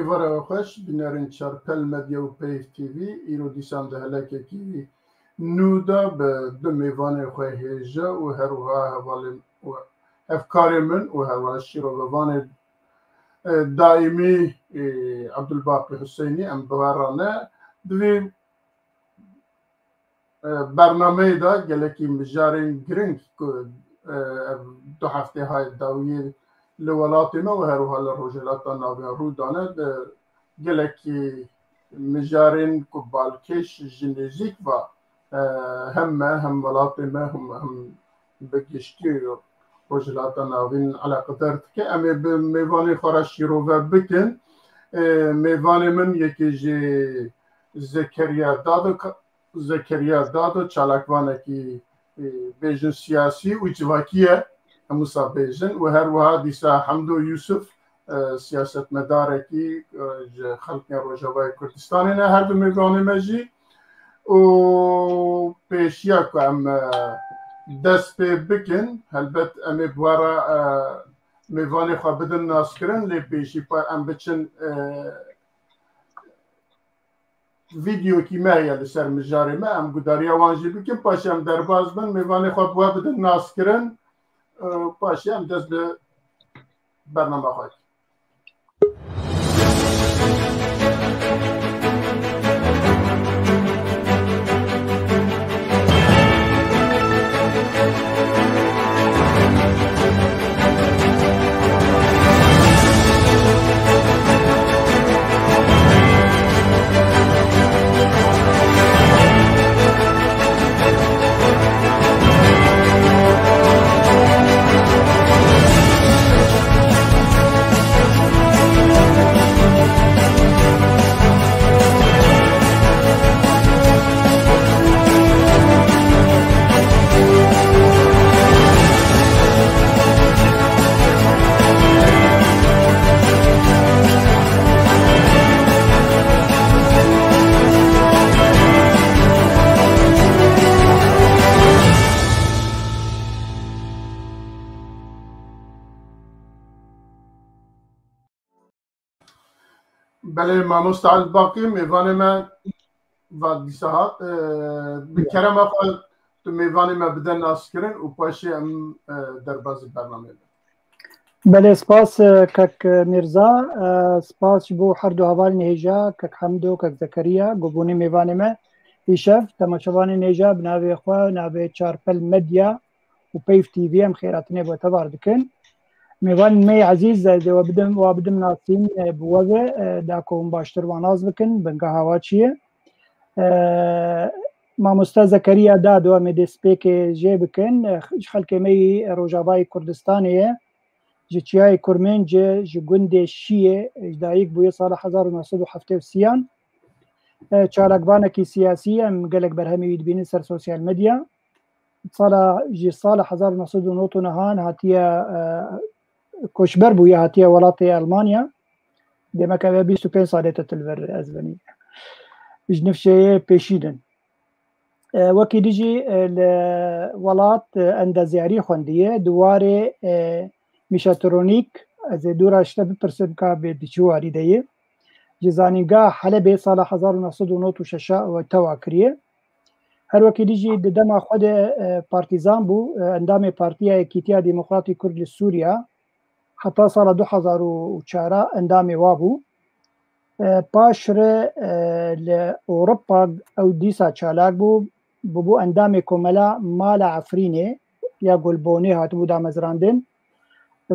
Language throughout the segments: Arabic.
ایواره خوش بینرین چارپل مدیا و پیف تیوی ایرو دیسان ده هلکه کی نودا به دو میوان خواه هیجا و هروها حوالی و افکار من و حوالی شیرو بوان دائمی عبدالباقی حسینی ام بوارانه دوی برنامه دا گلکی مجارین گرنگ دو هفته های داویه لولات ما و هروها لروجلات ناوی رو دانه گلکی مجارین کو بالکش جنزیک و هم ولات ما هم بگشتی روجلات ناوین علاقه دارد که امی به میوانی خورشی رو و بکن میوان من یکی جی زکریا دادو چالاکوانه کی بیجن سیاسی و جواکیه هموسا بیجن و هر وها دیسا حمدو یوسف سیاست مداره کی خلق روجوای کردستانی نه هر دو میوانی مجی و پیشیا که ام دست پی بکن هلبت امی بوارا میوانی خواه بدن ناس کرن لی پیشی پا ام بچن ویدیو کی مایه لسر مجاری ما ام گداری وانجی بکن پاشی ام درباز بن میوانی خواه بوا بدن ناس کرن پاشی ام دست به برنامه خواهد بله ماموستا الباقی میوان ما و دیساهات بکرم اخواه تو میوان ما بدن ناس کرن و پاشی ام در بازی برنامه بله سپاس کک میرزا سپاس بو هر دو هوال نهیجا کک حمدو کک زکریا گبونی میوان ما ایشف تماشوان نهیجا بناوی خواه ناوی چارپل مدیا و پیف تیوی ام خیراتنه با تبار دکن میوان می عزیز وابدم ناسین بوزه داکوم باشتر واناز بکن بنگاه هوا چیه ماموستا زکریا دادو امی دسپیک جی بکن خلک می روجاوای کردستانیه جی چیای کرمین جی گند شیه دایک بوی سال 1970 چارکبانکی سیاسی ام گلک برهمی وید بینی سر سوسیال مدیا سال 1999 هاتیه کوشبر بوی هاتیه ولات المانیا دمک 25 ساله تلور ازبنی جنفشه پیشیدن وکی دیجی ولات اندازیاری خوندیه دواره میشاترونیک از دوراشته بپرسن که به دیچواری دیه جزانیگاه حلبه سال 1996 و تواکریه هر وکی دیجی دما خود پارتیزان بو اندام پارتیا اکیتیا دموکراتی کرد سوریا حتی سال 2004 اندام وابو پاشر لأوروبا او دیسا چالاک بو اندام کملا مال عفرینه یا گلبونه هاتبو دا مزراندن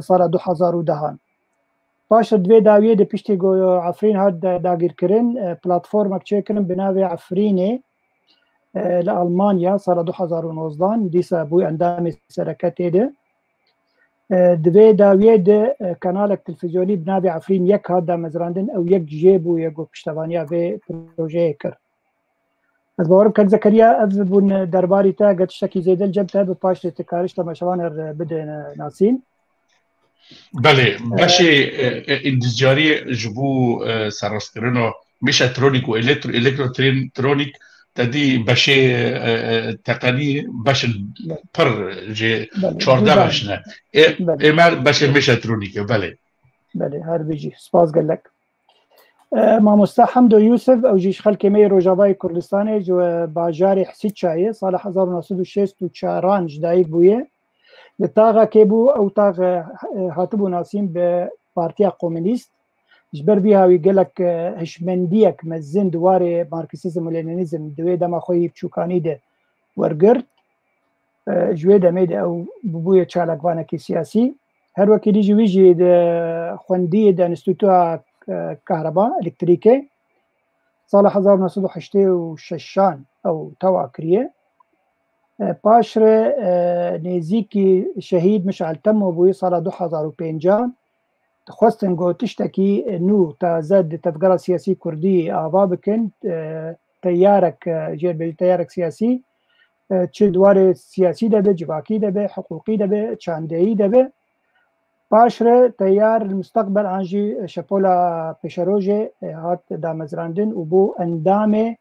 سال 2010 پاشر دوی داویه ده پشتی عفرین هات داگیر کرن پلاتفورمک چه کرن بناوی عفرینه لألمانیا سال 2019 دیسا بو اندام سرکته ده دوی داویه ده کانالک تلفزیونی بناوی عفرین یک هات دا مزراندن او یک جیبو یکو پشتوانیا به پروژه کر از باورم کن زکریا از بون درباری تا گتشتکی زیدل جبته به پاش تکارش تماشوان بده ناسین بله باشه اندزجاری جبو سراسکرنو میشاترونیک و الکترونیک تدی باشه تقنی باشه پر جه 14 باشنه ایمال باشه میشاترونیک بله بله هر بیجی سپاس گلک مامۆستا حەمدۆ یوسف ئەو ژیش خەلکێمەی ڕۆژاوای کوردستانی جو باژاری حسیچایە ساڵە 1964 ژدایک بوویە لە تاغاکێ بوو ئەو تاغ هاتبوو ناسیم بە پارتیا کۆمونیست ژبەر بی هاوی gelek hişmendiyek mezin duwarê marksizm û lênînîzm di wê dema xwe biçûkanî de wergirt ji wê demê de ew bibûye çalakvanekî siyasî her wekî jî wî jî di xwendiyê de Înstîtûya Kahreba Elektrîkê sala 1986 ew tewa kiriye paş re nêzîkî şehîd Mişal Temmo bûye sala 2005 dixwestin got tiştekî nû taze di tevgera siyasî Kurdî ava bikin teyarek jêrbêjî teyarek siyasî çi dwarê siyasî debe, civakî debe, hiqûqî debe, çandeyî debe paş re teyar mustaqbel an jî şepola pêşerojê hat damezrandin û bû endamê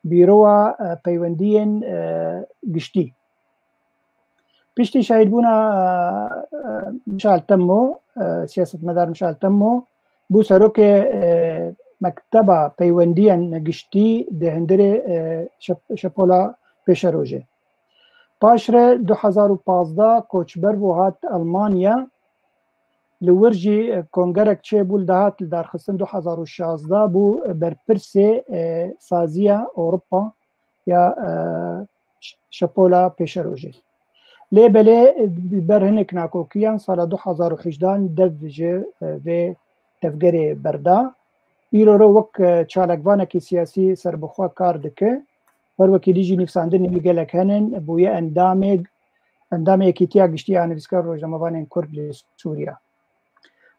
bîrowa peywendiyên giştî piştî şahîdbûna Mişal Temmo siyasetmedar Mişal Temmo bû serokê mekteba peywendiyên giştî di hindirê şepola pêşerojê paş re 2015 koçber bû hat Almanya li wir jî kongerek çêbû li dahat li darxistin 2016 bû berpirsê saziya Ewropa ya şepola pêşerojê lê belê ber hinek nakokiyan sala 2018 dev ji vê tevgerê berda îro re wek çalakvanekî siyasî serbixwe kar dike her wekî dî jî nîvsandinê wî gelek henin bûye endamê yekîtiya giştî a nivîskar rojnamevanên Kurd li Sûriya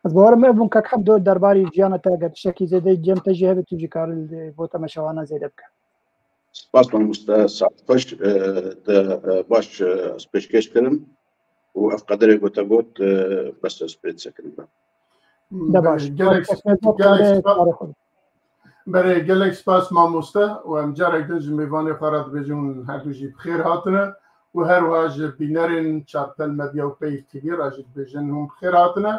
ez bawerim ev bûn kek Hemdû derbarî jiyana te eger tiştekî zêde cem te jî hebe tu jî karî bo te meşewana zêde bike Spas mamoste Saet xweş baş ez pêşkêş kirim û ev qederê gote got bes ez pê disekirim de baş berê gelek spas mamoste û em carek din ji mêvanê xwe re dibêjin her du jî bi xêr hatine û her wiha ji bînerên çarpel medya û peyv TV re jî dibêjin hûn bi xêr hatine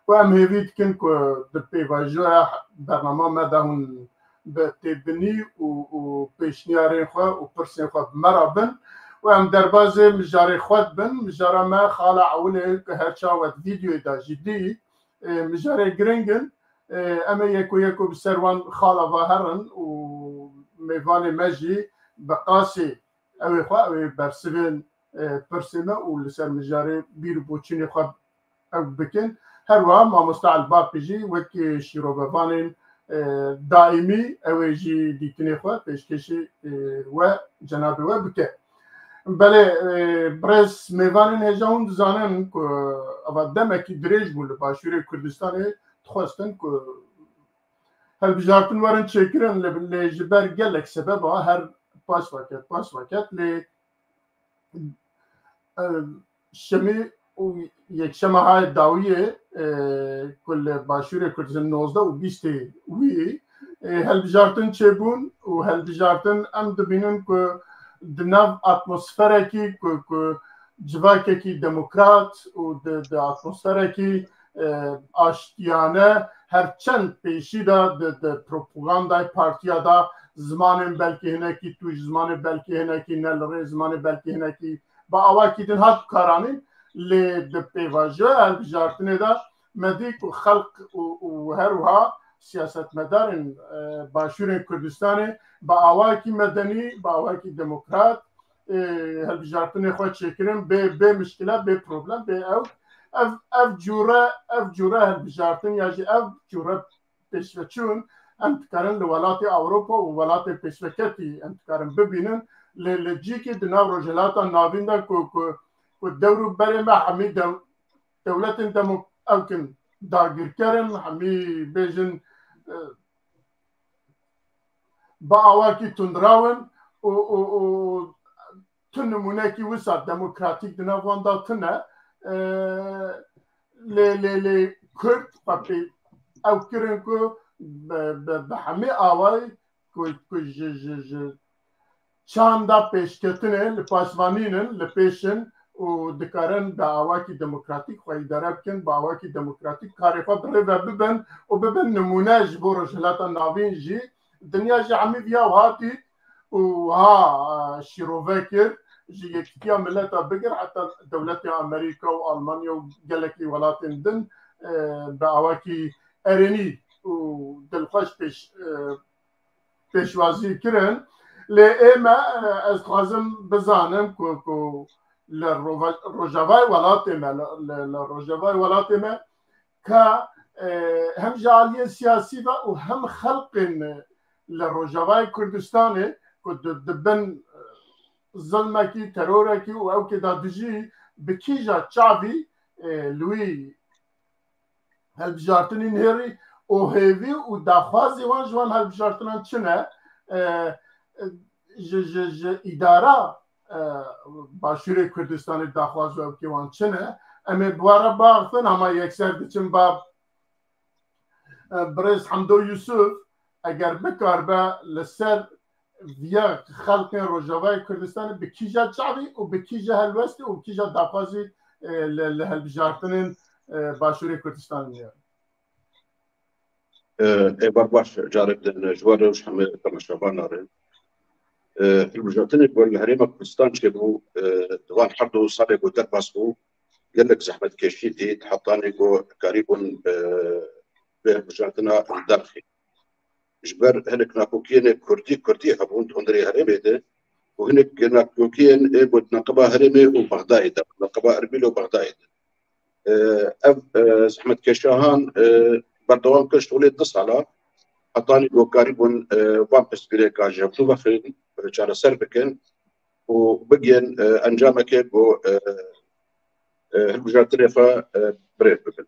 û em hêvî dikin ku di pêvajoya bernama me de hûn bi têbinî û pêşniyarên xwe û pirsên xwe bi me re bin û em derbasê mijarê xwe dibin mijara me xala ewilê ku her çawet vîdyoyê de jî dî mijarê giringin em ê yekû bi ser wan xala ve herin û mêvanê me jî bi qasê ew ê xwe ew ê bersivên pirsê me û li ser mijarê bîr û boçînê xwe ew bikin her wiha mamosta Elbapî jî wekî şîrovevanên daîmî ew ê jî dîtinê xwe pêşkêşî we cenabê we bike belê birêz mêvanên hêja hûn dizanin ku eva demekî dirêj bû li Başûrê Kurdistanê dixwestin ku helbijartin werin çêkirin lê ji ber gelek sebeba her paş veket lê şemê û yekşema hayê dawiyê ku li Başûrê Kurdistan 19 û 20 wî helbijartin çêbûn û helbijartin em dibînin ku di nav atmosferekî ku civakekî demokrat û di atmosferekî aştiyane her çend pêşî da di propagandayê partiya da zimanên belkî hinekî tuj zimanê belkî hinekî ne li rê zimanê belkî hinekî bi awakî din hat karanîn lê di pêvajoya helbijartinê de me dî ku xelq û her wiha siyasetmedarên Başûrên Kurdistanê bi awakî medenî bi awakî demokrat helbijartinê xwe çêkirin bê mişkile bê problem bê ev cûre helbijartin ya jî ev cûre pêşveçûn em dikarin li welatê Ewropa û welatê pêşveketî em dikarin bibînin lê cîkê di nav rojhilata navîn de ku dewr û berê me hemî dewletên ew kin dagirkerin hemî bêjin bi awakî tundrawin û tu nimûnekî wisa demokratîk di nav wan da tune lê Kurd ew kirin ku bi hemî awayî ku ji çanda pêşketinê li paşvanînin li pêşin ودكارن دعواكي ديمقراطيك وإدارة بكن بعواكي ديمقراطيك كارفة بريفا ببن وببن نموناج بورجلات النابين جي الدنيا جي عمي فيها وهاتي وها شيروفاكر جي يكتيا ملتا بقر حتى دولتي أمريكا وألمانيا وقالكي ولاتن دن بعواكي أريني ودلخوش بيشوازي كرن لإما أزخازم بزانم كو للروجافاي ولاتما كهم جعلية سياسية وهم خلق للروجافاي كردستاني كد دبن ظلمكي تروركي او كده دجي بكيجا شعبي لوي هالبجارتنين هيري او هيفي وداخوازي وان جوان هالبجارتنان چنه اداره باشوری کردستان داخواز و کیوان چنه اما بواره باغتن اما یکسر دچن باب برز حمدو یوسف اگر بکار به لسر ویا خلق روجاوای کردستان بکیجا شعبی و بکیجا هلوستی و بکیجا داخوازی لهالبجارتنین باشوری کردستان نیه ایبار باش جارب دن جواره وش همه تماشابان ناره البجارتنين والهريمة كردستان شبو دوان حردو صالي قو درباسبو قال لك زحمة كشيتي تحطاني قو قريبون بجارتنا الدرخي جبر هنك ناكوكين كردي هبون تندري هريمة ده وهنك ناكوكين ايبو نقبا هريمة وبغداي ده نقبا اربيل وبغداي ده زحمة كشاهان بردوان كشت وليد نص حطاني قو قريبون وامبس بليكا جابتو بخير چاره سر بکن و بگین انجام که بو هالبجارتنه فا بريف بکن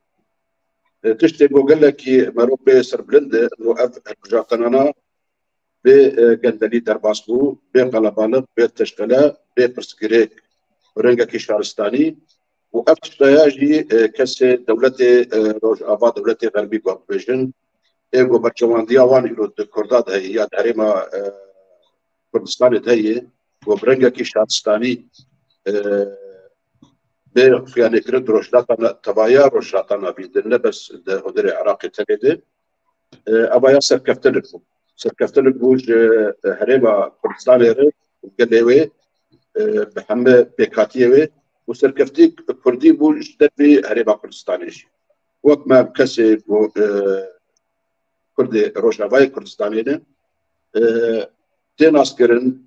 تشتي قو قال لك مرو بي سر بلنده انه هالبجارتنانا بي قندلي درباسبو بي قلبالق بي تشغله بي برسكريك ورنگا كي شارستاني و افتشتاياجي كسي دولتي روج آفا دولتي غربي قو بيجن ايقو برچوان دياوان الو دكرداد هي ياد هريما كردستان هي وبرنجا كي شارستاني يعني كرد روشلاتنا تبايا روشلاتنا بيدنا بس هدري عراقي تليده ابايا سركفتن بوج هريما كردستان هي وقليوي بحمه بيكاتيوي وسركفتي كردي بوج دبي هريما كردستاني وقت ما بكسي كردي روشافاي كردستاني تين عسكرين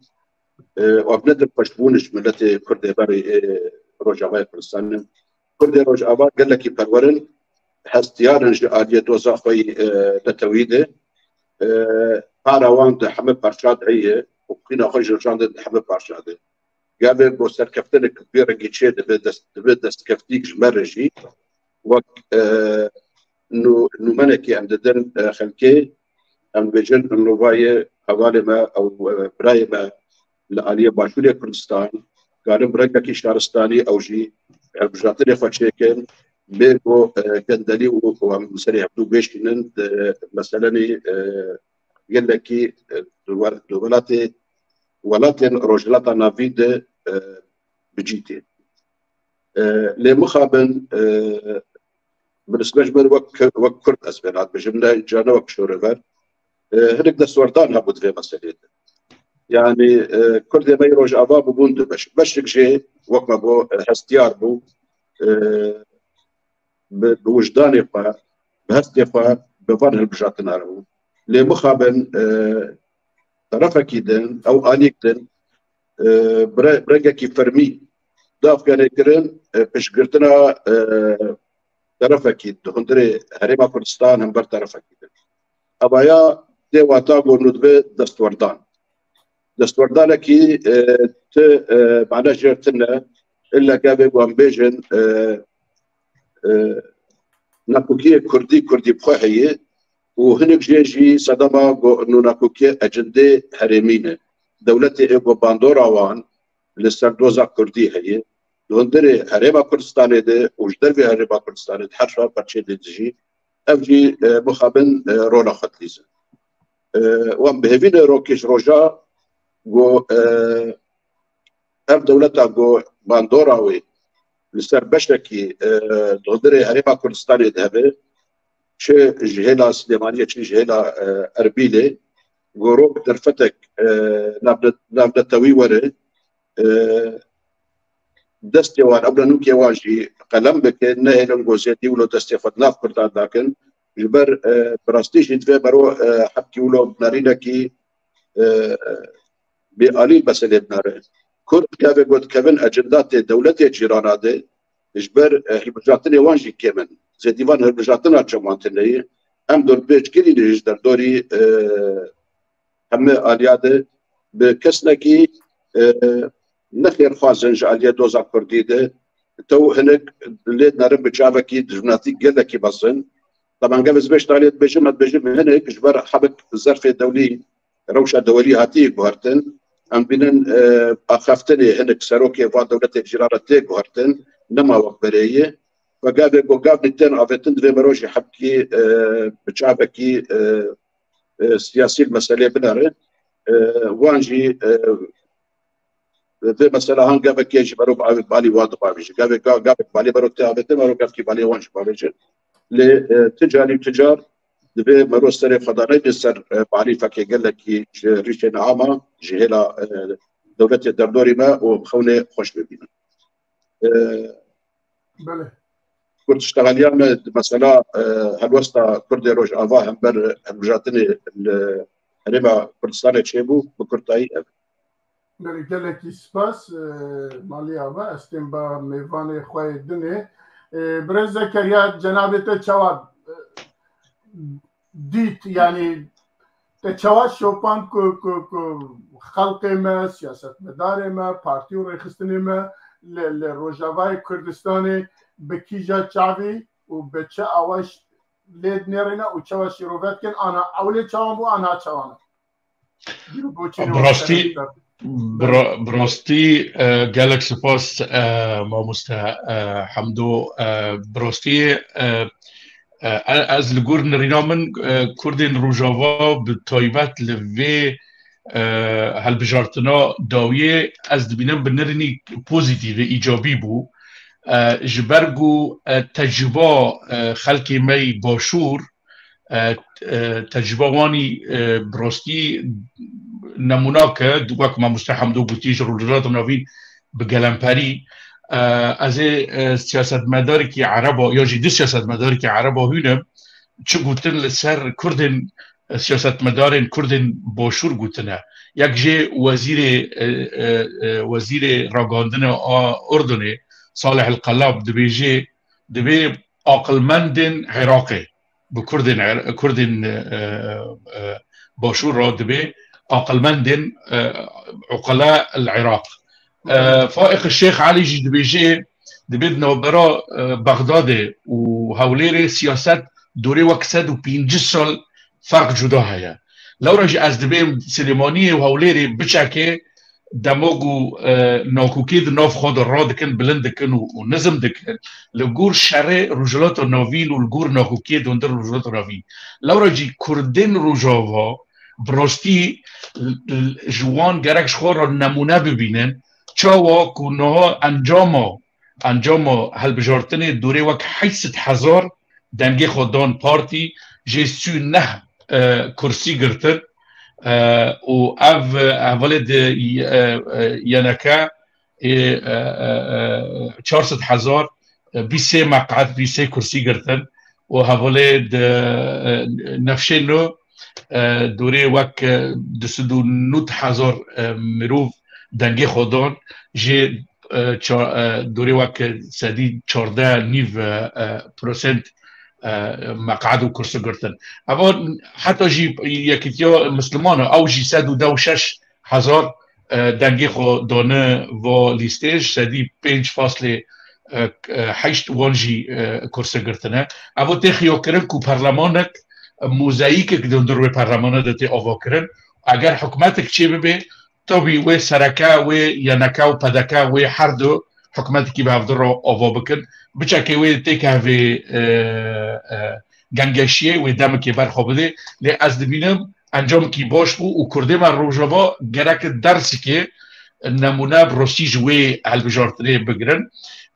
وابندر بشبونش ملتي كردي باري روجافاي كردستان كردي روجافا قال لك يبرورن هستيارن جاليه دوزا خوي لتويده باراوان حمد برشاد هي وكنا خوي جاند حمد برشاد قال بو سركفتن كبيره كيتشي دست كفتيك جمرجي وك نو منكي عند دن خلكي ام بجن النوبايه حوالي ما او براي ما لآلية باشوريا كردستان قالوا برنگا كي شارستاني او جي البجارتنه فاشيكن بيرو كندلي ومسري عبدو بيشكنن مثلا قال لك ولاتن روجلاتا نافيد بجيتي لمخابن بالنسبه لمن وك كرد اسبانات بجمله جانا وك شورفر هناك دستوردان هبود في مسألة يعني كل ما يروج أبا ببوندو باش جي وقت ما بو هستيار بو بوجداني قا بهستي قا بفن هالبجاتنا رو لمخابن طرف كيدن أو آليكدن برنجا كي فرمي داف كان كرن باش قرتنا طرف كيد هندري هريما كردستان هم بر طرف كيدن أبايا دي واتاقو ندبي دستوردان كي معنا جرتنا إلا قابل وانبيجن ناكوكية كردي بخوحية وهنك جيجي صدما انه ناكوكية أجندة هرمينة دولتي إيقو باندورا وان لسردوزا كردي هي دوندري هرما كردستاني ده وجدر في هرما كردستاني تحرشها برشي ديجي أفجي مخابن رونا خطليزة وان بهفين روكيش روجا جو اف دولتا جو باندوراوي لسر بشكي دغدري هريما كردستاني ذهبه چه جهيلا سليمانية چه جهيلا أربيلي غروب درفتك نابدتوي وره دستي وان قبل نوكي واجي قلم بك نهل نغوزيتي ولو دستي فضلاف كردان لكن جبر براستيش يدفع برو حبكي ولو بنارينكي بآلي مسألة بناره كرد كافي قد كفن أجندات دولتي جيراناده جبر هبجاتني وانجي كمن زي ديوان هبجاتنا جمعتني هم دور بيج كلي نجدر دوري هم آلياده بكسنكي نخير خوازنج آليا دوزا كرديده تو هناك ليد نرم بجابكي جناتي قلكي بصن طبعا قبل بيش تاليت بيجم هناك جبر حبك الظرف الدولي روشة دولي هاتي بوهرتن ام بينن اخافتني هناك سروكي فا دولتي جيرانتي بوهرتن نما وقبريه فقابل نتين عفتن دري مروجي حبكي بجابكي سياسي المسألة بناره وانجي في مسألة هان قابل كيجي برو بالي واضح بابيجي قابل بالي برو تابتن برو قابل بالي وانجي بابيجي لتجاري تجار دبي مرو سري فضاني بسر بالي فكي قال لك ريشة نعامة جهلا دولة الدردوري ما وخوني خوش ببينا بله كنت اشتغل يوم مثلا هالوسطى كردي روج افا هم بر مجاتني هريما كردستاني تشيبو بكرتاي بله gelekî spas maliya ve estim ba mêvanê xwe dinê Birêz Zekeriya cenabê te çawa dît yanî te çawa şopan ku xelkê me siyasetmedarê me partî û rêxistinê me li Rojavayê Kurdistanê bi kîja çavî û bi çi aweş lê dinêrîne û çawa şîrovet kirin ana ewlê çawan bû ana çawan براستی گلک سپاس ماموستا حمدو براستی از لگور نرینا من کردین روژاوا به تایبت لوی هل بجارتنا داویه از دبینم بنرینی پوزیتیو ایجابی بو جبرگو تجربه خلقی می باشور تجربه وانی براستی نمونه که دوک ما مستحم دو گوتیش روجرات نوین به گلمپری از سیاست مداری که عربا یا جدی سیاست مداری که عربا هونم چه گوتن لسر کردن سیاست مدارن کردن باشور گوتنه یک جه وزیر راگاندن اردنه صالح القلاب دبی عاقلمندن عراقی به کردن باشور را دبی عقلمندن عقلاء العراق فائق الشيخ علي جدبيجي دبدنا برا بغداد وهوليري سياسات دوري وكسد وبينجسل فرق جدا هيا لو رجع از دبيم سليمانية وهوليري بچاكي دموغو ناكوكيد ناف خود رادكن بلندكن ونزم دكن لغور شرع رجلات ناوين والغور ناكوكيد وندر رجلات ناوين لو رجع كردين رجاوا براستی جوان گرکش خور را نمونه ببینن چاوا کنها انجام هل بجارتن دوره وک 800,000 دنگه خودان پارتی جسو 9 کرسی گرتن و اول ینکه 400,000 23 مقعد 23 کرسی گرتن و حواله نفشه نو دوره وک 209,000 مروف دنگه خودان جه دوره وک سدی 14.9% مقعد و کرسو گرتن اما حتی جی یکیتیا مسلمان او جی 126,000 دنگه خودانه و لیستش سدی 5.8 وانجی کرسو گرتنه اما تخیو کرن کو پرلمانک موزاییک که دندروی پارلمان داده آوا کرن اگر حکومتک چه ببه تابی و سرکه و ینکه و پدکه و هر دو حکومتی که به افضل را آوا بکن بچه که و تیکه و گنگشیه و دم که برخوابده لی از دبینم انجام کی باش بو و کرده من روژاوا گرک درسی که نمونه براستی جوی حل بجارتنه بگرن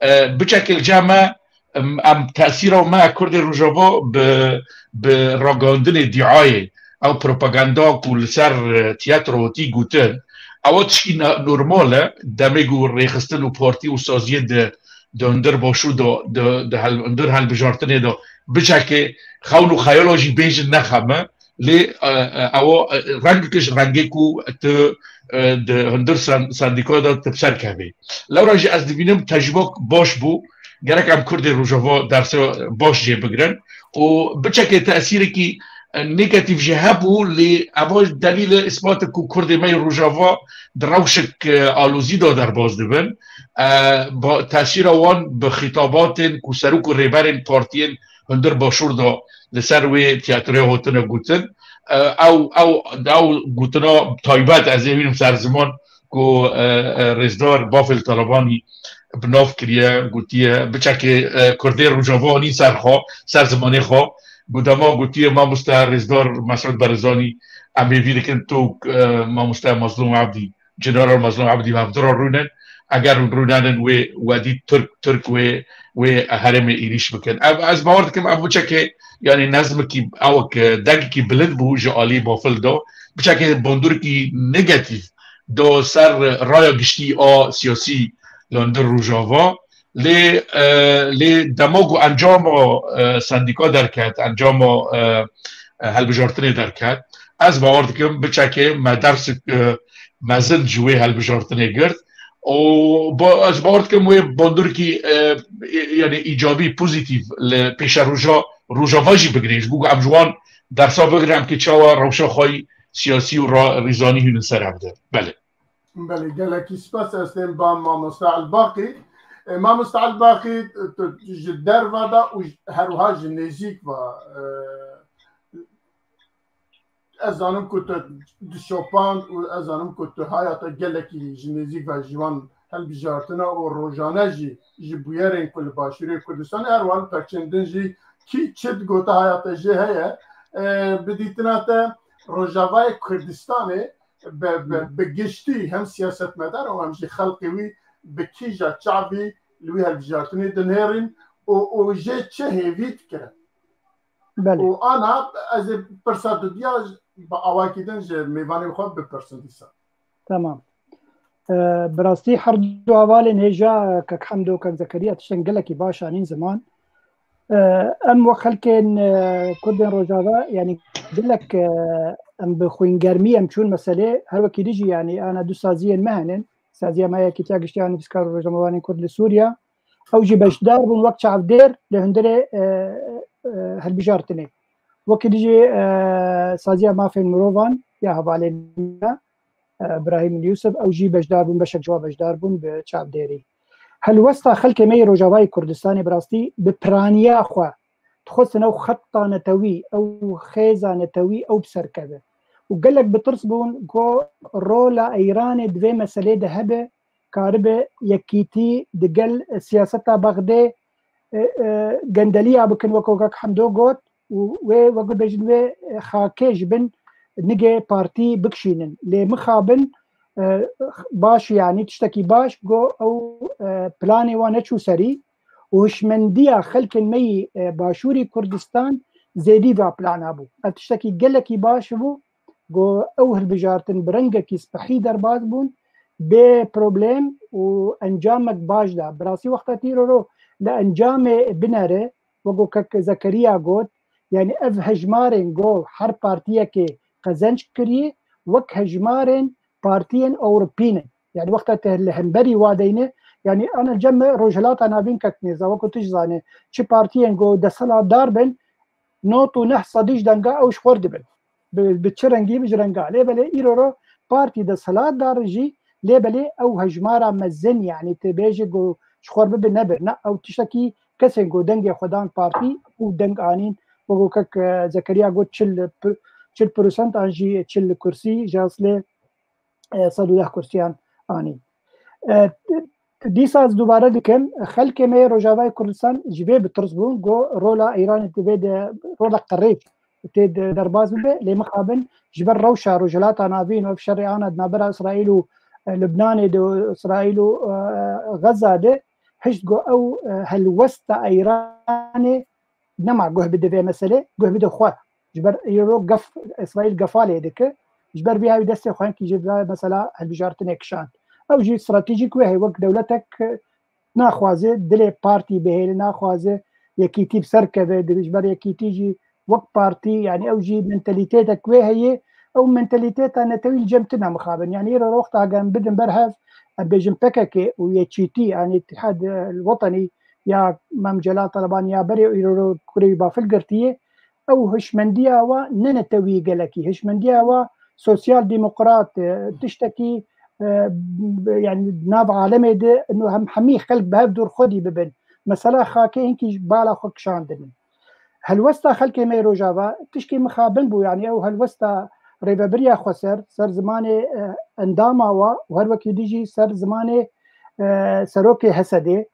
بشكل جامع ام تاثيره ما كرد روجافا براغاندن الدعايه او بروباغندا كل سر تياترو تي جوتن او تشي نورماله دمجو ريخستن وبارتي وسازيه د اندر باشو د اندر هالبجارتنه دو بشكل خاونو خيالوجي بيج نخمه لي او رنگكش رنگكو ت د هندر سندیکا دا تبسر کبی لو راجع از دبینم تجربه باش بو گرک ام کرد روجاوا درس باش جه بگرن و بچه تأثیری که نيجاتيف جهابو لأبوش دليل إثبات كو كردي ماي روجافا دروشك آلوزيدا در باز دبن با تأثير وان بخطابات كو سروك ريبارين بارتين هندر باشور دا لسر وي تياتري هوتنا گوتن او گوتنا تایبت از این سرزمان كو رزدار بافل طلباني بناف كريا گوتيه بچه كردي روجافا ني سرزماني خوا بودما گوتیه ما مستعرضدار مسعود برزانی امیوی که تو ما مستعر مظلوم عبدی جنرال مظلوم عبدی مفدرار رونن اگر رونن و دی ترک و حرم ایریش بکن از باورد که ابو چکه یعنی نظم کی او دگی کی بلند بو جالی بافل دو بچکه بندور کی نگاتیو دو سر رای گشتی سیاسی لندر روجاوا لی دماغ و انجام سندیکا درکت انجام هلبجارتنی درکت از باورد که بچه ما درس مزن جوی هلبجارتنی گرد و از باورد که موی باندور که یعنی ایجابی پوزیتیو پیش روژاواجی بگریش بگو امجوان درسا بگرم که چاوا روشا خواهی سیاسی و ریزانی هنون سر عبده بله گلکی سپاس هستیم با ما مستعل باقی ما مستعد باقي جدار ودا وهروها جنيزيك و ازانم كنت شوبان و ازانم كنت هاياتا جلكي جنيزيك و جوان هل بجارتنا و روجانا جي بويرين كل باشوري كردستان هروان پرچندن جي كي چد گوتا هاياتا جي هيا بديتنا تا روجاوای كردستاني بگشتي هم سياست مدار و هم جي خلقوي بكيجا شعبي لوي هالبجارتني دنهرين و جي تشهيفيت كره وانا از برسادياج باواكيدن جي ميواني خود ببرسنديسا تمام براستي حردو اوالين هيجا كك حمدو كك زكريا تشنقلكي باشا نين زمان ام وخلكن كردن روجاوا يعني قلك ام بخوين قرمي ام شون مسألة هر وكي ديجي يعني انا دو سازيا مهنن سازيا ما يكي تاقشتي عن بسكار روجاواني كرد لسوريا او جي بشدار بون وقت شعب دير لهندري هالبجارتني وكي ديجي سازيا ما فين مروفان يا هبالينا ابراهيم اليوسف او جي بشدار بون بشك جواب بشدار بون بشعب ديري هل وسطا خلك مي روجاواي كردستاني براستي ببرانيا اخوا تخصنا خطه نتوي او خيزه نتوي او بسركبه وقال لك بترسبون جو رولا ايران دوي مساله دهبه كاربه يكيتي دقل سياستا بغداد جندليه بكن وكوكك حمدو قوت وقل بجنوي خاكيج بن نجي بارتي بكشينن لمخابن باش يعني تشتكي باش جو او بلاني وانتشو سري وهشمندية خلك المي باشوري كردستان زيدي با بلان ابو تشتكي قلكي باش بو جو او هالبجارتن برنجك يسبحي درباز بون ببروبليم وانجامك باش دا براسي وقتا تيرو لانجام بناره وقو كك زكريا قوت يعني اف هجمارين جو حر بارتيا كي قزنج كريه وك هجمارين بارتيين اوروبيين يعني وقتا تهلهنبري وادينه يعني انا الجمع روجلات انا بين كنيزه وكو تجزانه شي بارتيين جو دسلا داربن نوتو نح صديج دنگا او شخورد بن بتشرنجي بجرنگا ليبلي ايرو بارتي دسلا دارجي ليبلي او هجمارا مزن يعني تبيجي جو شخور بنبر او تشتكي كسن جو دنگي خدان بارتي او دنگ انين وكو كك زكريا جو چل پرسنت انجي چل كرسي جاسله صدوده كرسيان انين دیساز دوباره دکم خلک می روجاوای کردستان جبه بترسبون جو رولا ایران تبید رولا قریب تید درباز به لمخابن جبر روشا روجلات نابین و شرعان نابر اسرائیل و لبنان دو اسرائیل و غزه ده هشت جو او هالوسط ايراني نمع جوه بده في مساله جوه بده خواه جبر يرو قف اسرائيل قفاله هذيك جبر بها يدسي خوان كي جيب مثلا هالبجارتين كشان او جي استراتيجيك وهي وقت دولتك ناخوازه دلي بارتي بهيل ناخوازه يكيتي بسركبه جبر يكيتي جي وقت بارتي يعني او جي منتاليتيتك وهي او منتاليتيتا نتويل جمتنا مخابن يعني يرو وقتها قام بدن برهف بيجن بككي ويتشيتي يعني الاتحاد الوطني يا ممجلا طلبان يا بري يرو كوريبا في القرتيه او هشمنديه وننتوي قالكي هشمنديه سوسيال ديمقراط تشتكي يعني ناب عالمي ده انه هم حمي خلق بهدور خدي ببن مثلا خاكي انكي بالا خك شاندن هالوسطى خلقي ميرو جافا تشكي مخابن بو يعني او هالوسطى ريبابريا خسر سر زماني انداما وهروكي ديجي سر زماني سروكي حسدي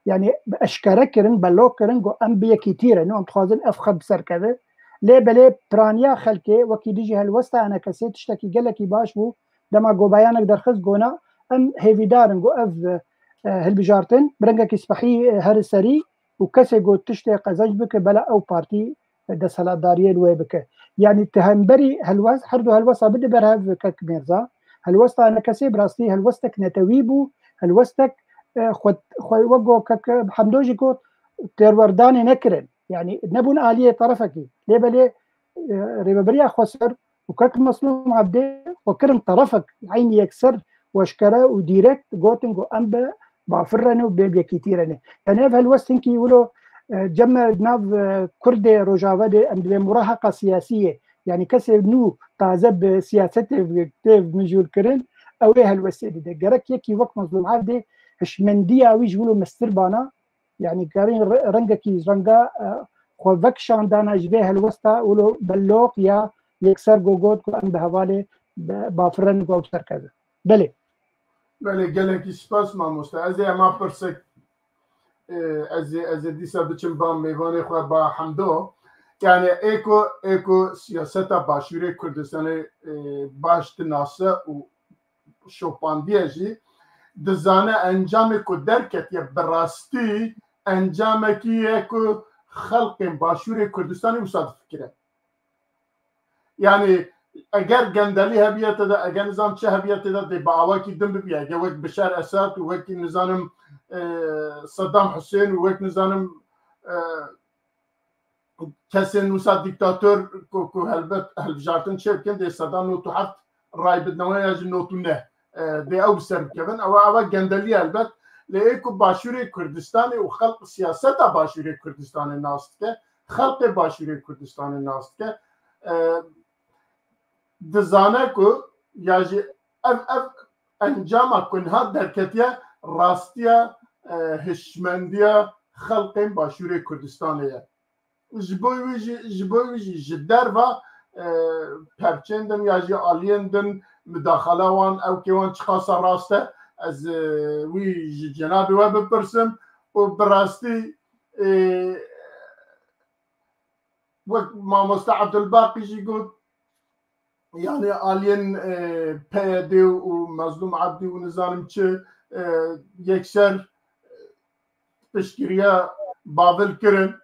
يعني اشكركرن بلوكرن جو انبيا كتير انه تخازن افخب سر كذا ليه بلي برانيا خلقي وكي ديجي هالوسطى انا كسي تشتكي قالكي باش بو لما جو بيانك درخص جونا ام هيفي دارن جو اف هالبجارتن برنجك يسبحي هرسري وكسي جو تشتي قزاج بك بلا او بارتي دسلا داريه لوي بك يعني تهمبري هالوس حردو هالوسطى بدي برهف كك ميرزا هالوسطى انا كسي براستي هالوسطك نتويبو هالوسطك خد وقو كك حمدوجي كو ترورداني نكرن يعني نبون آلية طرفكي ليه بلي ريبابريا خسر وكك مصلوم عبدي وكرم طرفك عيني يكسر واشكره وديركت جوتنجو أنبا بعفرني وبيبيا كتيرني يعني في هالوسط كي يقولوا جمع ناف كردي روجافادي أم بمراهقة سياسية يعني كسر نو تعذب سياسته كتير مجول كرن أو إيه هالوسط ده جرك يكي وقت مظلوم عبدي هشمندية أو يقولوا مستربانا يعني كارين رنجكي رنجا خوفك شاندانا جبه الوسطى ولو بلوق يا يكسر جوجود كو أم بهوالي بافرن جو كذا بله قالك سپاس مامۆستا ئەزێ ئەما پرسێک ئەزێ دیسا بچم با میوانێ خۆ با حەمدۆ یعنی ئێکۆ سیاسەتا باشوورێ کوردستانê باش dinase û şopandiyê jî dizane encamê ku derketiye bi rastî encamekî ye ku xelkên başûrê Kurdistanê wisa difikire yani eger gendelî hebiyete de eger nizam çi hebiyete de dê bi awakî din bibiye eger wek Bişar Esad û wekî nizanim Saddam Hüseyin û wek nizanim kesên wisa dîktatör ku helbet hilbijartin çê bikin dê seda not û heft raybidneweya ji not û neh dê ew bi ser bikevin ew gendelî helbet lê ê ku başûrê Kurdistanê û xelq siyaseta başûrê Kurdistanê nas dike xelqê başûrê Kurdistanê nas dike dizane ku ya jî ev encama ku niha derketiye rastiya hişmendiya xelqên başûrê Kurdistanê ye ji bo wî jî ji derva pevçên din ya jî aliyên din müdaxala wan ew kê wan çi xasa rast e ez wî ji cenabê we bipirsim û bi rastî wek mamosta Abdulbaqî jî got yani aliyên PYD û Mazlûm Abdî û nizanim çi yekser piştgiriya bavil kirin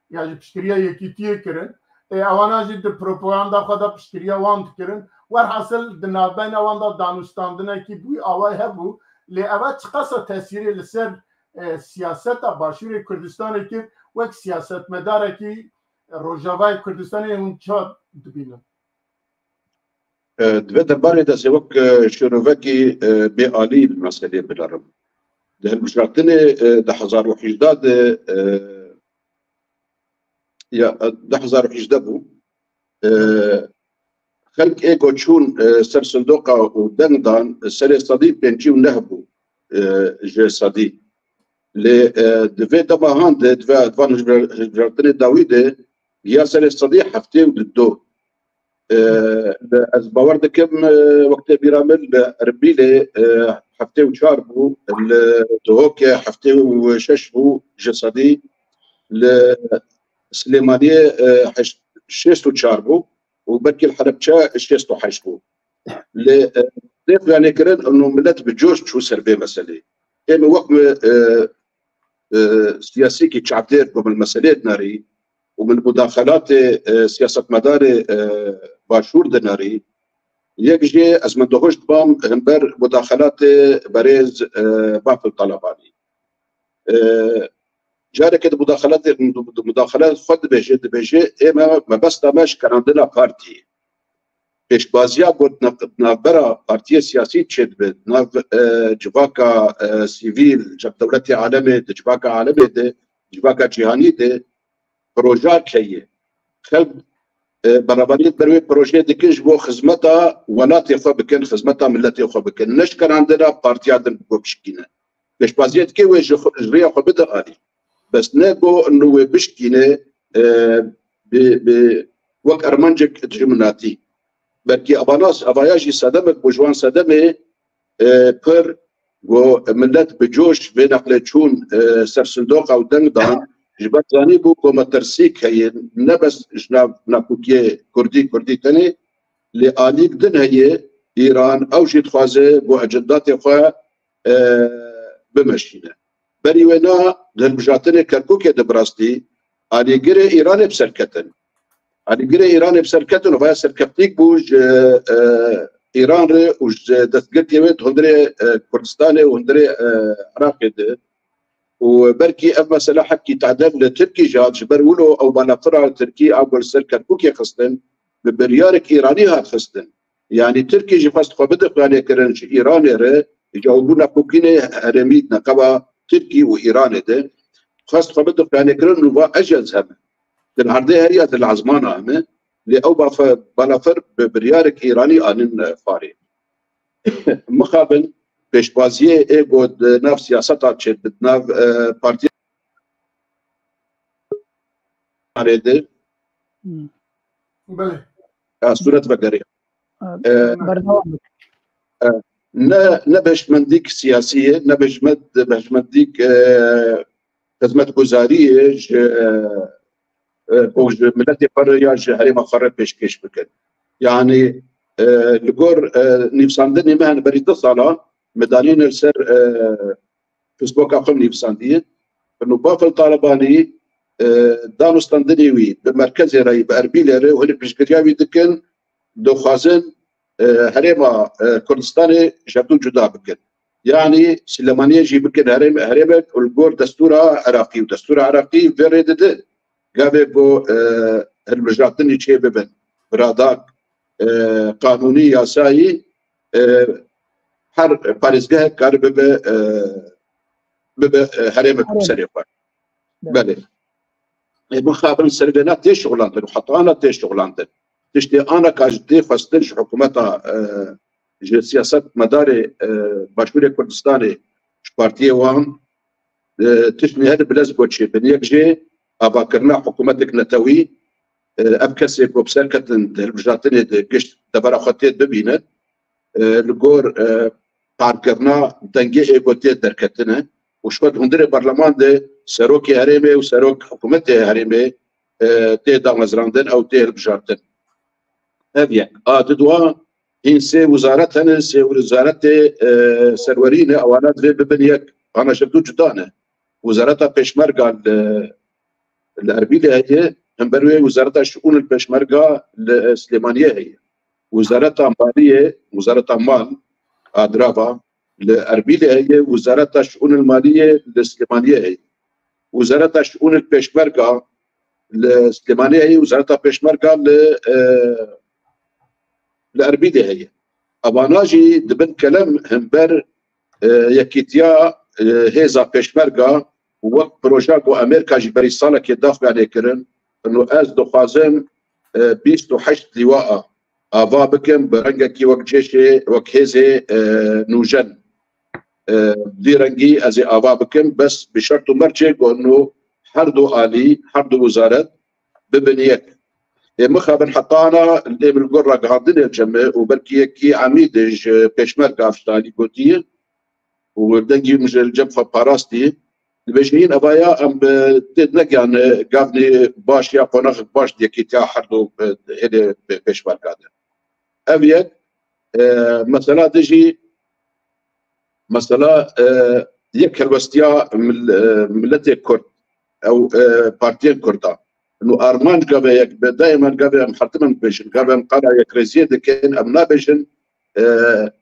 ya jî piştgiriya yekîtiyê kirin ewana jî di propaganda xwe de piştgiriya wan dikirin werhasıl di navbeyna wan da danûstandinekî bû away hebû lê ev çi qasa tesîrê li ser siyaseta başûrê Kurdistanê kir wek siyasetmedarekî Rojavayê Kurdistanê hûn çi dibînin divê te barê de sêwek şîrovekî bêalî bi meselê bilerim di hilbijartinê di 2018 de 2018 bû xelk ê goçûn ser sindoqa û deng dan serê sedî pêncî û neh bû ji sedî lê divê demahan de divan hilbijartinê dawî de ya serê sedî heftê û di do ez bawer dikim wektê bîramil li Erbilê heftê û çar bû li Duhokê heftê û şeş bû ji sedî li Silêmaniyê şêst û çar bû û belkî li Helepçe şêst û heşt bû lê dê xuyanê kirin û millet bi coş çû ser vê meselê êm wek سياسي كي تعبير من المسألة ناري ومن مداخلات سياسة مدار باشور دناري يجي أزمن دهوش بام همبر مداخلات بريز بافل طلباني جاري كده مداخلات خد بيجي إما ما بس تماش كان عندنا بارتي پیش بازیا بود نبرا پارتی سیاسی چید بید نو جواکا سیویل جب دولت عالمی ده جواکا عالمی ده جواکا جهانی ده پروژه کیه خلق برابریت بروی پروژه دکش بو خدمتا ولاتی خو بکن خدمتا ملتی خو بکن نش کن عندنا پارتی عدن بوشکینه پیش بازیت کی و جریا خو بده عالی بس نگو انه بشکینه ب وقت ارمانجك تجمناتي بلكي اباناس افاياجي صدمك بجوان صدمه بر وملت بجوش بين اقلتشون سرسندوق او دنگدان جبت زاني بو كومترسيك هي نبس جناب ناكوكيه كردي تاني لآليك دن هي ايران او جيت خوازه بو اجندات خو بمشينا بري وينا للمجاتنه كركوكيه دبراستي آلي جري ايران بسركتن على إيران بسركتن وفيها سركتيك بوج إيران ري وج دستقلت يمت هندري كردستاني وهندري عراق ده وبركي أما سلا حكي تعدل لتركي جات جبر ولو أو بنفرع تركي أول سركت كوكي خستن ببريارك إيراني هات خستن يعني تركي جفاست خبدق يعني كرنش إيراني ري يجاوبونا كوكيني هرميت نقبا تركي وإيراني ده خاست خبدق يعني كرن وفا أجز هم العرضية هي العزمانة هم لأو بلافر بريارك إيراني آنين فاري مقابل پیش بازیه ایگو ناف سیاست چید ناف پارتی آریده بله صورت بگری برنامج نه بهشمندیک سیاسیه نه بهشمندیک خدمت گزاریه اوج ملتي قرية هريمة خرب بيش بكن يعني لقور نيفساندني مهن بريد الصلاة مدانين السر فيسبوك أقل نيفساندين إنه بافل طالباني دانو ستاندنيوي بمركز راي بأربيل راي وهن بيشكرياوي دكن دو خازن هريمة كردستاني جابدو جدا بكن يعني سليمانية جي بكن هريمة والقور دستورة عراقي ودستورة عراقي فيريد قابل بو المجراتني شيء ببن براداك قانوني ياساي حرب باريسجاه كار بب هرم سريفا بله مخابن سرغنات تي شغلانتن وحطانا تي شغلانتن تشتي انا كاجدي فاستنش حكومتها سياسات مداري باشور كردستاني بارتي وان تشني هذا بلاز بوتشي بنيجي أباكرنا حكومتك نتوي أبكسي بوبسركتن البجاتني قشت دبرا خطيت ببينت الجور قاركرنا دنجي إيغوتي دركتنا وشود هندري برلمان ده سروكي هريمي وسروك حكومتي هريمي تي دامزراندن أو تي البجاتن هذيك تدوا هين سي وزارتنا سي وزارة سرورين أوانات في ببنيك أنا شفتو جدانه وزارتها بيشمرقة الأربيلة هي همبروي وزارة الشؤون البشمركة السليمانية هي وزارة مالية وزارة مال أدرابا الأربيلة هي وزارة الشؤون المالية السليمانية هي وزارة الشؤون البشمركة السليمانية هي وزارة البشمركة الأربيلة هي أباناجي دبن كلام همبر يكيتيا هيزا بشمركة وقت بروجاك وامريكا جبري صالة كي دافع عليه كرن انه از دخازم 28 لواء افا بكم برنجا كي وقت جيشي وقت هيزي نوجن دي رنجي ازي افا بكم بس بشرط مرجع انه حردو الي حردو وزارة ببنيك مخابن حطانا اللي من القرى قاعدين الجمع وبركي كي عميدج بيشمركا افشتالي قوتي ودنجي مج الجبهة باراستي البيجين ابايا ام تدنك يعني قابني باش يا قناخ باش ديكي تا حردو هدي بيش ماركات ابيك مسألة تجي مسألة يك هلوستيا ملت كرد او بارتيين كردا انه ارمان قبل يك دائما قبل محتمن بيجن قبل قال يك رزيد كان امنا بيجن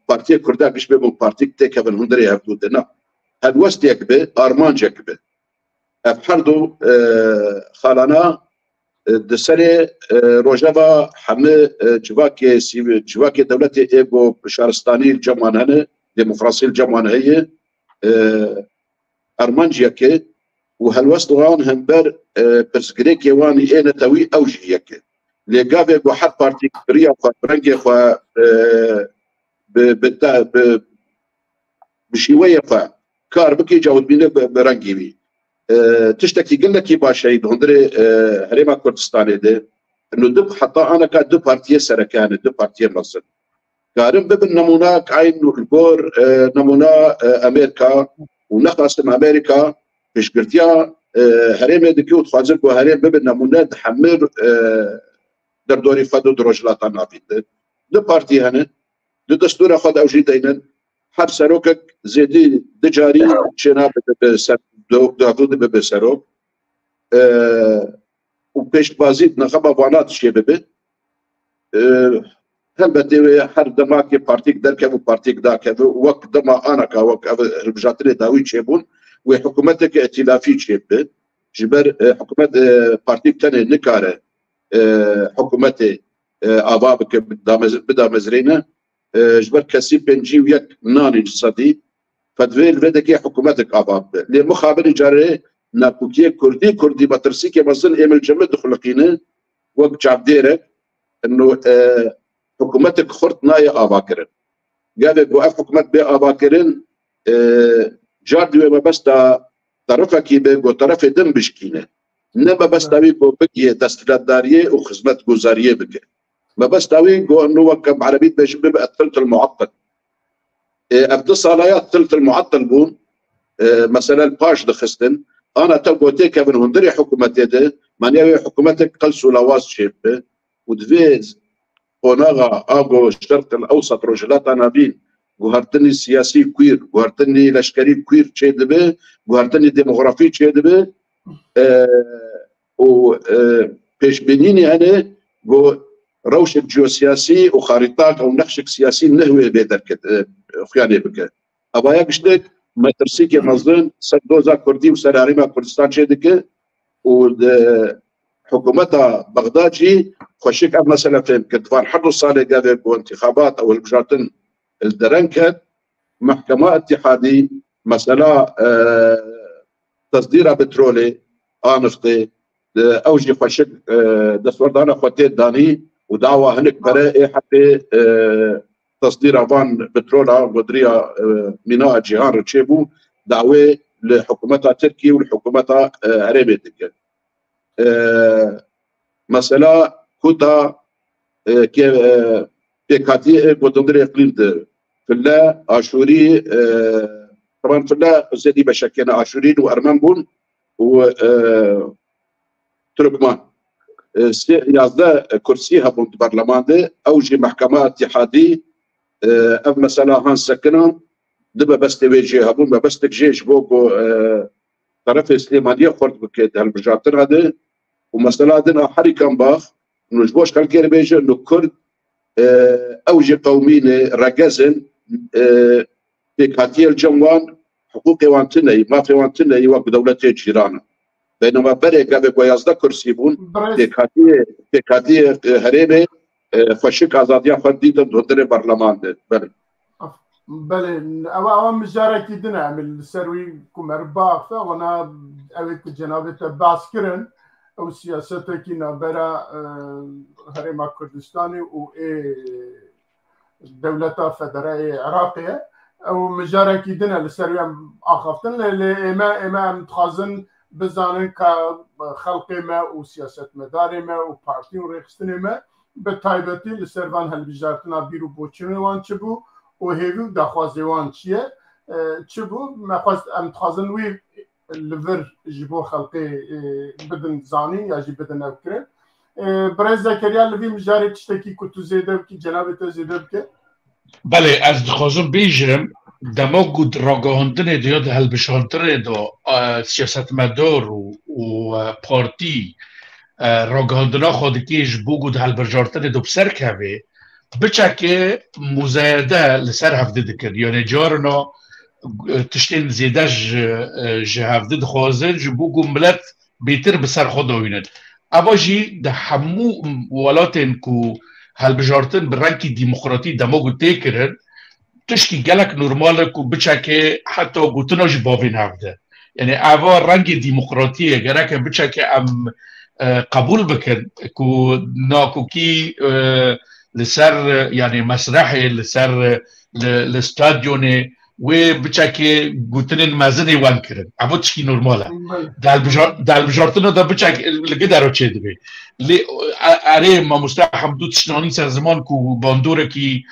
بارتي كردا مش بيبون بارتي تك من هندري هبدودنا هلوست يك ارمان جك افحردو خالنا دسري روجابا حمي جواكي دولتي ايغو شارستاني الجمان هنا ديمقراطيه الجمان هي ارمانجياكي وهالوسط وان همبر برسكريكي واني انا توي اوجياكي لقافي واحد بارتي بريا فرنجي خو بشويه فا كار بكي جاود بينك برنجي بي تشتكي قلنا كي باشي هندري هريما كردستاني ده انه دب حتى انا كان دو بارتي سركان دو بارتي مصر قارن ببن نمونا كاين البور نمونا امريكا ونقص امريكا مش قرتيا هريما دكيو تخازك وهريم ببن نمونا تحمر دردوري فادو دروجلات نافيد دو بارتي هنا دو دستور خد اوجي دينا حب سروكك زيدي دجاري شنا بسر دو بسروك وبيش بازيد نخبا بوانات شيبه هلبته هر دماكي بارتيك دركب وبارتيك داكب وقت دما انا كا وقت البجاتري داوي شيبون وحكومتك ائتلافي شيبه جبر حكومه بارتيك تاني نكاره حكومتي ابابك بدا مزرينه جبر كسي بنجي وياك ناني صدي فدويل بدك حكومتك اباب لمخابر جاري ناكوكي كردي بترسيكي مازال ايمل جمد دخلقينه وقت جاب ديرك انه حكومتك خرط نايا اباكرن قال بوقف حكومه بي اباكرن جاردي ما بس طرفك يبقى طرف دم بشكينه نما بس تاوي بقي دستلداريه وخدمه جزاريه بك ما بس تاوي انه وكب عربيه باش بيبقى الثلث المعطل ابتصاليات الثلث المعطل بون مثلا باش دخستن انا تبوتيك من هندري حكومتي ده مانيا حكومتك قلسوا لواز شيب ودفيز ونغا اغو الشرق الاوسط رجلات انابين جوهرتني سياسي كوير جوهرتني لشكري كوير تشيدبه جوهرتني ديموغرافي تشيدبه و بيش بنيني انا جو روشك جيوسياسي وخريطات او نقشك سياسي نهوي بيدرك خياني بك ابايا قشتك ما ترسيكي مظلم سردوزا كردي وسراريما كردستان شيدك و حكومتها بغدادي خوشيك اب مثلا فين كتفان حرو صالح قال انتخابات او البجاتن الدرنكت محكمه اتحادي مساله تصدير بترولي انفتي اوجي خوشيك دستوردانا خوتي داني ودعوه هنك براء حتى تصدير افان بترولا ودريا ميناء جيهان رتشيبو دعوه لحكومتها تركي ولحكومتها عربيتك مثلا كوتا كاتي بودندري اقليم فلا اشوري طبعا فلا زادي بشكنا اشوريين وارمنبون و تركمان يازدا كرسيها بنت برلمان ده اوجي محكمه اتحادي اف مثلا هان سكنان دبا بس تيجي هبون بس تجيش بوكو طرف سليمانيه خرط بكيت هالبجاتر هذا ومثلا عندنا حركه باخ انه جبوش كالكير بيجي انه كرد اوجي قومين رجزن في كاتيه الجوان حقوقي وانتني ما في وانتني وقت دولتي جيران بينما بريكا بيازدا كرسيبون في كاتيه هريبه فشك ازاديه فرديده دندري برلمان ده بله او مجاركي دنا من السروي كمر باخ وانا اويك جنابه باسكرن او سياسته كي نبرا هرم كردستاني و دولة فدرالية عراقية او مجاركي دنا السروي اخفتن اما متخازن بزانن كخلق ما وسياسه مداري ما وبارتي وريخستن ما بتايبتي لسرفان هالبجارتنا بيرو بوچنوان چبو وهيفو داخوازيوان چيه چبو مخواست امتخازن وي لفر جبو خلقي بدن زاني يا جي بدن اوكرين برز زكريا لفي مجاري تشتكي كتو زيده بكي جنابته زيده بكي بله از دخوازم بیجم دماغ راگاهاندن دیاد هلبشاندن دا سیاستمدار و پارتی راگاهاندنا خودکیش بوگود هلبرجارتن دو بسر که بچه مزایده لسر هفته دکر یعنی جارنا تشتین زیده جه هفته دخوازن جو بوگو ملت بیتر بسر خود دوینن اما جی ده همو ولاتن که هلبجارتن برنکی دیمقراطی دماغو تیکرن تشکی گلک نرماله که بچه که حتی گوتناش باوین هفته یعنی اوا رنگ دیمقراطیه گره که بچه که ام قبول بکن که ناکوکی لسر يعني مسرحي لسر الاستاديون وبتشكي قلتن مازني وانكرن عبوتشكي نورمالا دال بجارتنا دا بتشكي لقدروا تشي دبي لي اري ما مستحم دو تشناني سر زمان كو باندوركي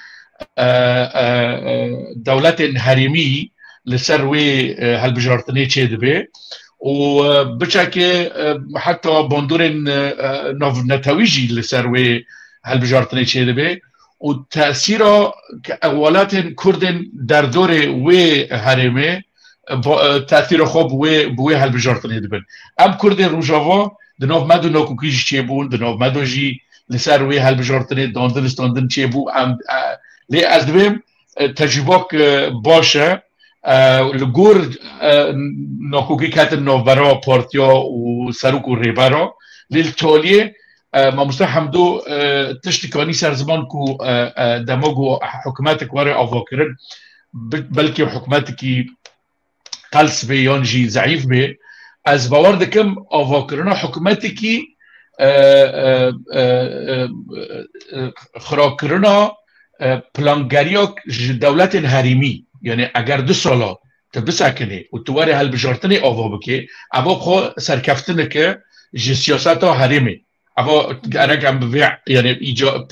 دولات هرمي لسر وي هالبجارتني تشي دبي وبتشكي حتى باندورن نوف نتاويجي لسر وي هالبجارتنی چه دبی و تأثیر اولات کردن در دور و هرمه تأثیر خوب و بوی هالبجارتنی دبن ام کردن روجاوا دناف مدو ناکوکیش چه بون دناف مدو جی لسر و هالبجارتنی داندن استاندن چه بو ام لی از دبیم تجربه باشه لگور ناکوکی کتن نوبرا پارتیا و سروک و ریبرا لیل تالیه ما مستحم دو تشتكاني سر زمان كو دماغو حكوماتك وراء أفاكرن بلكي حكوماتك قلس بي يانجي ضعيف بي از باور دكم أفاكرنا حكوماتك خراكرنا پلانگريا دولت هرمي يعني اگر 2 سالا تبسكني وتواري هالبجارتني أفا بكي أبا خو سركفتنه که سياسات هرمي aber رقم ببيع يعني ايجا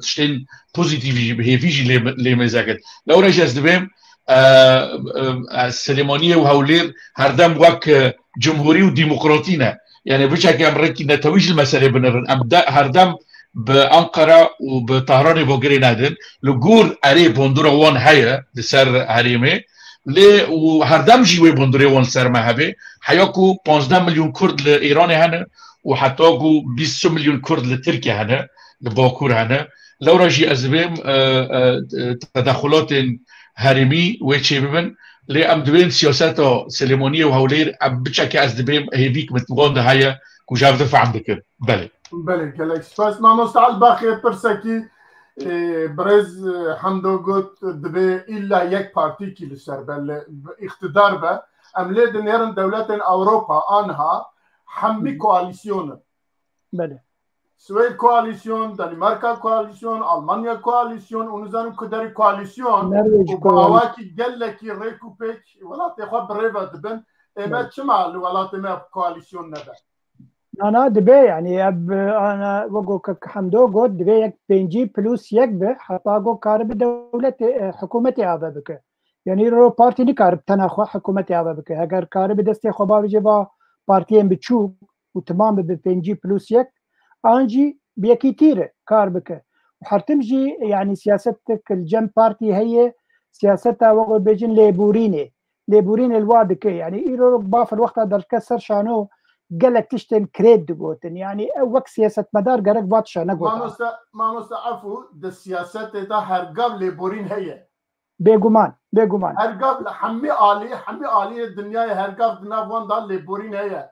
تشتين بوزيتيف هيفيجي لي مزاجت لو رجع دبم السليمانيه وهولير هردم وك جمهوري وديمقراطينا يعني بشكل امريكي نتويج المساله بنرن هردم بانقره وبطهران بوغري نادن لجور اري بوندورا وان هيا لسر هريمه لي وهردم جيوي بوندوري وان سر مهبه حياكو 15 مليون كرد لايران هنا وحتى جو 20 مليون كرد لتركيا هنا لباكور هنا لو راجي ازبيم تدخلات هرمي ويتشي ببن لي ام دوين سياسات سليمانيه وهولير ام بتشكي ازبيم هيفيك متغوند هيا كوجاف دفع عندك بله كلاك سباس ما مستعد باقي برسكي برز حمدو قلت دبي الا يك بارتي كي لسر بل اقتدار به ام ليد نيرن دولات اوروبا انها حمي كواليسيون بله سويد كواليسيون دنمارك كواليسيون المانيا كواليسيون ونزانو كدري كواليسيون وباواكي قال لك ريكوبيك ولا تخو بريفا دبن اما تشمع الولات ما كواليسيون نبا انا دبي يعني انا وقو حمدو قلت دبي يك بنجي بلوس يك به حتى قو كارب دولة حكومتي هذا بك يعني رو بارتي ني كارب تناخو حكومتي هذا بك اگر كارب دستي خو باوجبا بارتيين بتشوف وتمام ببنجي بلوس يك انجي بيكي تيره كاربكه وحرتمجي يعني سياستك الجم بارتي هي سياستها وقت بيجن ليبورين الوادك يعني ايرو باف الوقت هذا الكسر شانو قالك تشتن كريد بوتن يعني وقت سياسه مدار قالك باتشا نقول ما مستعفو ده السياسات ده هرقاب ليبورين هي بيغمان هرقاب حمي آلي الدنيا هرقاب دنافوان ده ليبورين هي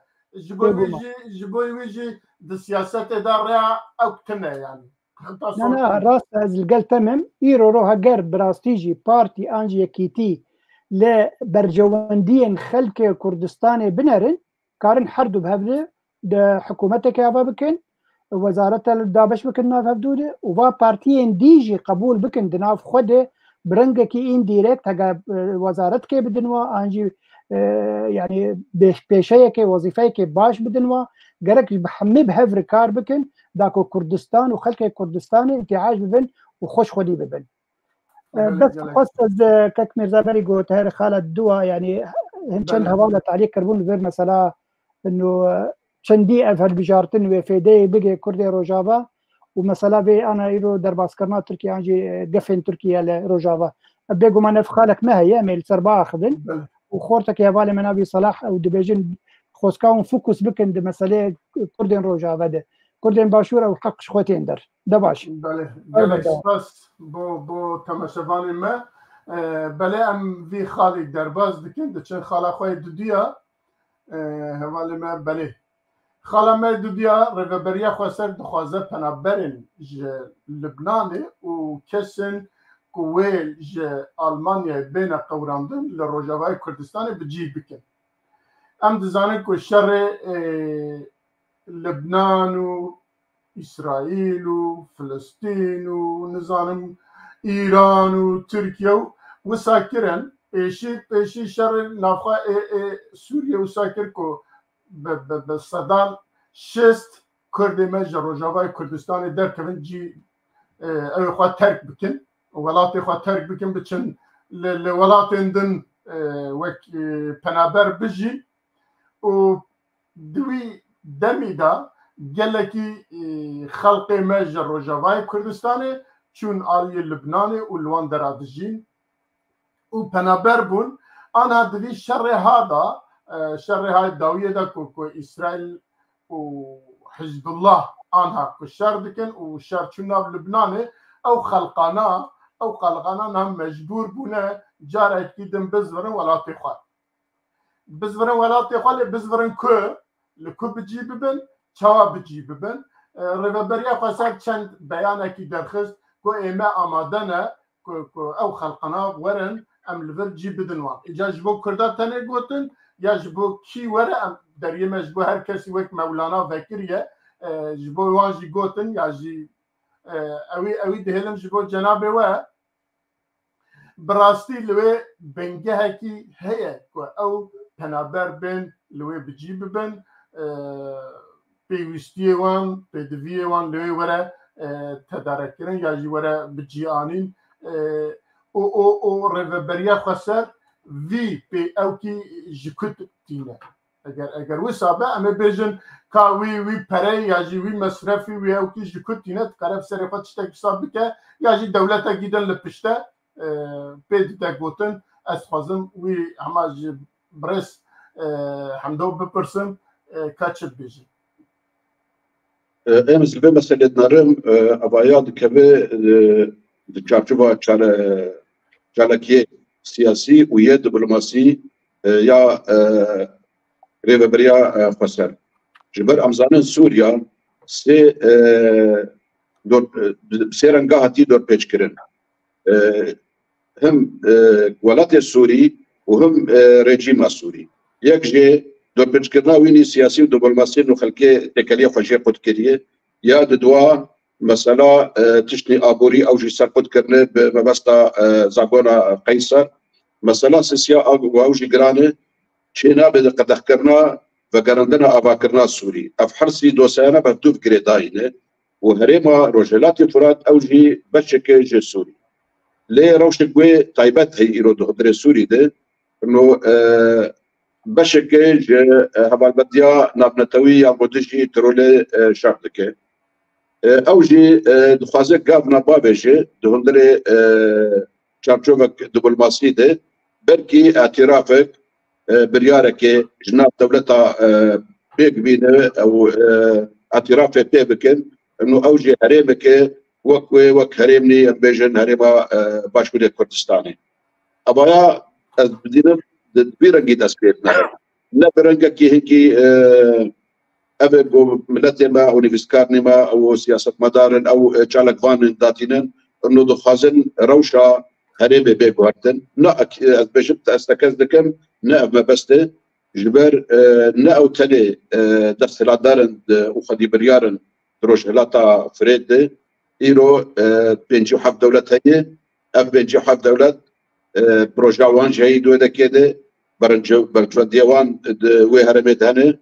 جبوي ويجي السياسات ده ريا أكتنا يعني أنا راس القل تمام إيرو روها قرب براستيجي بارتي أنجي كيتي لبرجواندين خلق كردستاني بنرن كارن حردو بهبده ده حكومتك يا بكن وزارة الدابش بكن ناف هبدوده وبا بارتيين ديجي قبول بكن دناف خده برنجكي إن ديريكت هجا وزارتك بدنوا أنجي يعني بيشيك وظيفيك باش بدنوا قالك بحمي بهفر كار بكن داكو كردستان وخلق كردستاني انتعاج ببن وخوش خدي ببن بس قصة كك مرزابري قوت هير خالد دوا يعني هنشان هوالا تعليق كربون غير مثلا انه شندي افهر بجارتن وفيدي بقي كردي روجافا ومثلا في انا ايرو درباس كرنا تركيا انجي قفن تركيا لروجافا بيجو ما نفخالك ما هي ميل سربا أخذن وخورتك يا بالي من أبي صلاح أو دبيجن خوسكاون فوكس بكن د مسألة كردين روجا بده كردين باشور أو حق شخوتين در دباش. بله سپاس بو تماشاوان ما بله ام وی خالی درباز دکن دچن خالا خواه دودیا حوالی ما بله خالا ما دودیا رهبریا خواسر دخوازه پنابرن لبنان و کسن کویل آلمانیا بین قوراندن لروجاوای کردستان بجی بکن ام دزانه که شر لبنان و اسرائیل و فلسطین و نظام ایران و ترکیه و ساکرن پیشی شر نافخا سوریه و ساکر که به صدان شست کرده مجر روجاوای کردستان در کون جی او خواه ترک بکن ولاتی خواه ترک بکن بچن لولاتی اندن وک پنابر بجی و دوی دمی دا گلکی خلق مجر روجاوای کردستان چون آلی لبنان و لوان درادجین و پنابر بون آنها دوی شر های داویه دا که اسرائیل و حزب الله آنها که شر دکن و شر چون ناب لبنان او خلقانا هم مجبور بونه جار اکیدن بزورن ولاتی خواه بزورن که لکو بجی ببن چاوا بجی ببن رهبریا خواستر چند بیانکی درخست که ایمه آماده نه که او خلقانا ورن ام لور جی بدن وان اجا جبو کرده تنه گوتن یا جبو کی وره ام در یه مجبو هر کسی وک مولانا وکریه جبو وان جی گوتن یا جی اوی دهلم جبو جنابه و براستی لوی بنگه هکی هیه که او پنابر بین لوی بجی ببن پیوستی وان پیدوی وان لوی وره تدارک کرن یا جی وره بجی آنین او رهبریا خسر وی پی او کی جکوت تینه اگر وسابه اما بیجن کا وی پره یا جی وی مصرفی وی او کی جکوت تینه قرب سر خود چتک حساب که یا جی دولت گیدن لپشته پید تگوتن از خوازم وی همه جی برس حمدو بپرسم کچت بیجی امس به مسئله نرم ابایاد کبه چارچوبا چالکیه سیاسی و یه دیپلماسی یا رهبریا خسر جبر امزان سوریا سه رنگا هاتی دور پیچ کرن هم ولات سوری و هم رژیم سوری یک جه دور پیچ کرنا وینی سیاسی و دیپلماسی نو خلکی تکلیه خوشی خود کریه یا دوا مثلا تشني ابوري او جي سرقت كرنه بمبسطه زاغونا قيصر مثلا سيسيا او جي جرانه شينا بقد ذكرنا وقرندنا اباكرنا سوري افحرسي دوسانا بتوف جريداينه وهريما روجلات فرات او جي بشكل جي سوري ليه روشكوي طيبات هي ايرو دغدري سوري ده انه بشكل هبال بديا نابنتوي ام بودجي ترولي شرطكه او جي دخوازه قابنا بابجي دهندري چارچوبك دبلوماسي ده بركي اعترافك بريارك جناب دولتا بيك بينه او اعترافك بيبكن انه او جي هريمك وك هريمني بيجن هريما باشكوري كردستاني ابايا بدينا بيرنجي تسبيتنا نبرنجا كي هيكي أبغى ملتنا أو نفسكارنما أو سياسة مدارن أو شالك فان داتينن إنه دخازن روشة هريبة بيجوارتن نا بجبت أستكذكم نا ما بسته جبر نا أو تاني دستلات دارن وخدي بريارن تروش هلاتا فريد إيرو بينجو حف دولة هي بينجو حف دولة بروجاوان جاي دودا كده برنجو ديوان وهرمت هنا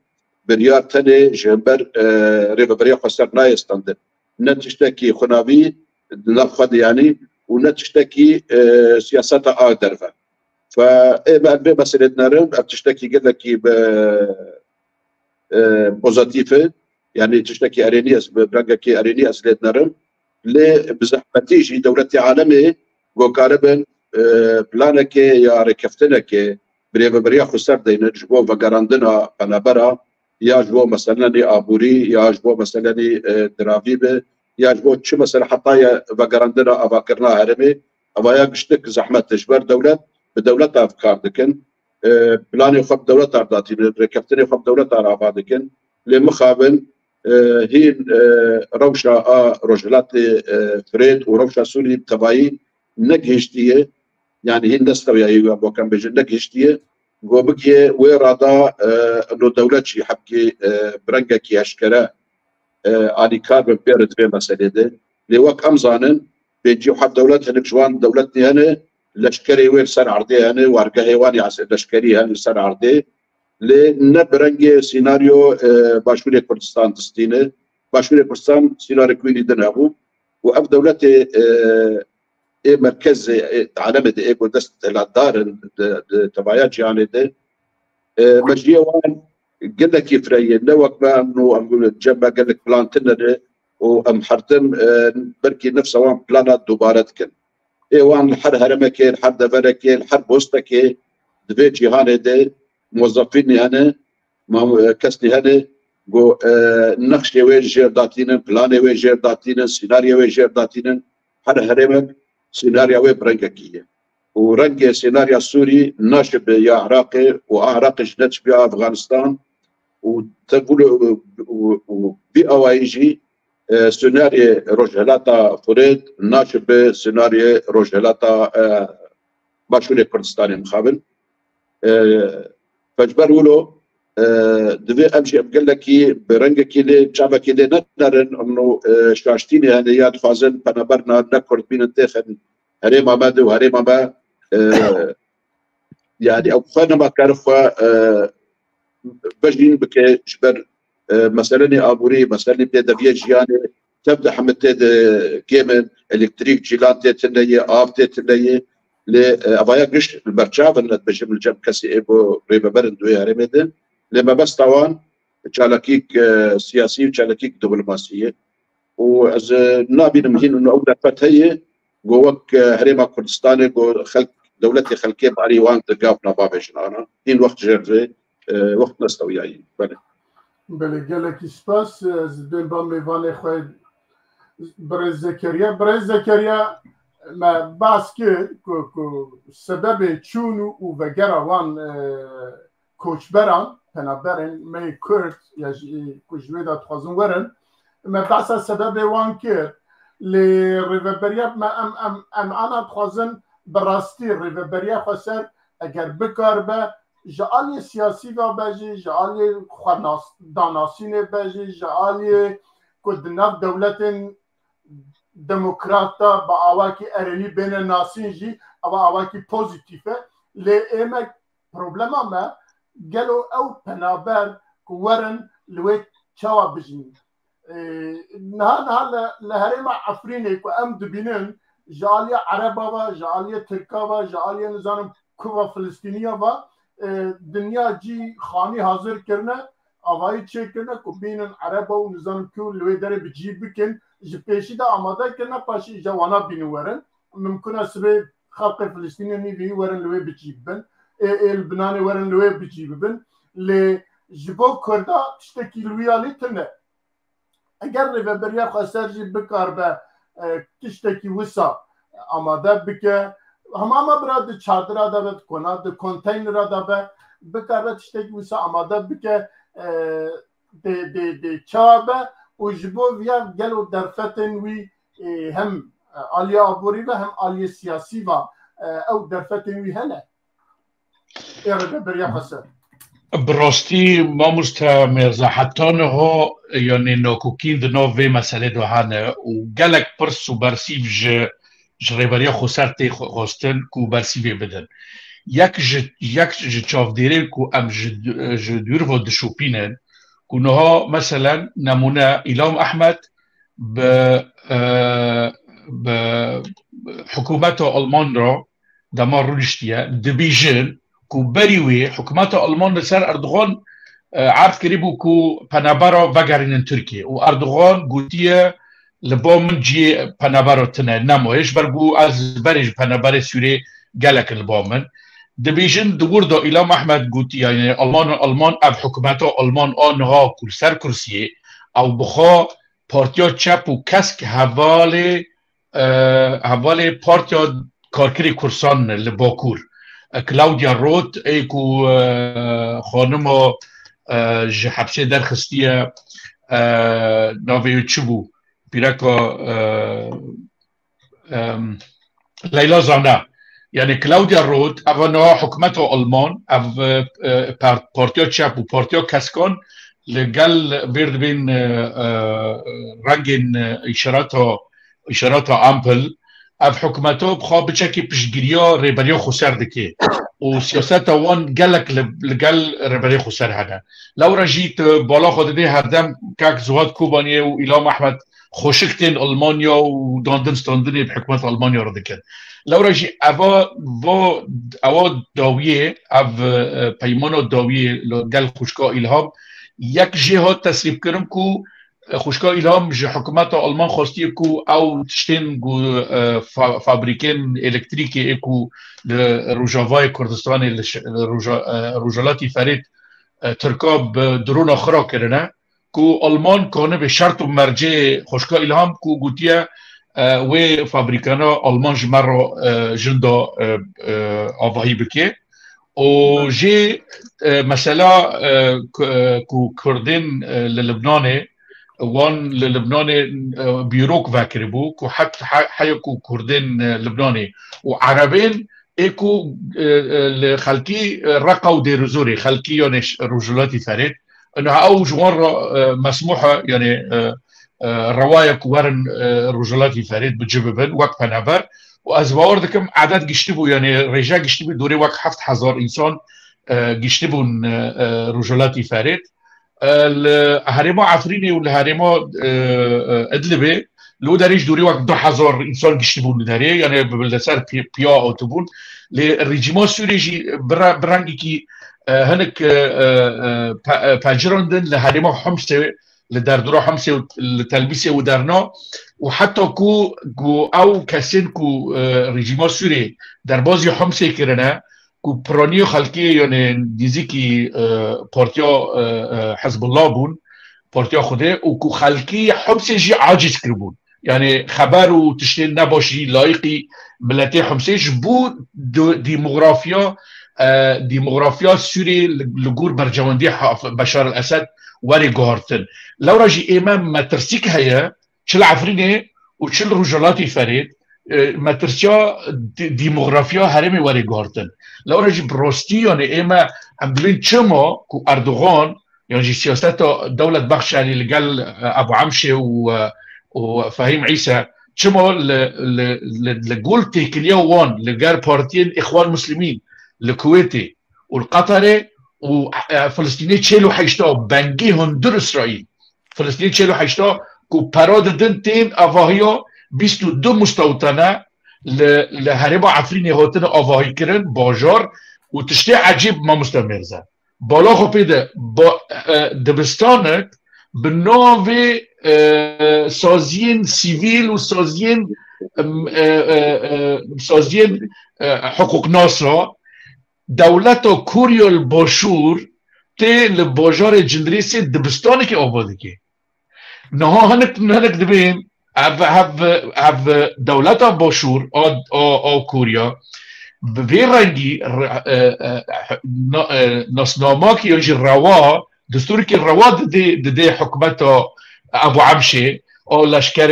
بريار تاني جنبر رهبريا خسر نايستاندن نتشتكي خنابي نخد يعني ونتشتكي سياسات درفا فإما مسألة نرم بتشتكي قد لك بوزاتيفه يعني تشتكي أرينياس برانكي أرينياس ليت نرم لبزحمتيجي دولتي عالمي وقاربا پلانك يا ركفتنك بريبريا خسر دين جبو وغاراندنا بنابرا يا جبو مثلا ابوري يا جبو مثلا درافيب يا جبو تش مثلا حتى وغاراندنا افاكرنا هرمي ابايا قشتك زحمه تجبر دوله بدوله افكار دكن بلاني خب دوله ardati ركفتني خب دوله افادكن لمخابن هي روشا رجلات فريد وروشا سوري تبعي نجهشتيه يعني هي نستوي ايوه بوكم بجن نجهشتيه قوبكي ورادا انه دولة شي حبكي برنجا كي اشكرا اني كارب بيرد في مسألة ده لوك امزانن بيجيو حب دولة هنك جوان دولتني هنا لشكري وين سر عرضي هنا وارقا هيواني عسل لشكري هنا سر عرضي لنبرنجي سيناريو باشوري كردستان دستينه باشوري كردستان سيناريو كويني دنابو واب دولتي مركز علامة ايجو دست الدار تبعيات يعني ده مجيه وان قال لك يفري نوك ما انه جنب قال لك بلانتنا وام حرتم بركي نفسه وان بلانات دوبارات كن اي وان الحر هرمك الحر دبرك الحر بوستك دفيتي هاني ده موظفيني هنا كسني هنا جو نقش وين جير داتينا بلان وين جير داتينا سيناريو وين جير داتينا حر هرمك سيناريو وين برنككيه ورنج سيناريو سوري ناشب يا عراقي وعراقي جنتش بيا افغانستان وتقول بي او اي جي سيناريو روجهلاتا فريد ناشب سيناريو روجهلاتا باشوري كردستاني مخابل فجبر ولو دبي امشي بقول لك برنجك لي جابك لي نرن انه شاشتيني هنا فازن بنبرنا نكرد بين الداخل هريما ما دو هريما ما يعني او خانا ما كارف بجين بك جبر مثلا ابوري مثلا بدا بيجياني تبدا حمتد كيمن الكتريك جيلات تنيه اف تنيه لابايا قش البرشاف ان بجم الجم كسي ايبو ريبا برندو يا ريمدن لما بس طوان تشالكيك سياسي وتشالكيك دبلوماسيه واز نابين مهين انه اولى فتهيه جوك هريما كردستاني جو خلق دولتي خلقيه باريوان تقافنا بابجن انا هين وقت جرفي وقت نستوي يعني بله قالك سباس زدن بامي فاني خويد برز زكريا ما باسكر كو سبب تشونو وفجرا وان كوشبران تنابرن مي كورت يجي كوجويدا تخزن ورن ما بس سبب وان كير لريفبريا ما ام انا تخزن براستي ريفبريا خسر اگر بکار به جعلی سیاسی و بجی جعلی خناس داناسین بجی جعلی کدناف دولت دموکراتا با آواکی ارلی بین ناسین جی او آواکی پوزیتیفه لی ایمک پروبلما ما گلو او پنابر کورن لوی چاوا بجنی نها لهرما عفرینه که ام دبینن جعلی عربا و جعلی ترکا و جعلی نظام کوبا فلسطینیا و دنیا جی خانی حاضر کرنه آوایی چه کرنه که بینن عربا و نظام کو لوی داره بجیب بکن جپیشی دا آماده کرنه پاشی جوانا بینو ورن ممکنه سبه خلق فلسطینی نیوی ورن لوی بجیب بن البنان ورن لوی بجیب بن لی جبو کرده تشتکی لوی آلی تنه اگر ریوبریا خواستر جی بکار به تشتکی وسا آماده بکه همه برای چادر داده کنه د کنتینر داده بکاره تشتکی وسا آماده بکه د چابه و جبو ویا گلو درفتن وی هم آلیا عبوری و هم آلیا سیاسی و او درفتن وی هنه ایره بریا خسر براستی ما مستمرزا حتی نه یعنی نوکوکین دنو وی مسئله دو هنه و گلک پرس و برسیف جریبریا خسرتی خواستن کو برسیفه بدن یک چافدیره کو ام جدور و دشوپینن كونها مثلا نمونه إلهام أحمد بحكومته ألمان را دمار رولشتيا دبيجن كو بريوي حكومته ألمان لسر أردوغان عرض كريبو كو بنابارا وغارين تركيا وأردوغان قوتيا لبا من جي بنابارا تنه نمويش برگو از برج بنابار سوري قالك البامن دبيجن دوردا إلى محمد قوتي يعني ألمان أب حكومته ألمان آنها كل سر كرسي أو بخا بارتيا تشاب و كسك حواله بارتيا کارکری کرسان لباکور کلاودیا روت ایکو خانم حبسه درخستیه ناوی چبو بیرکا لیلا زانه یعنی کلاودیا روت اونا حکومت آلمان او پارتیا چپ و پارتیا کسکان لگل برد بین رنگ اشارات امپل اف حکومتو بخواه بچه که پشتگیریا ریبریا خسر دکه و سیاست وان گلک لگل ریبریا خسر هنه لو رجیت بالا خود ده هردم که زواد کوبانیه و ایلام احمد خوشکتین المانیا و داندن ستاندنی بحکومت المانیا را دکن لو رجی اوا داویه اف پیمان داویه لگل خوشکا ایلهام یک جهات تصریف کرم که خوشکا ایلهام جه حکومت آلمان خواستی کو او تشتین گو فابریکین الکتریکی اکو روجاوای کردستان روجالاتی فرید ترکاب درون آخرا کرنه کو آلمان کانه به شرط و مرجع خوشکا ایلهام کو گوتیه و فابریکانا آلمان جمر جندا آواهی بکه و جه مثلا کو کردین للبنانه وان للبنان بيروك فاكربو كو حتى حيكو كردين لبناني وعربين ايكو خلقي رقوا ديرزوري خلقي يونش رجلاتي فريد انها او جوار مسموحه يعني روايك ورن رجلاتي فريد بجببن وقت نبر وازبار دكم عدد قشتبو يعني رجال قشتبو دوري وقت 7000 انسان قشتبون رجلاتي فريد الهرمه عفريني والهرمه ادلبه لو داريش دوري وقت 2000 انسان قشتبون داري يعني بالسر بيا او تبون الرجيمات سوري برانجي كي هنك باجرندن لهرمه حمسه لدردرو حمسه لتلبيسه ودرنا وحتى كو او كاسين كو رجيمات سوري در بازي حمسه كرنا کو پرانی خلقی یعنی دیزی کی پارتیا حزب الله بون پارتیا خوده و کو خلقی حمسه جی عاجز کربون یعنی خبر و تشتین نباشی لایقی ملتی حمسه بو دیموغرافیا سوری لگور برجواندی بشار الاسد وری گهارتن لو راجی امام مترسیک هیا چل عفرینه و چل رجالاتی فرید مترسیا دیموغرافیا هرمی وری گهارتن لو رجی براستی یعنی اما هم دلین چما که اردوغان یعنی سیاست دولت بخش علی لگل ابو عمشه و فهیم عیسی چما لگول تیکلیا وان لگر پارتین اخوان مسلمین لکویتی و القطره و فلسطینی 48 بنگی هندر اسرائیل فلسطینی 48 که پراد دن تین اواهیا 22 مستوطنه لهربا عفرینی هاتن آواهی کرن باجار و تشتی عجیب ما مستمرزه بالا خو پیده با دبستانک به ناو سازین سیویل و سازین حقوق ناسا دولت و کوریال باشور تی لباجار جندریسی دبستانی که آباده که نها هنک دبین have دولت باشور او کوریا به رنگی نصنامه که یعنی روا دستوری که روا ده حکومت ابو عمشه او لشکر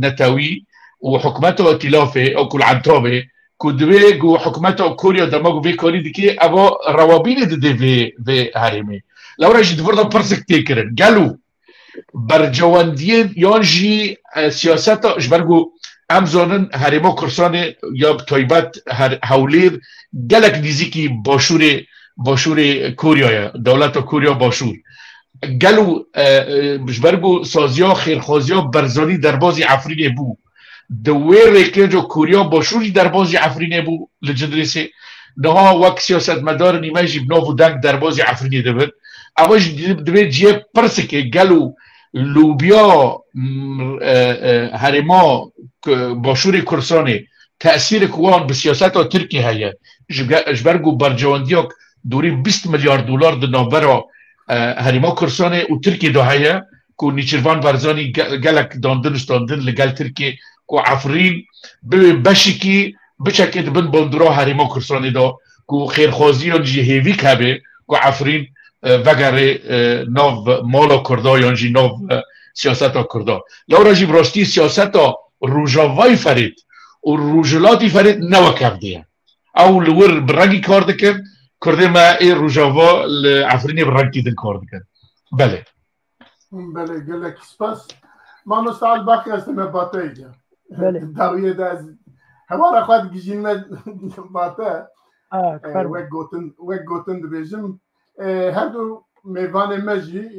نتاوی و حکومت ائتلافه او کل عنتابه کدوه گو حکومت کوریا دماغو به کاری دیگه ابا روابین ده به هرمه لو راجی دورده پرسک تیکرن گلو برجواندین یانجی سیاست اجبرگو امزانن هرما کرسان یا تایبت هولیر گلک دیزی کی باشور کوریا دولت کوریا باشور گلو اجبرگو سازیا خیرخوازیا برزانی در بازی عفرینه بو دویر که جو کوریا باشوری در بازی عفرینه بو لجدرسه نها وقت سیاست مدار نیمه جی بناو دنگ در بازی عفرینه دبن اواج دوی جیه پرسکه گلو لوبیا هرما باشور کرسانه تأثير كوان بسياسات تركيا هي جبرجو برجوانديوك دوري 20 مليار دولار دنابرا هريما كرسانه وتركيا دو هي كو نيشيرفان بارزاني قالك داندن لقال تركيا كو عفرين بشكي بشكل بن بندرا هريما كرسانه دو كو خير خوزيون جهيفيك هبه كو عفرين وگره نوف مالا کردا یعنی نوف سیاست کردا لو راجی براستی سیاست روجاوای فرید و روجلاتی فرید نوکف دیه او لور برگی کار دکن کرده ما ای روجاوا عفرینی برگی دن کار دکن بله گلک سپاس ما نستعال باقی هستم باته بله داویه داز همارا خواهد گیجین باته وک گوتن دبیجم هر دو میوان مجی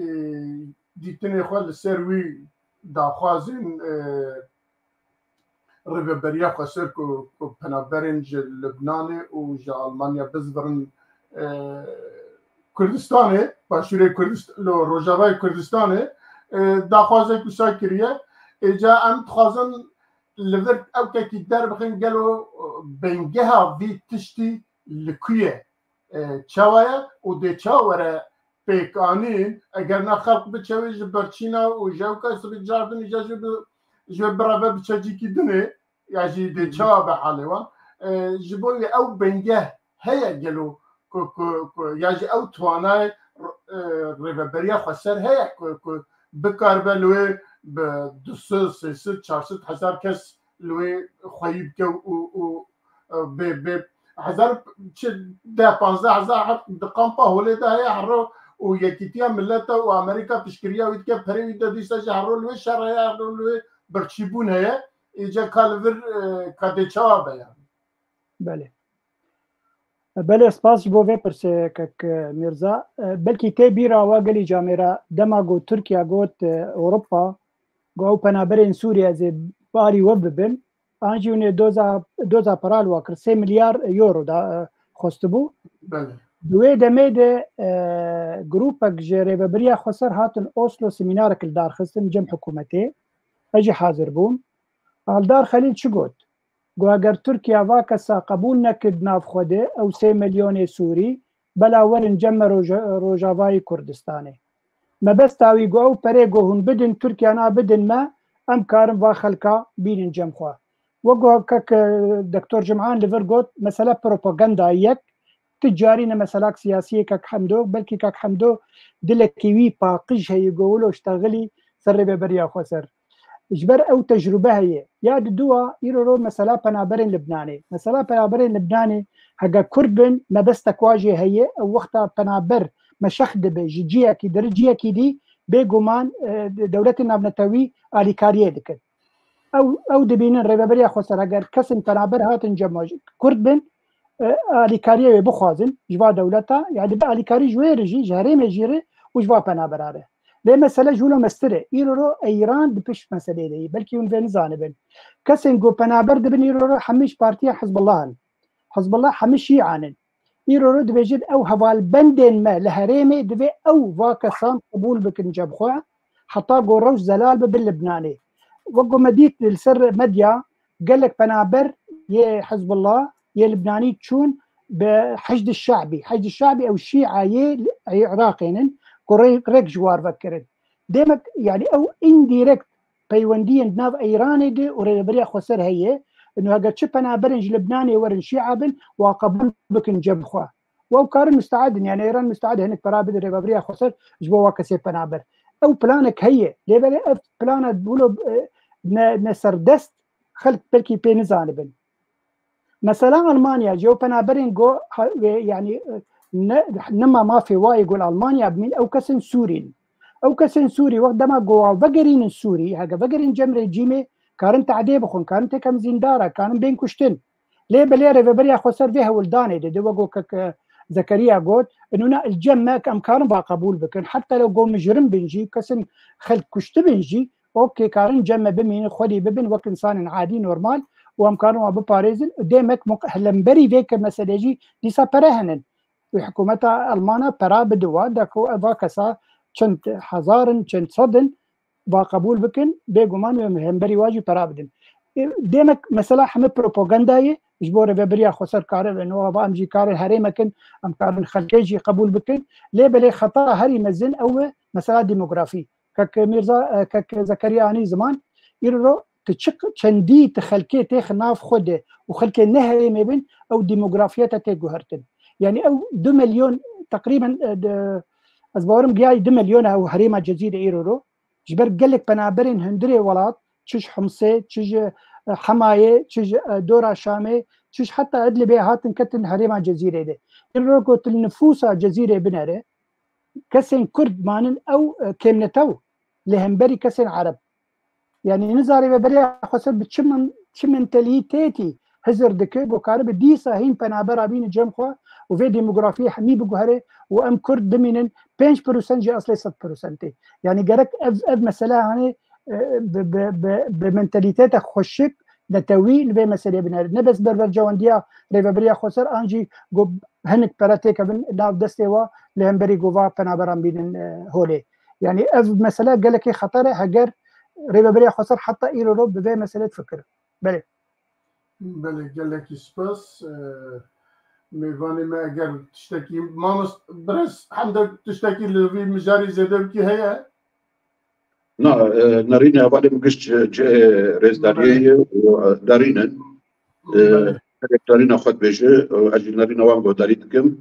دیتنی خود سروی داخوازین ریوبریا خسر کو پنابرنج لبنان و جا آلمانیا بزبرن کردستانه باشوری کردستان روجاوای کردستانه داخوازه کو ساکریه اجا ام تخوازن لور او که در بخین گلو بنگها وی تشتی لکویه چاوایه و ده چاوره پیکانین اگر نخلق بچوی جبرچینا و جاوکا سبی جاردن جو برابر بچجی کی دنه یعنی ده چاو به حالوان جبوی او بنگه هیا گلو یعنی او توانای ریوبریا خسر هیا بکار بلوی به 200 300 400 هزار کس لوی خواهیب که و به هزار ده 15,000 دقامپا هولی ده هیا حرو و یکیتیا ملت و امریکا پیشگیریا وید که پری ده دیستا جهرو لوی شرعه لوی برچیبون هیا ایجا کالور کادچا بیان بله سپاس بو وی پرسه کک میرزا بلکی تی بیرا واگلی جامرا دما گو ترکیا گوت اوروپا گو پنابرین سوریا زی باری وببن آنجیونه دوزا پرال واکر 3 میلیار یورو دا خوستبو بله دوی دمه ده گروپک جره ببریا خسر هاتن اوسلو سمینارک الدار خستن جم حکومتی اجی حاضر بوم الدار خلیل چی گوت گو اگر ترکیا واکسا قبول نکد ناف خوده او 3 میلیون سوری بلا ورن جمع روجاوای کردستانه ما بس تاوی گو او پره گو هن بدن ترکیا نا بدن ما ام کارم وا خلقا بینن جمع خواه وگو کک دکتور جمعان لور گوت مسئله پروپاگندا یک تجاری نه مسئله سیاسی کک حمدو بلکه کک حمدو دلکیوی پاقش هی گولو اشتغلی سر ببریا خسر اجبر او تجربه هي يا دوا يرو مسألة بنابرين لبناني مسألة بنابرين لبناني هجا كربن ما بس تكواجه هي او وقتها بنابر مشخد بجيجيا كي درجيا كي دي بيجومان دولتنا بنتوي على كاريه دك او دبينن ربابريا خسر اگر كسن بنابر هاتن جماج كربن على كاريه بخوازن جوا دولتها يعني بقى على كاري جويرجي جاري مجيري وجوا بنابر عليه ده مسألة جولو مستري إيرو إيران دبش مسألة دي بلكي ونفين زانبن كسن جو بنابر دبن إيرو حمش بارتيا حزب الله حمش يعانن إيرو دبجد أو هوال بندن ما لهريمي دبي أو واكسان قبول بكن جابخوع حتى جو روش زلال باللبناني وقو مديت السر مديا قال لك بنابر يا حزب الله يا لبناني تشون بحشد الشعبي أو الشيعة يا عراقيين كوريك جوار فكرت ديمك يعني او انديركت بيوندين ناف ايراني دي وريبريا خسر هي انه هاجا تشبنا برنج لبناني ورن شعب وقبل بكن جبخوا وكارن مستعد يعني ايران مستعد هناك برابد ريبريا خسر جبوا كسي بنابر او بلانك هي ليبري بلانات بولو نسردست خلق بلكي بين زانبن مثلا المانيا جو بنابرين جو يعني نما ما في واي يقول ألمانيا بمين أو كسن سوري وقت ما جوا فجرين السوري هجا فجرين جمر جيمي كارن تعدي بخون كارن تكم زندارة كارن بين كشتن ليه بليه ربابريا خسر فيها ولداني ده وقو كك زكريا قول إنه الجمع كم كارن بقبول بكن حتى لو جو مجرم بنجي كسن خل كشت بنجي أوكي كارن جمع بمين خدي ببن وقت إنسان عادي نورمال وام كانوا أبو باريزن ديمك هلمبري فيك مسألة جي دي سابرهنن حكومة ألمانيا برا بدوا دكو أفاكسا چند هزارن چند صدن با قبول بكن بيجومان ومهمبري واجي برا بدن ديمك مثلا هم بروباغندا جبور ببريا خسر كارل انه با امجي كارل هري مكن ام كارل خلكيجي قبول بكن ليه بلي خطا هري مزن او مثلا ديموغرافي كك ميرزا كك زكريا اني زمان يرو تشق چندي تخلكي تخ ناف خده وخلكي نهري مبين او ديموغرافيا تجوهرتن يعني او 2 مليون تقريبا ازبورم جاي 2 مليون او هريمه جزيره ايرو جبر قالك بنابرين هندري ولات تشج حمصه تشج حمايه تشج دورا شامي تشج حتى ادلبي هاتن كتن هريمه جزيره ده الروكو النفوس جزيره بناره كسن كرد مانن او كيمنتو لهمبري كسن عرب يعني نزاري ببريا خسر بتشمن تليتيتي هزر دكي بوكارب ديسا هين بنابرا بين جمخوا وفي ديموغرافيا حمي بجوهره وام كرد دمينن 5% جي اصلي 6% يعني جرك اف مساله يعني بمنتاليتيتا خوشك نتوي في مساله بنار نبس بربر جوانديا ريفابريا خسر انجي جو هنك براتيكا بن داف دستيوا لهمبري جوفا بنابرا بين هولي يعني اف مساله قالك خطر هجر ريبابريا خسر حتى ايرو بفي مساله فكره بله قال لك سباس ميفاني ما اگر تشتكي ما برس حمدك تشتكي لفي مجاري زدبكي هي نارينا بعد مقش رئيس داريه ودارينا دارينا خد بيجي اجي نارينا وانغو داريتكم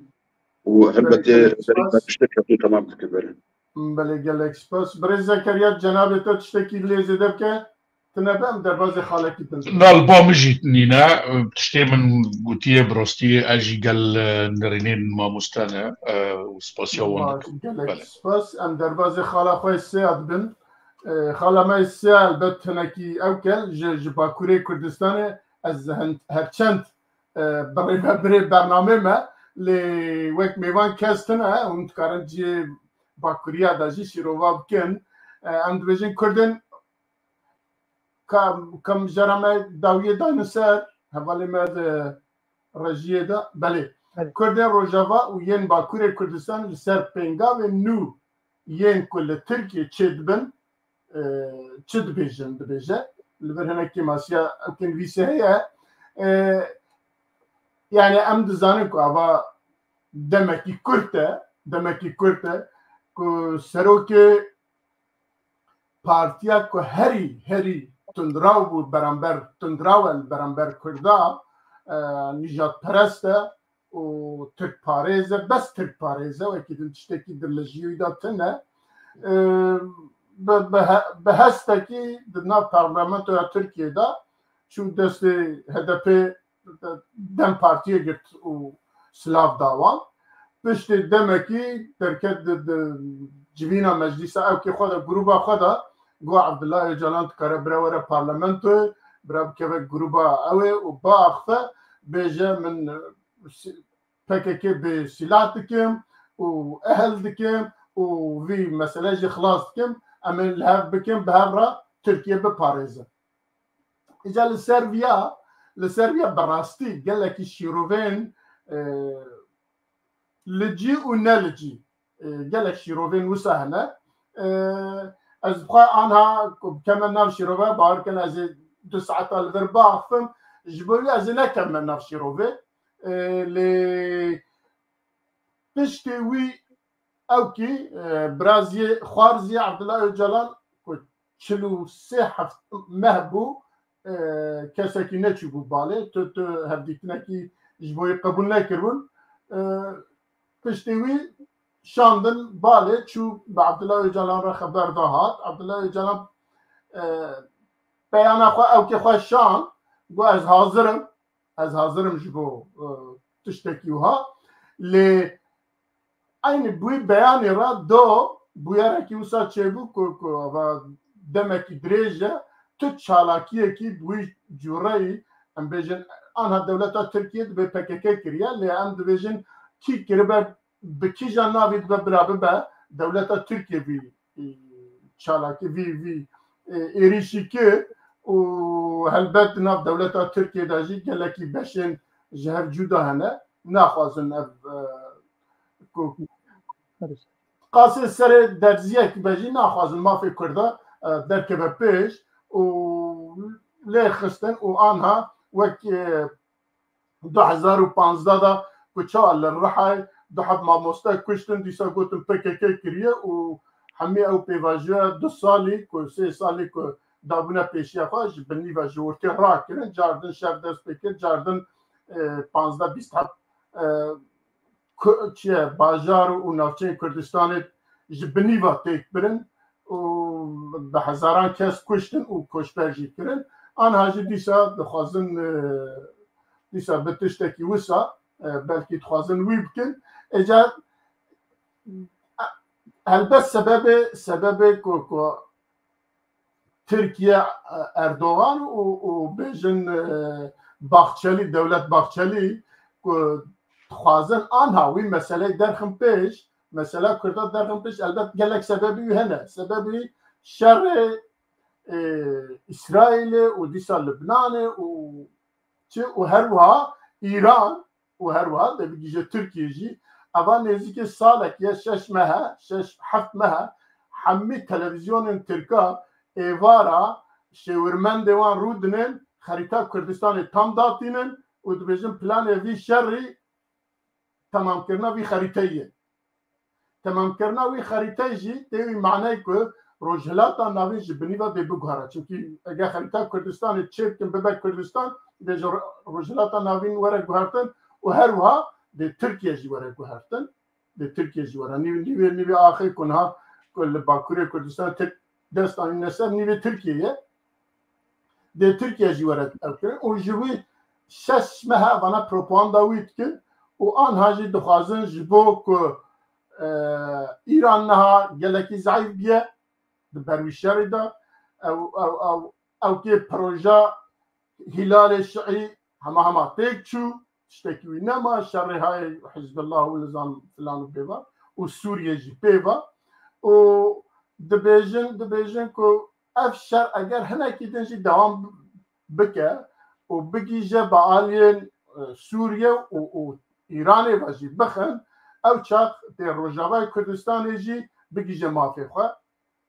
وهلبتي دارينا تشتكي تمام تكبر بله قال لك سباس برز زكريا جناب تشتكي لي زدبكه تنبأ دروازه خالك نال بامجي نينا بتشتي من قوتيه بروستي اجي قال نرينين ما مستانا وسباسيو وانك سباس ام دروازه خاله خوي سياد بن خاله ما سيال بت هناكي اوكل جباكوري كردستان از هرچند بري برنامه ما لي وك ميوان كاستنا ومتكارن جي باكوريا داجي شيرووا بكن ام دبجن كردن كم جرمه داویه دانسر حوالی مد رژیه دا بله کردن روجاوا و ین باکور کردستان لسر پنگا و نو ین کل ترکیه چد بن چد بیجن دبیجه لبر هنکی ماسیا امکن ویسه هیا yani em dizanin ku ava demekî Kurt e ku serokê partiya ku herî tundraw bû beramber Kurda nijat perest e û Tirkparêz e bes Tirkparêz e wekî din tiştekî dirlejiyî da tune bi hestekî di nav parlamentoya Tirkiye da çû destê HDP dem partiye girt û silav dawan piştî demekî derket di civîna meclîsa ew kê xwe de grûpa xwe da got Abdullah Öcalan dikare bire were parlamentoyê bire bikeve grûpa ew ê û biaxive bêje min PKK bê silah dikim û ehel dikim û vî mesele jî xilas dikim em ê li hev bikim bi hev re Tirkiye biparêzin. Îca li ser vîya bi rastî gelekî şîrovên li cî û ne li cî gelek şîrovên wisa hene ez dixwe anha bikeme nav şîrove bawer kin ez ê 2 saeta li vir biaxivim ji bo wî ez ê nekeme nav şîrovê lê piştî wî ew kî biraziyê xwarizî Abdullah Öcalan ku 43 meh bû kesekî neçûbû balê tu hevdîtinekî ji bo wî qebûl nekiribûn piştî wî şandin balê çû bi Abdullah Öcalan re xeber da hat Abdullah Öcalan peyana xwe ew kê xwe şand got ez hazirim ji bo tiştekî wiha lê aynı bu beyanê re do bûyerekî wisa çêbû ku ava demekî dirêj e tu çalakiyekî wî cûreyî em bêjin anha dewleta Tirkiye dibe PKK kiriye lê em dibêjin kî kiribe bi kîjan navê dibe bira bibe dewleta Tirkiye vî çalakî vî êrişî kir û helbet di nav dewleta Tirkiye de jî gelekî beşên ji hev cuda hene naxwazin ev qasê serê derziyekî be jî naxwazin mafê Kurda derkeve pêş û لێ خستن و ئانها وەک 2015 دا کوچا لە ڕەحای دوحەت مامۆستای کوشتن دیسا گوتن PKK کریە و هەمێ ئەو پێڤاژیە 2 ساڵی کو 3 ساڵی کو دابوونە پێشیە خۆ ji bi nîva ji ortê rakirin cardin şev dest pê kir cardin 15-20 çiye bajar û navçeyên Kurdistanê ji bi nîva têk birin û bi hezaran kes kuştin û koçber jî kirin anha jî dîsa dixwazin dîsa bi tiştekî wisa belkî dixwazin wî bikin êca elbet sebebê ku Türkiye Erdoğan û bêjin Baxçelî Devlet Baxçelî ku dixwazin anha wî meseleyê derxin pêş mesela Kurda derxin pêş elbet gelek sebebî wî hene sebebî şerê İsraîlê û dîsa Libnanê û her wiha İran û her wiha debigîje Tirkiye jî eva nêzîkî salekê 6 mehe 6-7 mehe hemî televizyonên Tirka êvara şêwirmendê wan rû dinin xerîta Kurdistanê tam datînin û dibêjin planê vî şerî temamkirina vî xerîteyê ye temamkirina wî xerîteyê jî tê wî manayê ku rojhilata navîn ji bi nîva dê biguhere çunkî eger xerîta Kurdistanê çê bikin bibe Kurdistan bêje rojhilata navîn were guhertin û her wiha dê Tirkiye jî were guhertin dê Tirkiye jî were nîvê axîr ku niha ku li Bakurê Kurdistan tek dest anîne ser nîvê Tirkiyeyê dê Tirkiye jî were ew kirin û ji wî 6 mehe vana propaganda wî dikin û anha jî dixwazin ji bo ku İran niha gelekî zayıf biye di berwî şerê de ew kê proja Hilalê Şiî hema têk çû tiştekî wî nema şerê hayê Hizbullah û nizam filan û pêva û Sûriye jî pêva û dibêjin ku ev şer eger hinekî din jî dewam bike û bigîje bi aliyên Sûriye û İranê ve jî bixin ew çax tê Rojavayê Kurdistanê jî bigîje mafê xwe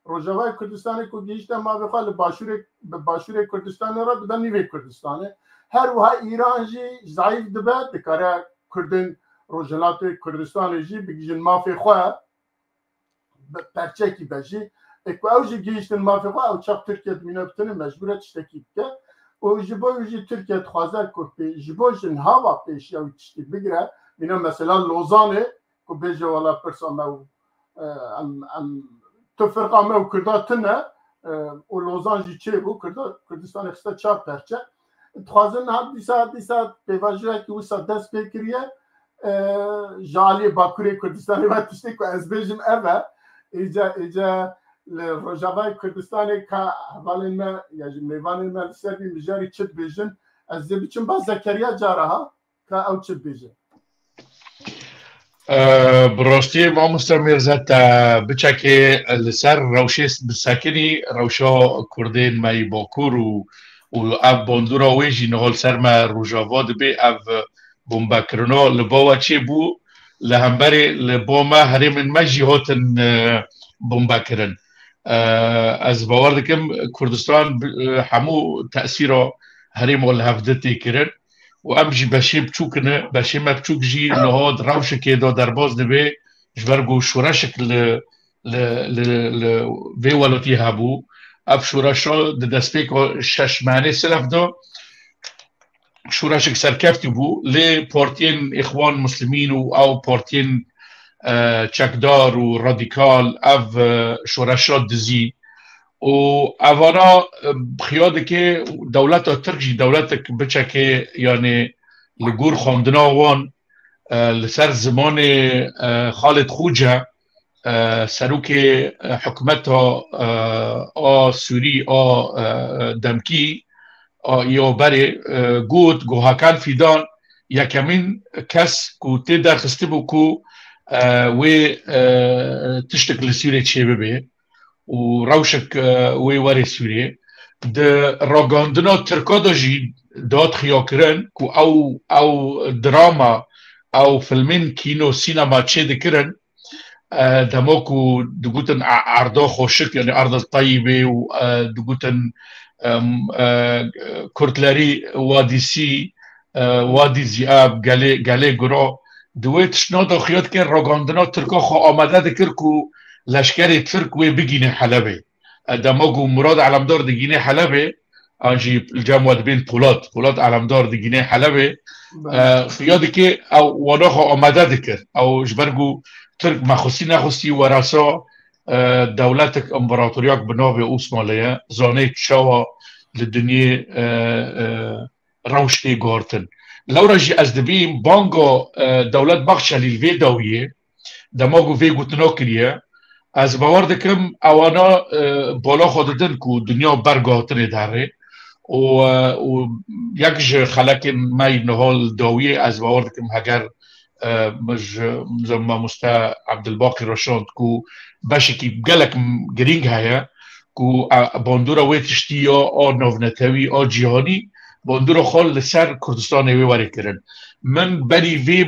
Rojavayê Kurdistanê ku gihîşte mafê xwe li başûrê Kurdistanê re dibe nîvê Kurdistanê her wiha İran jî zayıf dibe dikare Kurdên Rojhilatê Kurdistanê jî bigîjin mafê xwe perçekî be jî ku ew jî gihîştin mafê xwe ew çax Tirkiye dimîne bitine mecbûr e tiştekî bike û ji bo jî Tirkiye dixwaze ku ji bo jin hava pêşiya wî tiştî bigire mîne mesela Lozanê ku bêje wala pirsa me em tu firqa me û Kurda tune û Lozan jî çêbû Kurdistanê xiste 4 perçe dixwazin dîsa pêvajiyekî wisa dest pê kiriye ji aliyê Bakurê Kurdistanê ve tiştê ku ez bêjim ev e êca li Rojavayê Kurdistanê ka hevalên me ya ji mêvanên me li ser vî mijarî çi dibêjin ez dê biçim ba Zekeriya caraha ka ew çi dibêje براستی مامۆستا میرزەت بچەکێ لەسەر ڕەوشێ بسەکنی ڕەوشە کوردێن مای باکوور و ئەv بۆندورا wêjî nihol ser me Rojava dibe ev bombekirina li bawe çê bû li hemberê li bo me herêmên me jî hatin bombekirin ez bawer dikim Kurdistan hemû te'sîra herêma li hev de tê kirin و ام جی بشی بچوکنه بشی ما بچوک جی نهاد روشکی دا درباز دبی جبرگو شورشک ل وی ولوتی هبو اف شورشا د دسپیک شش معنی سلف دا شورشک سرکفتی بو لی پارتین اخوان مسلمین و او پارتین چکدار و رادیکال اف شورشا دزی و اوانا خیاده که دولت ترکی دولت بچه که یعنی لگور خواندنا وان لسر زمان خالد خوجه سروک حکومت سوری دمکی یا بره گو هکان فیدان یکمین کس کو تی درخسته بو کو و تشتک لسوری چه ببه و روشک وی وری سوریه ده راگاندنا ترکا دا جی داد خیا کرن که او دراما او فیلمین کینو سینما چه دکرن دما که دگوتن عرضا خوشک یعنی عرض طیبه و دگوتن کورتلری وادی سی وادی زیاب گله گرا دویت شنادا خیات که راگاندنا ترکا خو آمده دکر کو لشکر ترک و بگینه حلبه دماغو مراد علمدار دگینه حلبه آنجی الجامعات بین پولاد علمدار دگینه حلبه خیاده که او وانا خو آمده دکر او جبرگو ترک مخصی نخصی ورسا دولت امپراتوریاک بناو عثمانیه زانه شوا لدنیا روشتی گارتن لورا جی از دبیم بانگا دولت بخش لیلوی داویه دماغو وی گوتنا کریه از باور دکم اوانا بالا خوددن کو دنیا برگاتن داره و یک خلق مای نهال داویه از باور دکم اگر زمان مستا عبدالباقی رشاند کو باشه که گلک گرینگ هیا کو باندورا وی تشتی آ نوونتوی آ جیهانی باندورا خال لسر کردستان وی واری کرن من بری وی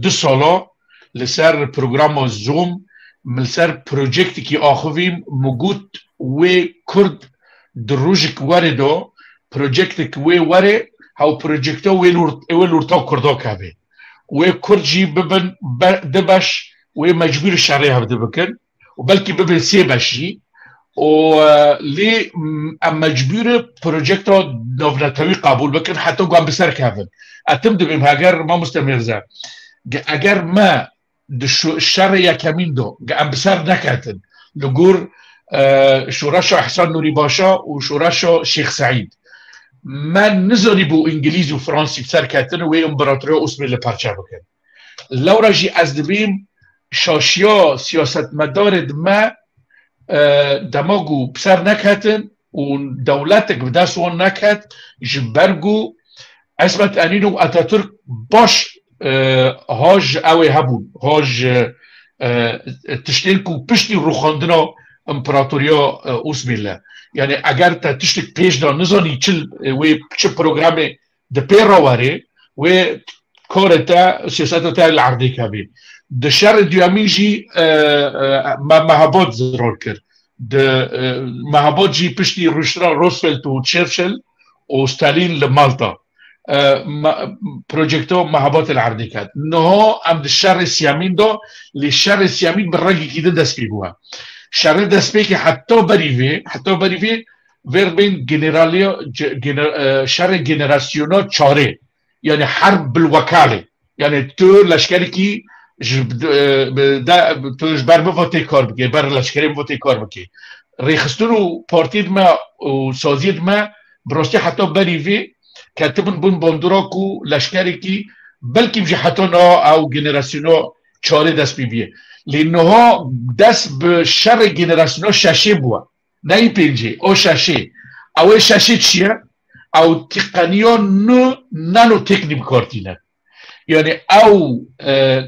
دو سالا لسر پروگرام زوم لسر پروژکتی که آخویم مگود وی کرد دروژک واری دو پروژکت وی واری هاو پروژکتا وی لورتا کردا که و کرجی ببن دبش و مجبور شرعی هفته بکن و بلکه ببن سی بشی و لی مجبور پروژکت را نوونتوی قبول بکن حتی گوان بسر کهون اتم دبیم اگر ما مستمرزه اگر ما شرع یکمین دو گوان بسر نکتن لگور شورش احسان نوری باشا و شورش شیخ سعید من نزانی بو انگلیز و فرانسی بسر کتن و امپراتوری عثمانی پرچه بکن لورا جی از دبیم شاشیا سیاست مدارد ما دماغو بسر نکتن و دولتک بدست وان نکت جبرگو اسمت انینو اتاتورک باش هاج اوی هبون هاج تشتین کو پشتی روخاندنا امپراتوریا عثمانی یعنی اگر تا تشتک پیش دا نزانی چه پروگرام ده پیر را واره و کار تا سیاست تا العرضی که بی ده شر دیامین جی مهابات ضرور کرد ده مهابات جی پشتی روزولت و چرچل و استالین لمالتا پروژکتو مهابات العرضی کرد نها ام ده شر سیامین دا لی شر سیامین برگی که ده دست بگوه شر دست بی که حتی بریوه ور بین شر جنراسیونا چاره یعنی حرب بالوکاله یعنی تو لشکری که تو بر بفاتی کار بکی بر لشکری بفاتی کار بکی ریخستون و پارتید ما و سازید ما براستی حتی بریوه که تبن بون باندورا کو لشکری که بلکه بجی حتی نا او جنراسیونا چاره دست بیه لانها دست به شر جنراسیونا ششه بوا نه پنجه او ششه او ششه چیه او تقنیا نانو تکنیم کارتینه یعنی او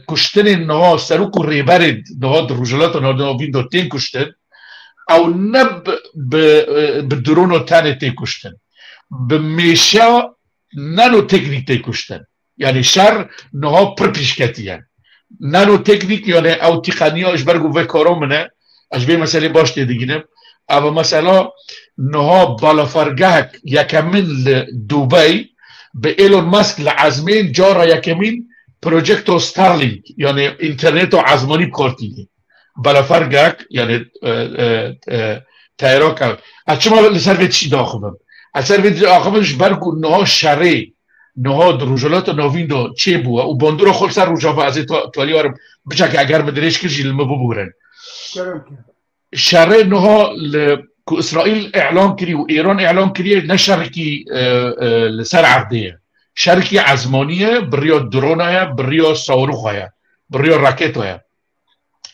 کشتن نها سروک و ریبرد نها در روژلات و نها ویندو تین کشتن او نب به درون و تن تین کشتن به میشه نانو تکنیک تین کشتن یعنی شر نها پر پیشکتی هن نانو تکنیک یعنی او تقنیا اشبرگو و کارو منه اشبه مسئله باش دیگینم اما مثلا نها بالافرگه یکمین دوبای به ایلون ماسک لعزمین جارا یکمین پروژکتو ستارلینک یعنی اینترنت و عزمانی بکارتینی بالافرگه یعنی تایرا کرد از چما لسر وید چی داخبم از سر وید آخبش برگو نها شره نها دروجلات نوین دو چه بوه و باندورا خل سر روجافه از توالی وارم بچه که اگر مدرش کرشی لما ببورن شره نها که اسرائیل اعلام کری و ایران اعلام کری نه شرکی لسر عرضیه شرکی عزمانیه بریا درونه بریا صاروخه بریا راکته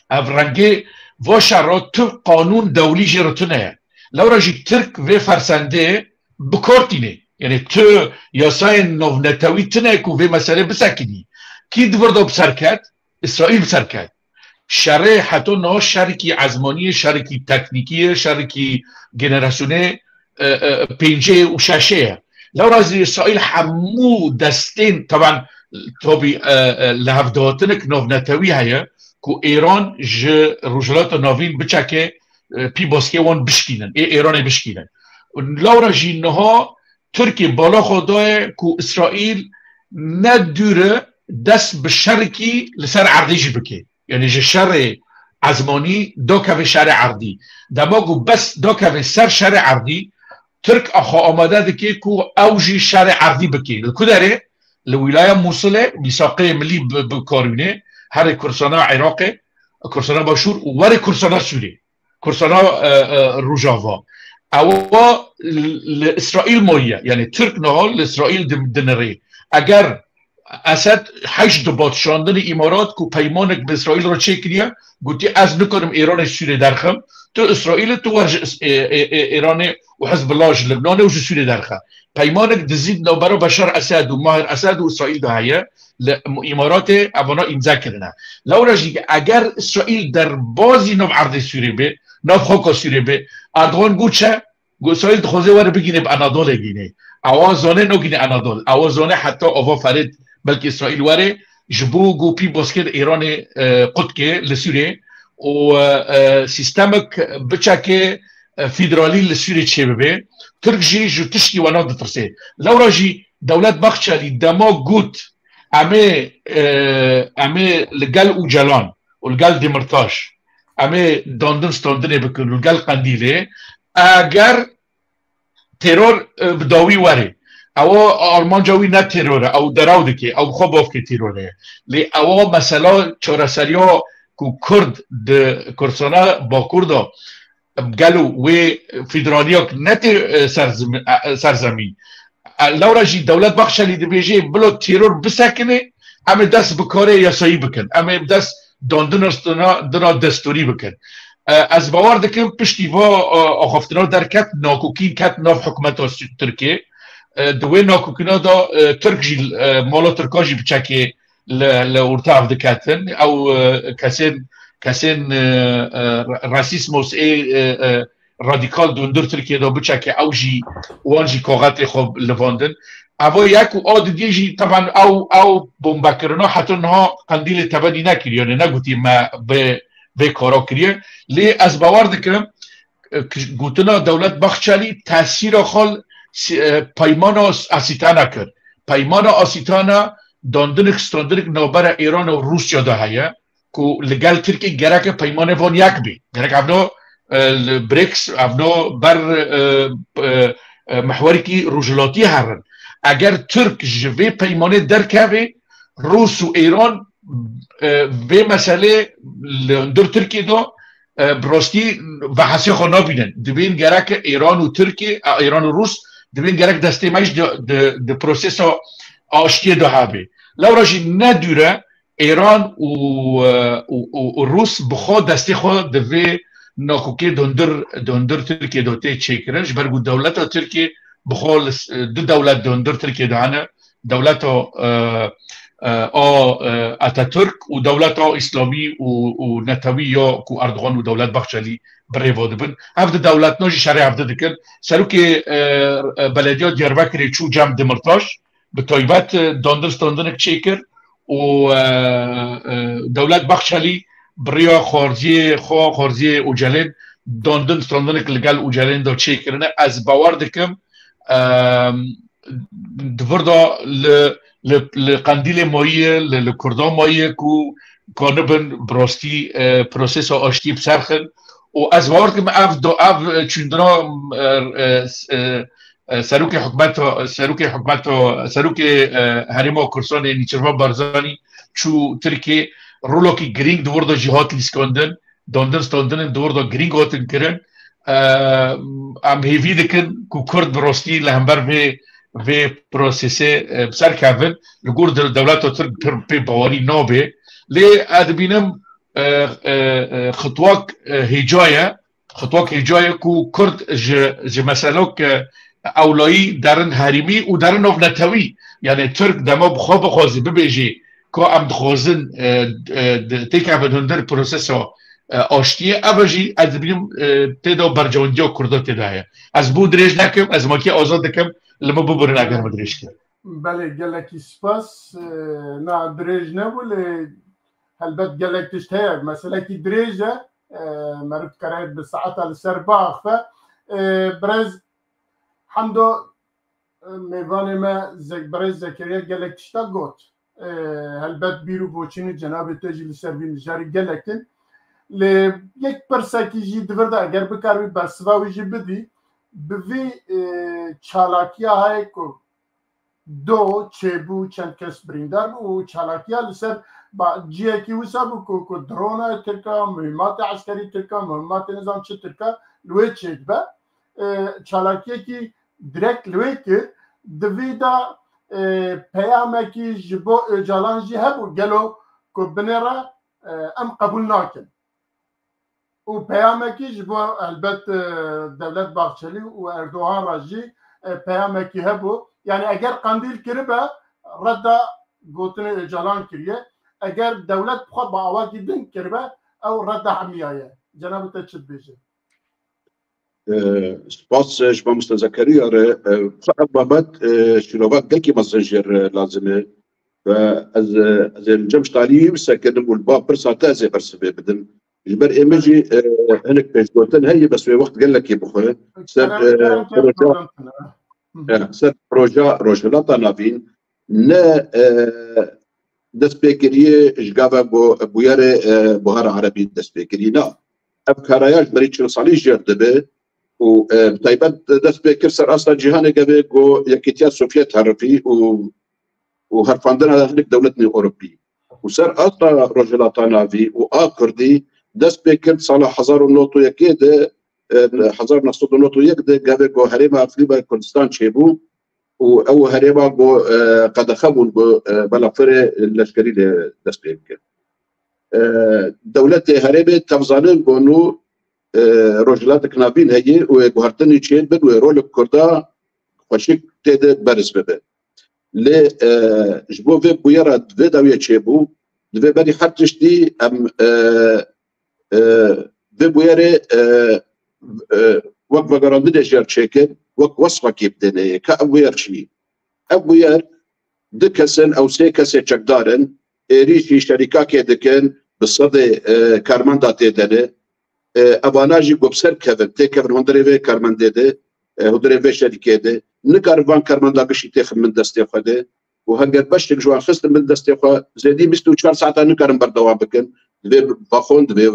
افرنگه و شرات تو قانون دولی جرتونه لورا جی ترک و فرسنده بکارتینه یعنی تو یاسای نوونتوی تنه که و مسئله بسکنی کی دورده بسرکت؟ اسرائیل بسرکت شرع حتی نه شرکی عزمانی شرکی تکنیکی شرکی جنراسیونه پنجه و ششه لورا از اسرائیل همو دستین طبعا طبی لحفدهاتنک نوونتوی هیا که ایران روجلات نوین بچه که پی باسکه وان بشکینن ایران بشکینن لورا جینها ترکی بالا خدای کو اسرائیل ندوره دست به شرکی لسر عرضیش بکه یعنی شر عزمانی دو که شر عرضی دماغو بس دو که سر شر عرضی ترک اخو آماده دکه کو اوجی شر عرضی بکه لکدره لولايه موصله ميثاقيه ملي بكارونه هر كرسانا عراقي كرسانا باشور ووري كرسانا سوري كرسانا روجافا او اسرائيل مويه يعني ترك نهال اسرائيل دنري اگر اسد 8 دبات شاندن امارات کو پیمانک به اسرائیل رو چه کریه گوتی از نکنم ایران سوریه درخم تو اسرائیل تو ورج ایران و حزب الله لبنان و سوریه درخم پیمانک دزید نو برای بشار اسد و ماهر اسد و اسرائیل ده هیه امارات اونا امضا کردن لورجی اگر اسرائیل در بازی نو عرض سوریه به نو خاک سوریه به اردوغان گوچه اسرائیل خوزه ور بگینه به انادول گینه اوازانه نو گینه انادول اوازانه حتی آوا فرید بلکه اسرائیل وره جبو گوپی باسکت ایران قدکه لسوریه و سیستمک بچه فیدرالی لسوریه چه ببه ترک جی جو تشتی وانا دترسه لورا جی دولت بخشالی دما گوت امه لگل او جلان و لگل دیمرتاش امه داندن ستاندنه بکن و لگل قندیله اگر ترور بداوی وره او آلمان جاوی نه تروره او دراوده که او خواب آف که تروره لی او مثلا چارسری ها که کرد ده کرسانه با کرده گلو و فیدرالی ها نه سرزمین لورا جی دولت بخشلی ده بیجه بلو ترور بسکنه اما دست بکاره یاسایی بکن اما دست داندن دنا دستوری بکن از باور دکم پشتی و آخفتنا در کت ناکوکین کت ناف حکومت ترکیه دوی ناکوکینا دا ترک جی مالا ترکا جی بچکه لورتاف دکتن او کسین راسیسموس رادیکال دوندر ترکیه دا بچکه او جی وان جی کاغت خوب لواندن او یک و آد دی جی طبعا او بومبکرنا حتی نها قندیل تبدی نکری یعنی نگوتی ما به کارا کریه لی از باور دکرم گوتنا دولت بخشالی تاثیر خال پیمان آسیتانا کرد پیمان آسیتانا داندنک ستاندنک نوبر ایران و روسیا ده هیه که لگل ترکی گرک پیمان وان یک بی گرک افنا بریکس افنا بر محوری که روجلاتی هرن اگر ترک جوی پیمانه درکه روس و ایران به مسئله در ترکی دا براستی بحثی خوانا بینن دوین گرک ایران و ترکی ایران و روس دوین گرک دسته مایش ده پروسیس آشتی ده هبه لورا جی ندوره ایران و روس بخواد دسته خود دوی ناکوکی دندر ترکی دوته چه کرنش برگو دولت ترکی بخواد دو دولت دندر ترکی دهانه دولت اتاتورک و دولت اسلامی و نتوی یا کو اردوغان و دولت بخشلی برای واده بن هفته دولت ناجی شرع هفته دکن سرو که بلدیا دیاربکری چو جمع دمرتاش به تایبت داندرستاندنک چیکر و دولت بخشلی برای خارزی اوجلین داندرستاندنک لگل اوجلین دا چیکرنه از باور دکم دوردا لقندیل مایه لکردان مایه کو کانبن براستی پروسس آشتی بسرخن و از وارد که اف چندنا سروک حریم کرسان نیچرمان بارزانی چو ترکی رولاکی گرینگ دوردا جهات لیسکاندن داندن ستاندن دوردا گرینگ هاتن کرن ام هیوی دکن کو کرد براستی لهمبر و پروسس بسر کردن لگور دولت ترک پی باوری نابه لی ادبینم خطواک هجایه کو کرد ج مسئله که اولایی درن حریمی و درن او نتوی یعنی ترک دما بخواه بخوازی ببیجی که ام دخوازن تیکه بدوندر پروسس آشتیه اوجی ادبینم تیدا برجواندی و کرده تیدایه از بود ریج نکم از ماکی آزاد دکم لما ببرن اگر مدرش کرد بله گلکی سپاس نه دریج نبوله البته گلک تشتهی مثلا کی دریجه مربوط کرد به ساعت السر باخ برز حمدو میوان ما برای زکریا گلک تشتا گوت هلبت بیرو بوچینی جناب تجیل سروین جاری گلکن ل یک پرسکی جی دورده اگر بکاری بسواوی جی بدی بوی چالاکیا های کو دو چبو چند کس بریندار و چالاکیا لسر با جی کی وسابو کو درون ترکا مهمات عسکری ترکا مهمات نظام چه ترکا لوی چک با چالاکیا کی direkt لویکر دویدا پیامه کی جبو جالان جی هبو گلو کو بنرا ام قبول ناکن و پیامه کی جبو البت دولت باغچلی و اردوغان راجی پیامه کی هبو yani eğer قندیل کربه ردا گوتن جالان کریه اگر دولت بخواد با آوا گیدن کربه او ردا حمیایه جناب تشد بیجه سپاس شما مستذكري فقط بابات شنوات دلكي مسنجر لازمه فاز الجمش طالي مسكن والباب برسا تازي برسبه بدن جبر ايمجي هنك بيجوتن هي بس في وقت قال لك يا بخويا سر بروجا روجلاتا نافين نا دسبيكريه جغافا بويار بوهار عربي دسبيكري نا افكارياج بريتش صالي جردبه و بتايبت دسبيكر سر اصلا جهان قبل جو يكيتيا سوفيت هرفي و هرفاندنا هناك دولتنا اوروبي وسر اصلا روجلاتا نافي واكردي دسبيكر صالح حزار النوتو يكيد حزار نصود النوتو يكد قبل جو هريما افليبا كردستان شيبو او هريما جو قد خبوا بلافري اللشكري دسبيكر دولتي هريبه تفضلن بونو روجلات كنابين هي وغارتني تشين بد ورول كردا خوشك تد برز ببه ل جبو في بويرا دفيداويه تشيبو دفي بدي حتشتي ام في بويره وقت غراندي دجار تشيكن وقت وصفه كيبدني كابوير شي ابوير دكسن او سيكسه تشكدارن ريشي شركه كدكن بالصدى كارماندا تدني اباناجي گوبسر كفن تكفن هندريفي كارمانديده هندريفي شركه نكارفان كارماندا بشي تخ من دستي خده وهنجر باش جوان خست من دستي خو زيدي 24 ساعه نكارم بردوام بكن دبي باخوند دبي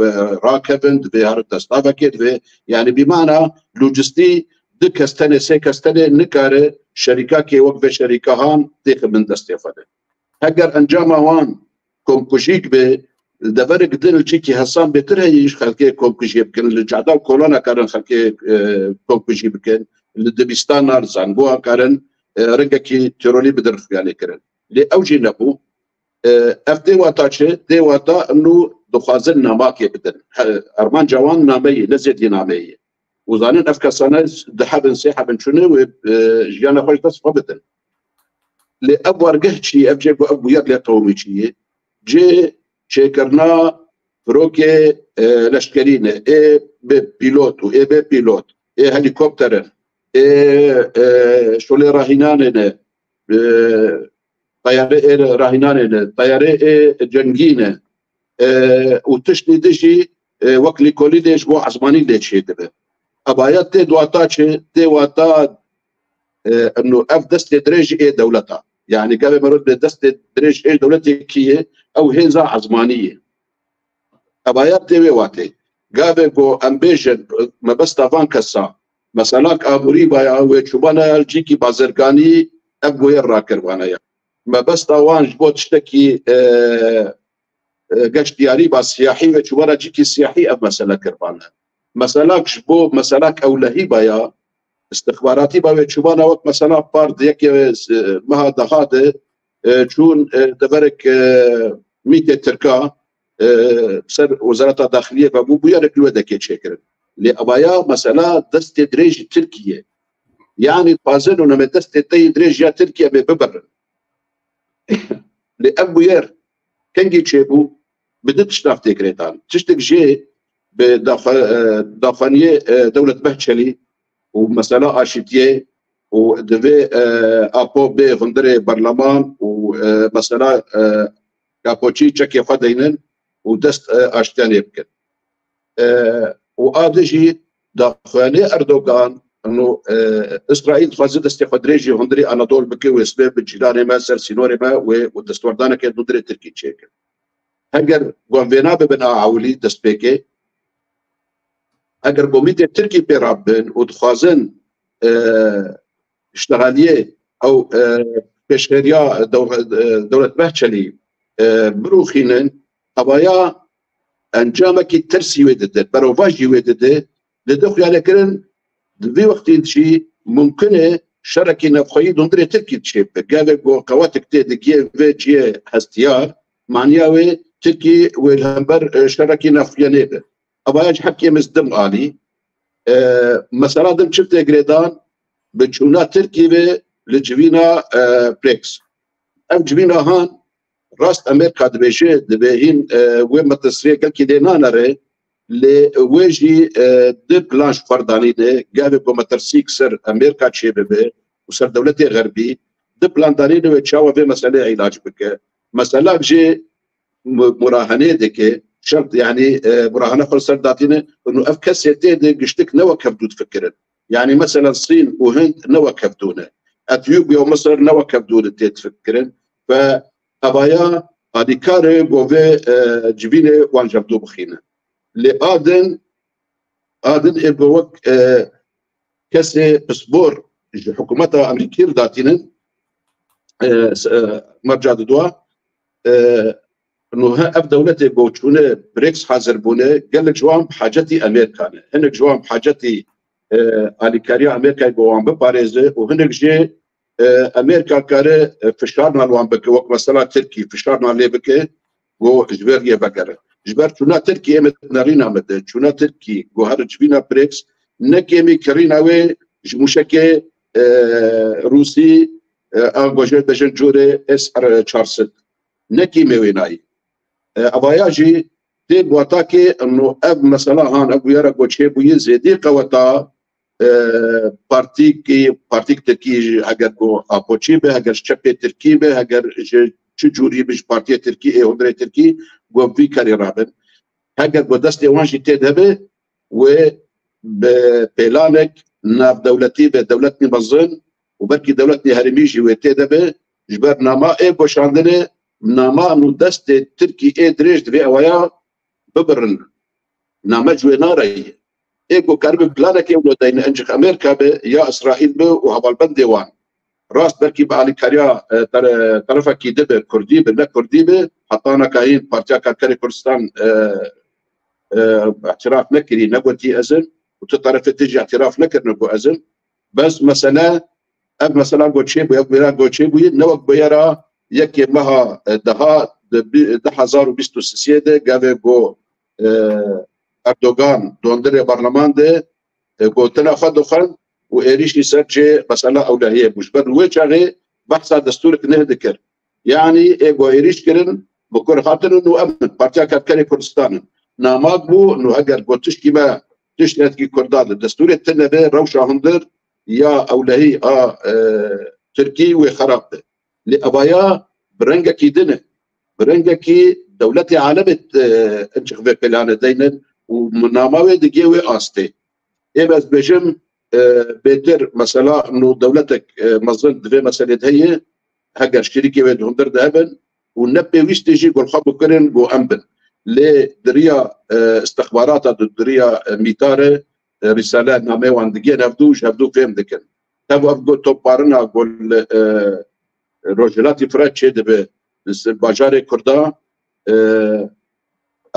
راكفن دبي هار دستافا كده يعني بمعنى لوجستي دكستنه سيكستنه نكاره شركه كي وقف شركه هان تخ من دستي خده هنجر انجام وان كومكوشيك به دفرق دل تشيكي حسان بتر هيش خلكي كومكوشي بكن الجعدا كورونا كارن خلكي كومكوشي بكن الدبستان نار زانغوا كارن رنگكي ترولي بدرف يعني كرن لي اوجي نبو اف دي واتاچه دي واتا انه دخازن ناماكي بدن ارمان جوان نامي نزيد نامي وزانن افكاسانا دحبن سيحبن شنو جيانا خوش تصفى بدن لي ابو ارجحشي افجي ابو يد لي قومي جي شكرنا فروكي لشكرينه ببيلوت و ببيلوت هليكوبتر شولي راهينانه طيارة راهينانه طيارة جنگينه وتشني دشي وكلي كوليدش بو عزماني دشي دبه ابايات تي واتا انه اف دست درج دولتها يعني قبل ما رد دست درج دولتي كيه او هيزا عزمانيه ابايات تي واتي قبل جو امبيشن ما بس طافان كسا مثلا ابوري بايا وشبانا الجيكي بازرقاني ابو يراكر وانا ما بس طوان جبوت تشتكي قش دياري با سياحي وشبانا جيكي سياحي اب مثلا كربانا مثلا جبو مثلا اولهي بايا استخباراتي باوي شبانا وقت مثلا بارد يكي مها دهاده شون دبرك 100 تركا سر وزارة الداخلية فمو بيارك الودك شكرا لأبايا مثلا دست دريج تركيا يعني بازن ونما دست دريج يا تركيا ببرن لأبوير كنجي تشيبو بدت شناف تكريتان تشتك جي بداخلية دولة بهتشلي ومثلا اشيتيه ودفي ابو بي هندري برلمان ومثلا كابوتشي تشكي خدينن ودست اشتاني يمكن وادجي داخلي اردوغان انه اسرائيل تفازد استقدريجي هندري اناضول بكي وسبب جيران ما سر سينوري ما والدستور دانا كان ندري تركي تشيكل اگر گوانوینا ببنا عولی دست بکه اگر کمیته ترکی پیرابن و دخوازن اشتغالیه او پیشگریا دولت بحچلی بروخینن ابایا انجام کی ترسی ودده بروواجی ودده لدخو يعني كرن في وقت شيء ممكن شركة نفخي دندري تركي تشيب قال قواتك تدقيه في جي هستيار معناوي تركي والهمبر شركة نفخيانية أبايج حكي مزدم عالي مثلا دم شفت جريدان بتشونا تركي لجبينا بريكس أم جبينا هان راست أمريكا دبيشة دبيهين وين متصرية كي دينا نرى لوجي دو بلانش فردانينه قالوا بمترسيك سر أمريكا تشيبه وسر دولتي غربي دو بلان دانينه وتشاوى في مسألة علاج بك مسألة بجي مراهنة ديك شرط يعني مراهنة خلص داتينه انه افكاسيتي دي قشتك نوا كبدو تفكرن يعني مثلا الصين وهند نوا كبدونه اثيوبيا ومصر نوا كبدو تفكرن فابايا هذه كاري بوفي جبينه وان جبدو بخينه لآدن إبوك كسي بسبور حكومتها أمريكية داتينن مرجع دوا إنه أف دولتي بوشونه بريكس حاضر بونه قال لك جوام بحاجتي أمريكا هنك جوام بحاجتي أليكاريا أمريكا بوام بباريزه وهنك جي أمريكا كاره فشارنا الوان بك وقت مثلا تركي فشارنا عليه بك و جبرية بكره جبر چونا تركي امت نارينا مده چونا تركي گوهر جبينا بريكس نكيمي كرينا وي جموشكي روسي انگوجه بجن جوري اس ار 400 نكيمي ويناي اباياجي دي بواتاكي انه اب مثلا هان ابو يرا گوچه بو يزيدي قوتا بارتيك تركي اگر گو اپوچي به اگر چپي تركي به اگر چجوري بج بارتي تركي هندري تركي گو في كاري رابن هاگر گو دست وانجي تدهبه و ببلانك ناف دولتي بدولت نبظن وبركي دولتني هرميجي وتدهبه جبر ناما اي بوشاندنه ناما انو دست تركي اي دريج دبي اويا ببرن ناما جويناري اي گو كارب بلانك اولو دين انجخ امريكا به يا اسرائيل به وهبال بندوان راست بركي بعلي كاريا طرفا كي دبر كردي بلا كردي به حطانا كاين بارتيا كاركري كردستان اعتراف نكري نقوتي ازن وتطرف تجي اعتراف نكر نقو ازن بس مثلا اب مثلا قوتشيبو يا بيرا قوتشيبو نوك بيرا يكي مها دها 2026 قاوي بو اردوغان دوندري برلمان ده قوتنا خدوخن وإيريش يسجل مسألة أولوية مش بر وجهه بحث دستورك نهدكر يعني إيجو إيريش كرن بكون خاطر إنه أمن بارتيا كاركري كردستان نامقبو إنه أجر قلتش كما تشتهت كي كرداد الدستور التنبه روشة هندر يا أولوية تركي وخراب لأبايا برنجا كي دنه برنجا كي دولتي عالمت انشخ في بلانة دينا ومناماوي دقيوي آستي إيه بس بجم بيتر مثلا انه دولتك مظن في مساله هي هاجر شركه ود هندر ذهبا والنبي ويش تيجي يقول خبو كرن جو امبن لدريا استخبارات دريا ميتاره رساله نامه واندگي نفدو فهم دكن تبو افغو توبارنا قول روجلاتي فراتشي دبه باجار كردا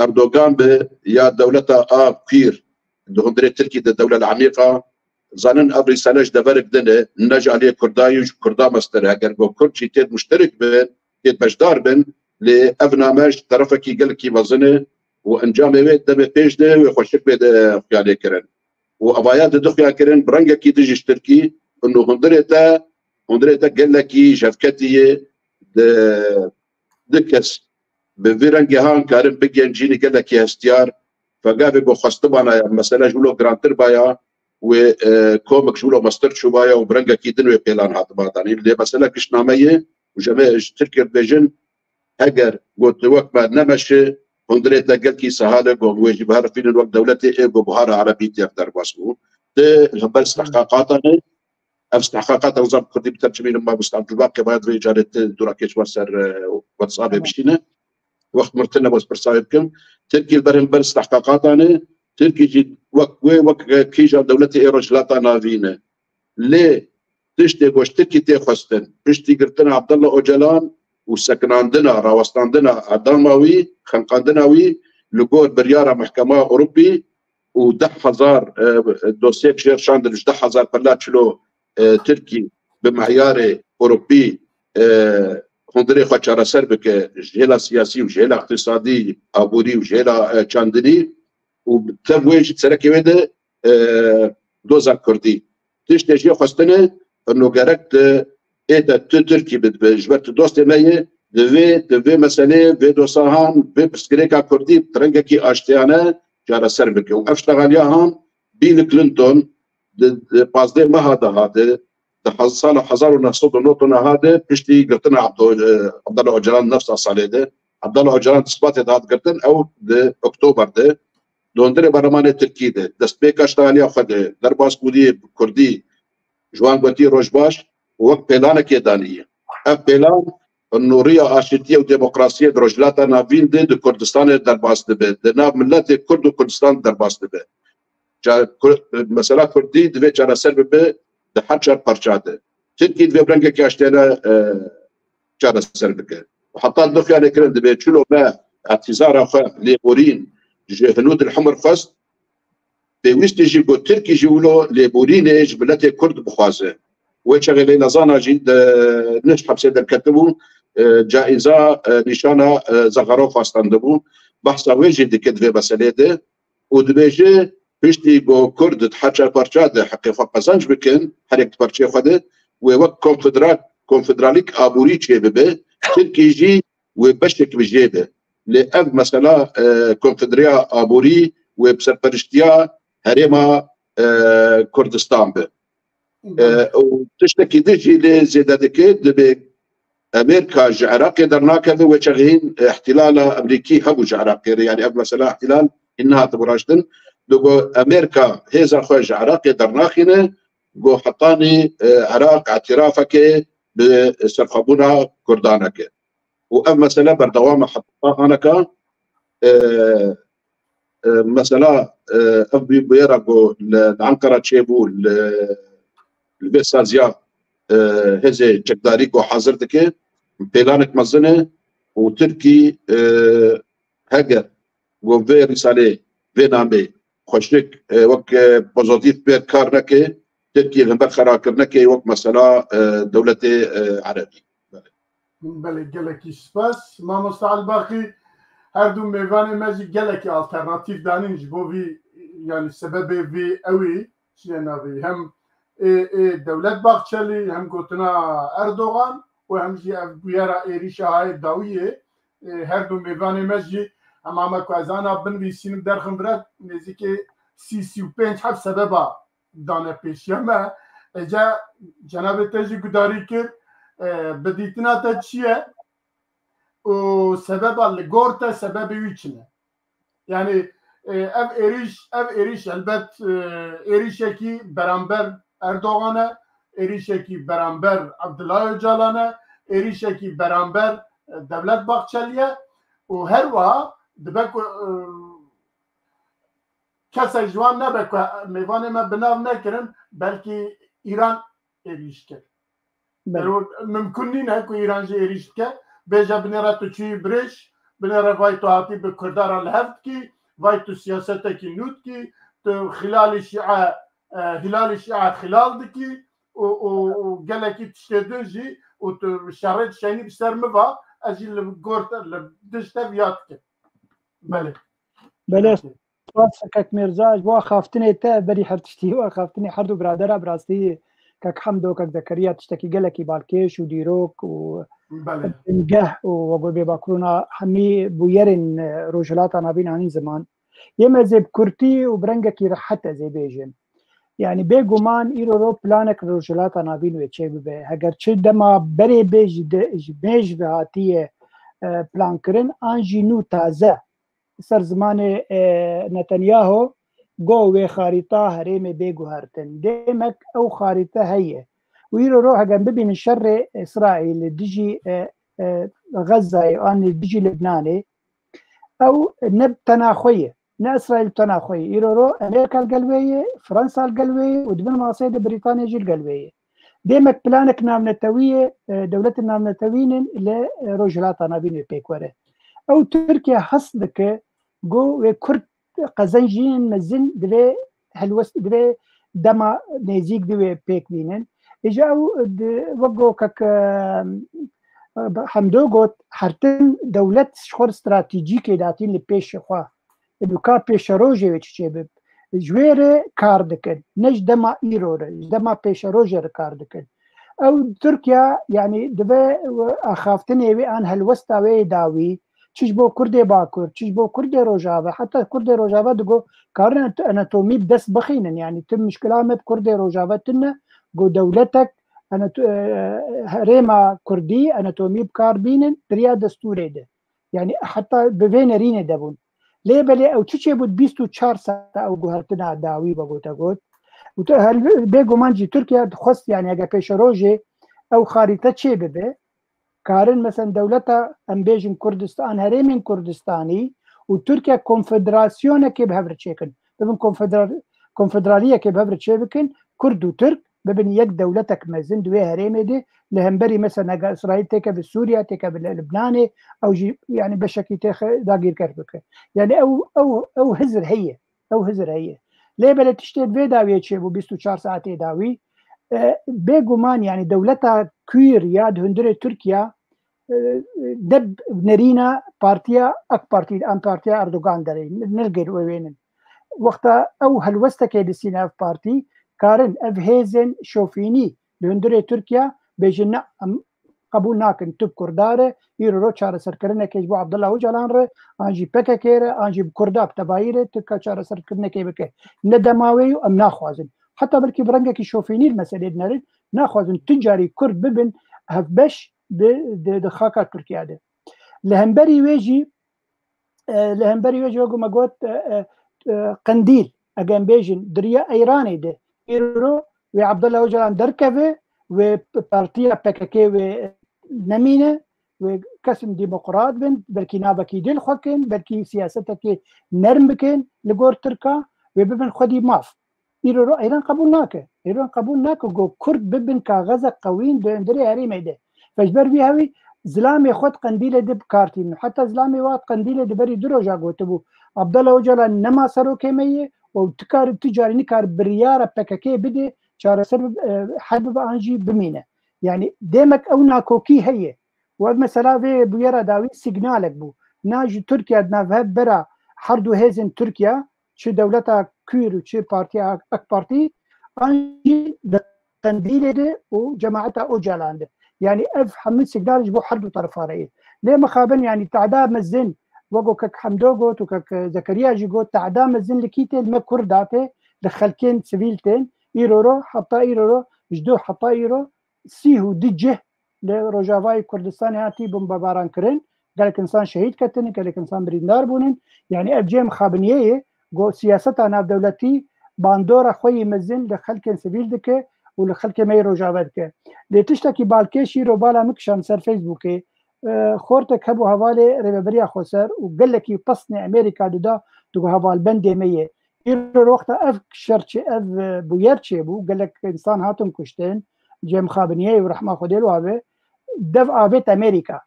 اردوغان به يا دولته كير هندر تركي الدوله العميقه زانن اب رسالة دبرك دنه نجا عليه كرداي كردا مستر اگر گو كرد شي تيد مشترك بين تيد بشدار بين لابنامج طرفكي قال كي وزنه وانجام ويت دم بيش ده ويخشك بيد خيالي كرن وابايات دخيا كرن برنجا كي تجي اشتركي انه هندريتا قال لك شفكتي دكس بفيرنجي هان كارن بيجي جيني قال لك استيار فقابل بو خصطبنا مساله جولو جرانتر بايا وكومك شولو مستر شوبايا وبرنجا كيدن وبيلان هات بعداني اللي مساله كشناميه وجماعه تركيا بيجن هاجر قلت وقت ما نمشي هندريتا قال كي سهاله قول ويجي بهار فين الوقت دولتي ايجو بهار عربي تقدر باسمو هبل استحقاقاتنا استحقاقات وزاره الكردي بترجمه لما مستعد الباقي بعد في اجاره دوراكيش وسر واتساب بشتينا وقت مرتنا بس برصايبكم تركي البرهم بل استحقاقاتنا تركي جي وك كيجا دولتي رجلات نافينا ليه تشتي وش تركي تخستن تشتي قرتنا عبد الله اوجلان وسكن عندنا راوست عندنا عداماوي خنقاندناوي لقول برياره محكمه اوروبي و10,000 دوسيك جير شاندل 10,000 بلاتشلو تركي بمعيار اوروبي هندري خاطر سربك جهله سياسي وجهله اقتصادي ابوري وجهله تشاندني وبتوجه تسركي وده دوزا كردي تشتي خستنه انه جركت ايتا تركي بجبرت دوست ماي دفي مساله في دوساهان في بسكريكا كردي ترنجكي اشتيانه جارا سربك واشتغل ياهم بيل كلينتون بازدي ما هذا صالح 1900 نوتنا هذا بشتي قلتنا عبد الله اوجلان نفس الصالده عبد الله اوجلان تثبت هذا قلتن او اكتوبر ده دوندري برلمان تركي ده دستبيك اشتغل ياخذ درباس كودي كردي جوان بوتي روجباش وقت بلانك يدانيه اف بلان النوريه اشتيه وديمقراطيه درجلاتا نافين دي كردستان درباس دبه دنا ملت كرد وكردستان درباس دبه جا مثلا كردي دبه جرا سربه دحشر برشاده تركي دبه برنجه كاشتنا جرا سربه وحتى الدخل يعني كرد دبه شلو ما اعتذار اخ ليبورين هنود الحمر خاص بيوست يجي بو تركي جولو ليبورين ايش بلاتي كرد بخوازه وشغل نظانا جد نجح بسيد الكتبو جائزة نشانة زغاروف استندبو بحثا ويجي دي كدفي مسألة ودبيجي بيشتي بو كرد تحجر برشاد حقيقة قزنج بكن حريك برشي خده ووك كونفدراليك ابوري تشيبه تركي يجي وبشتك بجيبه لأب مثلا كونفدراليا ابوري وبسربرشتيا هريما كردستان به وتشتكي ديجي لزيدادكي دبي امريكا جعراقي درناكذا وشغين احتلال امريكي هبو جعراقي يعني قبل مثلا احتلال انها تبراشتن دو امريكا هيزا خو جعراقي درناخينه جو حطاني عراق اعترافك بسرخبونا كردانك واما مثلا بردوام حطها انك مثلا ابي بيرقو لانقره تشيبو البيسازيا هزي جداريكو حاضرتك بيلانك مزنه وتركي هاجر وفي رساله فينامي خوشك وك بوزيتيف بير كارنك تركي لما خراكرنك وك مثلا دولة عربي بله گلکی سپاس ما مستعد باقی هر دو میوان مزی گلکی آلترناتیف دانین جبوی يعني سبب في اوي شنو هم دولت باقشلي هم قلتنا اردوغان وهم جي بيرا ايريشا هاي داويه هر دو میوان مزی اما کوازانا بن بيسين در خمرات نزيكي 35 حب سببا دانه پیشیما اجا جناب تجي گداری کرد بدیتنا تا چیه و سبب الگورتا سبب ویچنه يعني اف ايريش البت ايريشكي برامبر اردوغانه ايريشكي برامبر عبد الله öcalanه ايريشكي برامبر دولت باقچليه و هر وا دبک کسی جوان نبک میوان ما بناو نکرن بلکه ایران ايريش کرد ممکن نه که ایران جه ايريش کرد بجا بنرا تو چی برش بنرا وای تو هاتی به کردار الهفت کی وای تو سیاست کی نوت کی تو خلال شیعه خلال دکی و گلکی تشتدو جی و تو شرط شینی بسر موا ازی لگورت لدشته بیاد که بله سکک مرزاج با خافتنی تا بری هرتشتی و خافتنی هر دو برادر براستی کک حمد و کک زکریا تشتکی گلکی بالکش و دیروک و نگه و وقوع بباکرونا همی بویرین روجلات نابین عنی زمان یه زیب کرتی و برنگکی رحت زی بیجن يعني بيجومان إيرو بلانك روجلات نابين ويتشي ببه هجر شيء دما بري بيج بهاتية بلانكرن أنجي نو تازه سر زمان نتنياهو قوة خارطة هريمة بيجو هرتن ديمك أو خارطة هي ويرو روح جنب بين شر إسرائيل ديجي غزة أو ديجي لبناني أو نب تناخوية نا إسرائيل تناخوية يرو أمريكا القلبية فرنسا القلبية ودبن مصيدة بريطانيا جي القلبية ديمك بلانك نام نتوية دولة نام نتوين لروجلات نابين بيكورة أو تركيا حصدك جو كرد قزنجين مزن دوي هلوس دوي دما نزيك دوي بيك بينن إجاو وقو كك حمدو قوت حرتن دولة شخور استراتيجيكي داتين لبيش خوا دوكا بيش روجي ويتشي بب جويري كار دكن نج دما إيرور دما بيش روجي كار دكن أو تركيا يعني دوي أخافتني وي أن هلوستا وي داوي چیش بو کردی باکور چیش بو کردی روجاوه حتی کردی روجاوه دگو کارن اناتومی بدست بخینن يعني تم مشكلة مب كردي روجاوه تنه جو دولتك ريما كردي اناتومي بكار بينن دريا دستوري ده يعني حتى بفين رينه دبون ليه بلي او تشي بود 24 ساعه او جهرتنا داوي بقوتا قوت وهل بيجو مانجي تركيا خص يعني اجا بيش روجي او خارطه تشي بده كارن مثلا دولتا امبيجن كردستان هرمين كردستاني وتركيا كونفدراسيون كي بهفر تشيكن ببن كونفدراليه كي بهفر تشيكن كرد وترك ببن يك دولتك مازن دوي هرمي دي لهمبري مثلا اسرائيل تيكا بسوريا تيكا بلبناني او جي يعني بشكي تيخ داغير كربك يعني او هزر هي او هزر هي ليه بلا تشتي في داوي تشيبو 24 ساعه داوي بيجومان يعني دولتها كوير ياد هندرة تركيا دب نرينا بارتيا اك بارتي ام بارتيا اردوغان داري نلقى وين وقتا او هلوستا كيدسينا في بارتي كارن اف هيزن شوفيني لهندرة تركيا بيجنا قبول ناكن تب كرداره يرو چار سرکرنه کې ابو عبد الله جلان ر انجي پکه کېره انجي کرداب تبايره تک چار سرکرنه کې بکه ندماوي ام ناخوازن حتى بلكي برنجا كي شوفيني المسألة نرد ناخذ تجاري كرد ببن هفبش دخاكا تركيا ده لهمبري ويجي وقو مقوت قنديل اجان بيجن دريا ايراني ده يرو وعبد الله وجلان دركفه وبارتيا بككي ونمينه وكسم ديمقراط بن بلكي نابكي ديل خوكن بلكي سياستك نرم بكن لغور تركا وببن خدي ماف إيران إيران قبول ناكه جو كرد ببن كاغزة قوين دري هريمة ده فجبر بي هاوي زلامي خود قنديله دي بكارتين حتى زلامي وات قنديله دي بري دروجا قوتبو عبد الله وجلا نما سرو كيمية وتكار تجاري نكار بريارة بكاكي بدي شار سبب حبب انجي بمينه يعني ديمك او ناكوكي هي ومثلا في بيرا داوي سيجنالك بو ناجي تركيا دنافها برا حردو هيزن تركيا شو دولتها كير وشي بارتي اك بارتي انجي قنديله دي وجماعتها اوجالان دي يعني اف حمد سيجنال جبو حردو طرفاريه ليه مخابن يعني تعداد مزن وقو كك حمدوغوت وكك زكريا جيغوت تعداد مزن لكيتي المكرداتي دخلكين سبيلتين ايرورو حتى ايرورو جدو حتى ايرو سيهو دجه لروجافاي كردستان هاتي بمباران كرين قالك انسان شهيد كتن قالك انسان بريندار بونن يعني افجي مخابنيه جو سياستها ناف دولتي باندورا خوي مزن لخلكين سبيل دكه ولخلك مي روجافا دكه لتشتكي بالكيشي روبالا مكشان سر فيسبوكي خورتك هبو هوالي ريبريا خوسر وقال لك يبصني امريكا دودا دو هوال بندي ميه يرو وقت اف شرچ اف بويرچ بو قال لك انسان هاتم كشتين جيم خابنيه ورحمه خديلو هبه دف افيت امريكا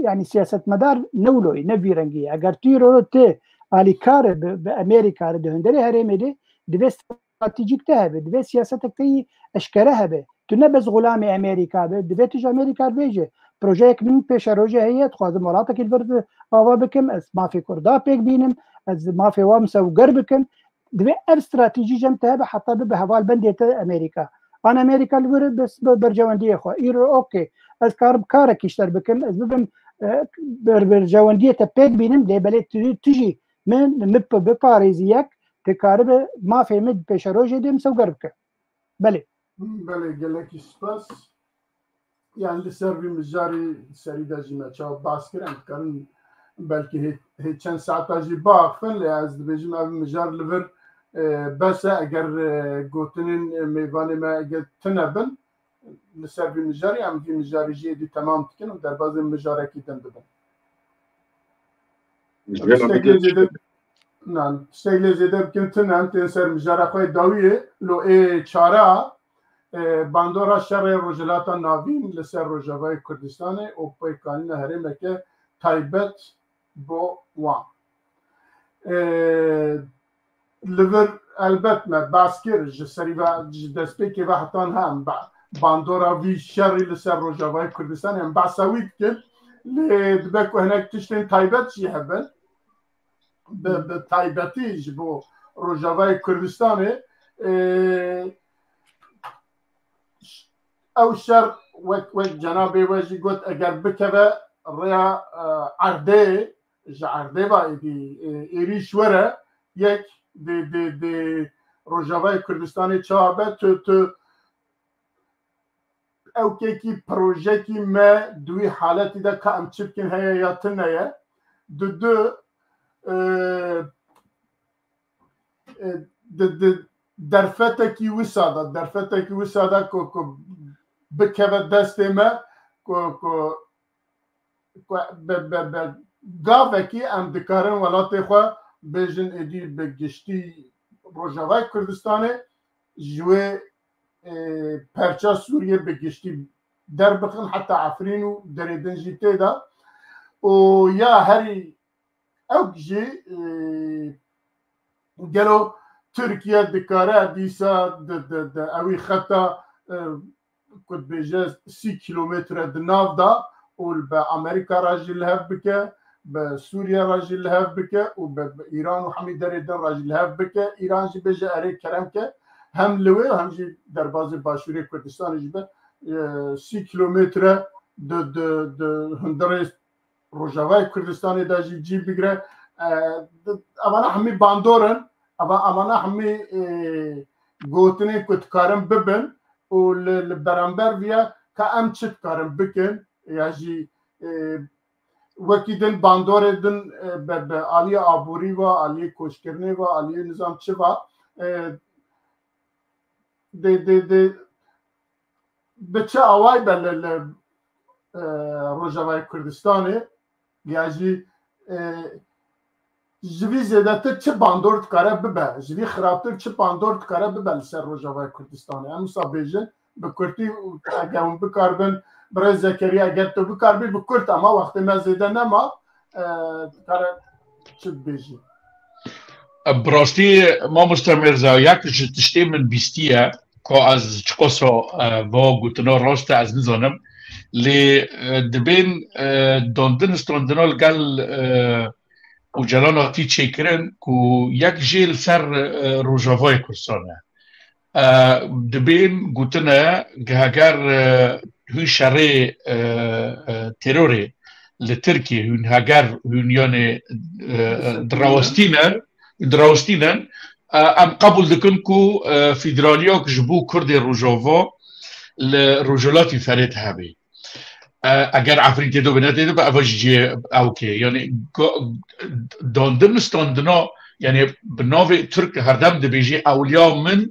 يعني سياسه مدار نولوي نبي رنجي اگر تيرو تي علي كار بامريكا دهندري هرمدي دبي استراتيجيك تهبه دبي سياستك تي اشكرها به تنبز غلامي امريكا دبي تج امريكا بيجي بروجيك من بيش روجه هي تخاذ مراتك البرد اوا بكم از ما في كردا بيك بينم از ما في وامسا وقربكم دبي استراتيجي جمتها حتى بهوال بنديه امريكا انا امريكا الورد بس برجوانديه خو ايرو اوكي از كارب كارك يشتر بكم از ببم برجوانديه تبيك بينم لي بلي تجي من بباريزياك تكارب ما في مد بيش روجه دي مسو قربك بلي قال لك سباس يعني لسربي مجاري سريدا جيما تشاو باسكران كان بلكي هي كان ساعه جي باقفن لي از بيجما مجار لفر بس اگر گوتنین میوان ما اگر تنبن لسر في مجاري ام في مجاري جي دي تمام تكن ودر باز مجاري كي تنبن نعم استيل زيد كنت نان تنسر مجاري خوي داويه لو اي چارا باندورا شر رجلات ناوین لسر روجاوای کردستان او پیکانی هرمه که تایبت بو وان لور البته ما باسکر جسری و دسته که وقتان هم باندورا وی شر لسر روجاوای کردستان هم باسوید که لدبکو هناك تشتین تایبت چی هبل به تایبتیج بو روجاوای کردستان او شر وك جنابي وجي قلت اگر بكبه ريا عرضه عرضه بايدي ايريش ورا يك دي روجاوای كردستاني چابه تو او كيكي بروجيكي ما دوي حالتي دا كام چبكن هيا ياتنا يا دو درفتكي وسادا كو بكبه دست ما کو گاوکی ام دکارن ولات خو بجن ادی بگشتی روجاوای کردستان جوه پرچا سوریه بگشتی در بخن حتی عفرین و دریدن جیته دا و یا هری اوگجی گلو ترکیه دکاره دیسا اوی خطا كنت بيجاز 6 كيلومتر دناف دا وبأمريكا راجل هاف بك بسوريا راجل هاف بك وبإيران وحمي دردن راجل هاف بك إيران جي بيجا أريك كرامك هم لوي وهم جي دربازي باشوري كردستان جي 6 كيلومتر د هندرس روجاوای كردستان دا جي بيجرا أما حمي باندورن أما حمي قوتني كنت كارم ببن والبرامبر بيا كأم شت كارم بكن ياجي وكيدن باندوردن بآلية آبوري وآلية كوشكرني وآلية نظام شفا دي بچه آواي بل روجاوای كردستاني ياجي جوی زیادتر چه باندور کاره ببه جوی خرابتر چه باندور کاره ببه سر روجاوای کردستان هم سابیجن به کردی اگر اون بکاربن برای زکری اگر تو بکاربی بکرد اما وقتی ما زیده نما کاره چه بیجی براستی ما مستمر زاویه که تشتی من بیستیه که از چقصا و گوتنا راست از نزانم لی دبین داندن استراندنال گل و جلالتی چکرن که یک جیل سر روجاوای کردستانه دبین گوتنه که اگر هی شره تروره لترکیه هن اگر هن یعنی دراوستینن ام قبول دکن که فیدرالیا که جبو کرد روجاوا لروجلاتی فرید هبی اگر عفريتي دو بنات دو بأفجي اوكي يعني داندن استاندنا يعني بناوي ترك هردم دو بيجي اولياء من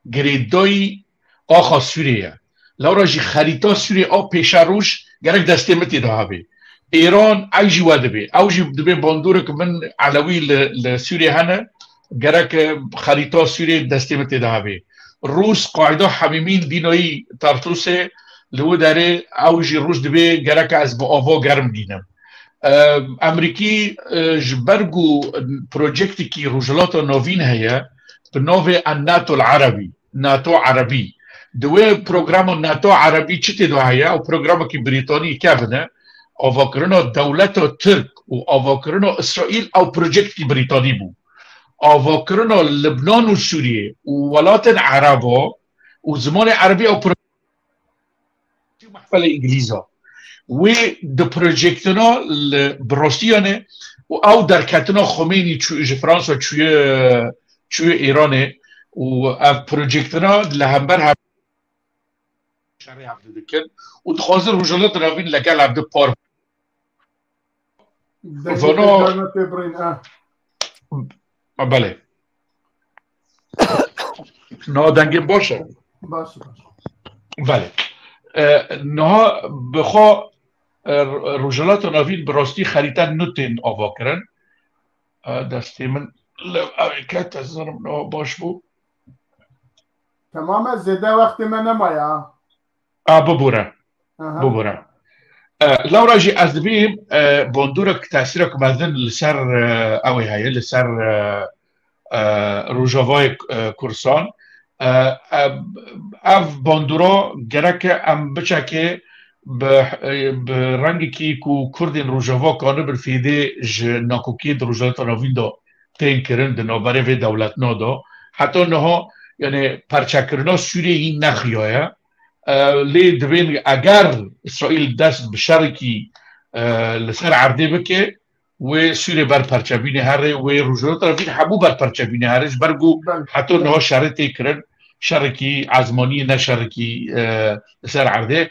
گريداي آخا سوريا لو راجي خريطة سوريا او پیشروش گرك دستمتي ده هبي ايران ايجي ودبي اوجي دبي باندورك من علوي لسوريا هنا گرك خريطة سوريا دستمتي ده هبي روس قاعدة حميمين دينوي تارتوسه لو داره اوجی روز دبی گرک از با آوا گرم دینم امریکی جبرگو پروژکتی که روجلات نوین هیا به نوع الناتو العربي ناتو عربي دوی پروگرام ناتو عربي چی دو هیا و پروگرام که بریتانی کبنه آواکرنا دولت ترک و آواکرنا اسرائیل او پروژکتی بریتانی بو آواکرنا لبنان و سوریه و ولات عربا و زمان عربی او محفل انگلیزا و د پروژکتنا براستیانه و او در کتنا خمینی چوی فرانسا چوی ایرانه و او پروژکتنا لهمبر هم شرعی عبده دکن و دخوازر روجالات نوین لگل عبده پار فانا بله نها دنگیم باشه باشه بله نها بخوا روجلات ناوین براستی خریطه نوتین آوا کرن دستی من کت از زنم نها باش بو تمام زده وقتی من نمایا ببورم لورا جي از بیم بندورك تاثيرك مدن لسر اوي هاي لسر روجاوای کورسان اف بندورا گرک ام بچه که به رنگی که کو کردین روجاوا کانه برفیده ج ناکوکی در روجالات ناوین دا تین کرن در نابره و دولت نادا حتی نها یعنی پرچکرنا سوری این نخیایه لی دوین اگر اسرائیل دست بشارکی لسر عرده بکه و سوری بر پرچبینه هره و روجالات ناوین حبو بر پرچبینه هرش برگو حتی نها شرطی کرن شرکی عزمانی نه شرکی سر عرده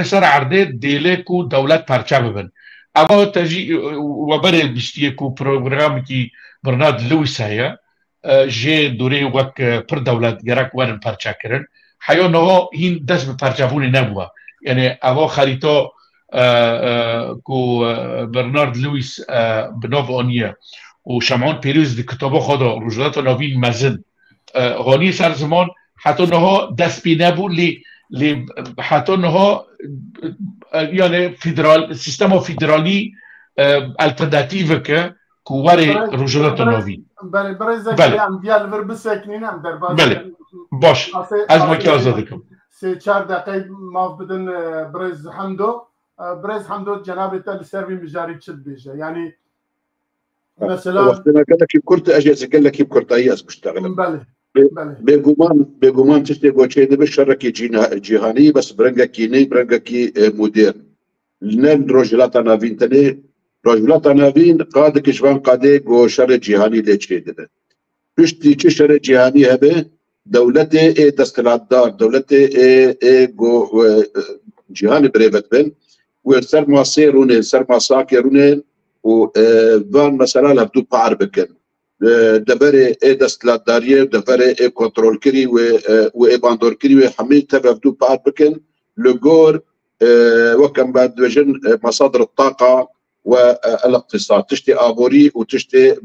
سر عرده دیله کو دولت پرچه ببن اما تجی و بره بیشتیه کو پروگرامی که برنارد لویس هیا جه دوره وقت پر دولت گرک ورن پرچه کرن حیا نها هین دست به پرچه بونه نبوه یعنی اما خریطا کو برنارد لویس بناف آنیه و شمعان پیروز دی کتابا خدا روجالات ناوین مزن غانی سر زمان حتی نها دست بی نبود لی حتی نها یعنی فیدرال سیستم فیدرالی الترناتیو که کوار روجالات ناوین برای زکی هم دیال ور بسکنینم در باز بله باش از ما که آزاده کن 3-4 دقیقه ماف بدن برز حمدو جناب تا لسروی مجاری چد بیشه یعنی مثلا وقتنا قال لك بكرت اجازه قال لك بكرت اياس بشتغل بله بيقومان تشتي قوتشي دبش شركي جهاني بس برنجا كيني برنجا كي موديرن لنن روجلات نافين تاني روجلات نافين قاد كشفان قادي قو شر جهاني ليتشي دبه بشتي تشي شر جهاني هبه دولتي اي دستلاتدار دولتي اي قو جهاني بريفت بن وسر ما سيروني سر ما ساكروني و فان مثلا لابدو بار بكن دبره ای دستلاتداریه دبره ای کنترل کری و ای باندور کری و همه تبدو بار بکن لگور وكم بعد وجن مصادر الطاقه والاقتصاد تشتي ابوري وتشتي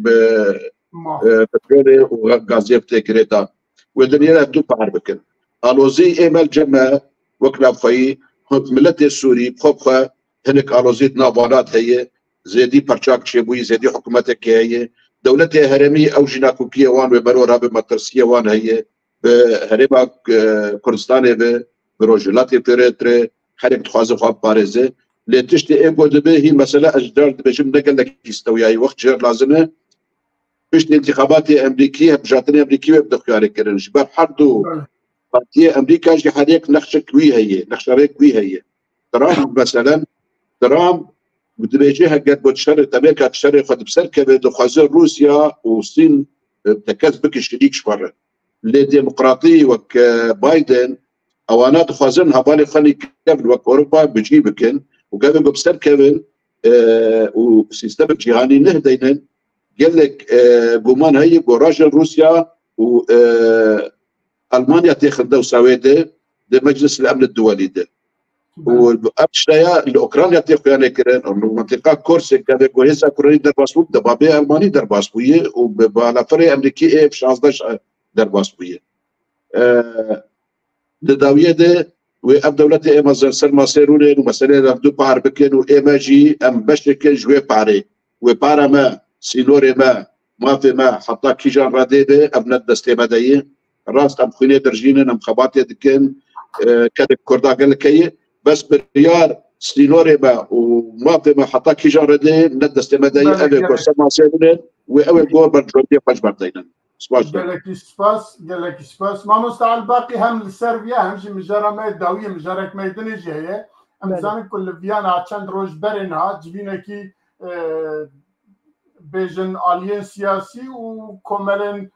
بترول وغازيه بتكريتا ودنيا بدو بار بكن الوزي ايمال جمع وكنا في ملت السوري بخبخه هناك الوزي نابانات هي زيدي برشاك شبوي زيدي حكومتك هي دولتي هرمي او جناكوكيه وان وبرورها بمترسيه وان هي هرما كردستان بروجلاتي تريتري حركه تخازو خاب بارزه لتشتي ايكو دبي هي مساله اجدار بجم نقل لك يستوي وقت جر لازمه بشتي انتخابات امريكيه بجاتني امريكيه بدخيار كرن شباب حدو بارتيه امريكا جي حريك نخشك وي هي نخشرك وي هي ترامب مثلا ترامب بدرجه قد بتشرط امريكا تشرط خد بسركه دخازر روسيا والصين تكذبك الشريك شفره للديمقراطيه وك بايدن اوانات خازنها بالي خلي قبل وك اوروبا بجيبكن وقبل بسركه وسيستم جهاني نهدينا قال لك قومان هي راجل روسيا و المانيا تاخذ وسويده لمجلس الامن الدولي ده وابشتايا لاوكرانيا تاخذ يعني كران المنطقه كورسك هذا كويسه كوري درباسبو دبابي الماني درباسبويه وبالا فري امريكي اف 16 درباسبويه لداويه ده واب دولتي امازون سلما سيروني ومساله بدو بار بكن وايماجي ام بشكل جوي باري وبارا ما سينوري ما في ما حتى كيجان راديده ابن الدستي بدايه راس ام خوني درجين ام خباتي دكن كذا كردا قال لك بس بريار سينوري ما وما في ما حتى كيجان راديه من الدستي بدايه ابي كورسما سيروني واول جول برجودي باش بردينا قال لك سباس ما مستعد باقي هم لسربيا همشي مجرى ما داويه مجرى ما يدنجي هي ام زمان كل فيانا چند روز برنا جبينا كي بيجن آليين سياسي وكملن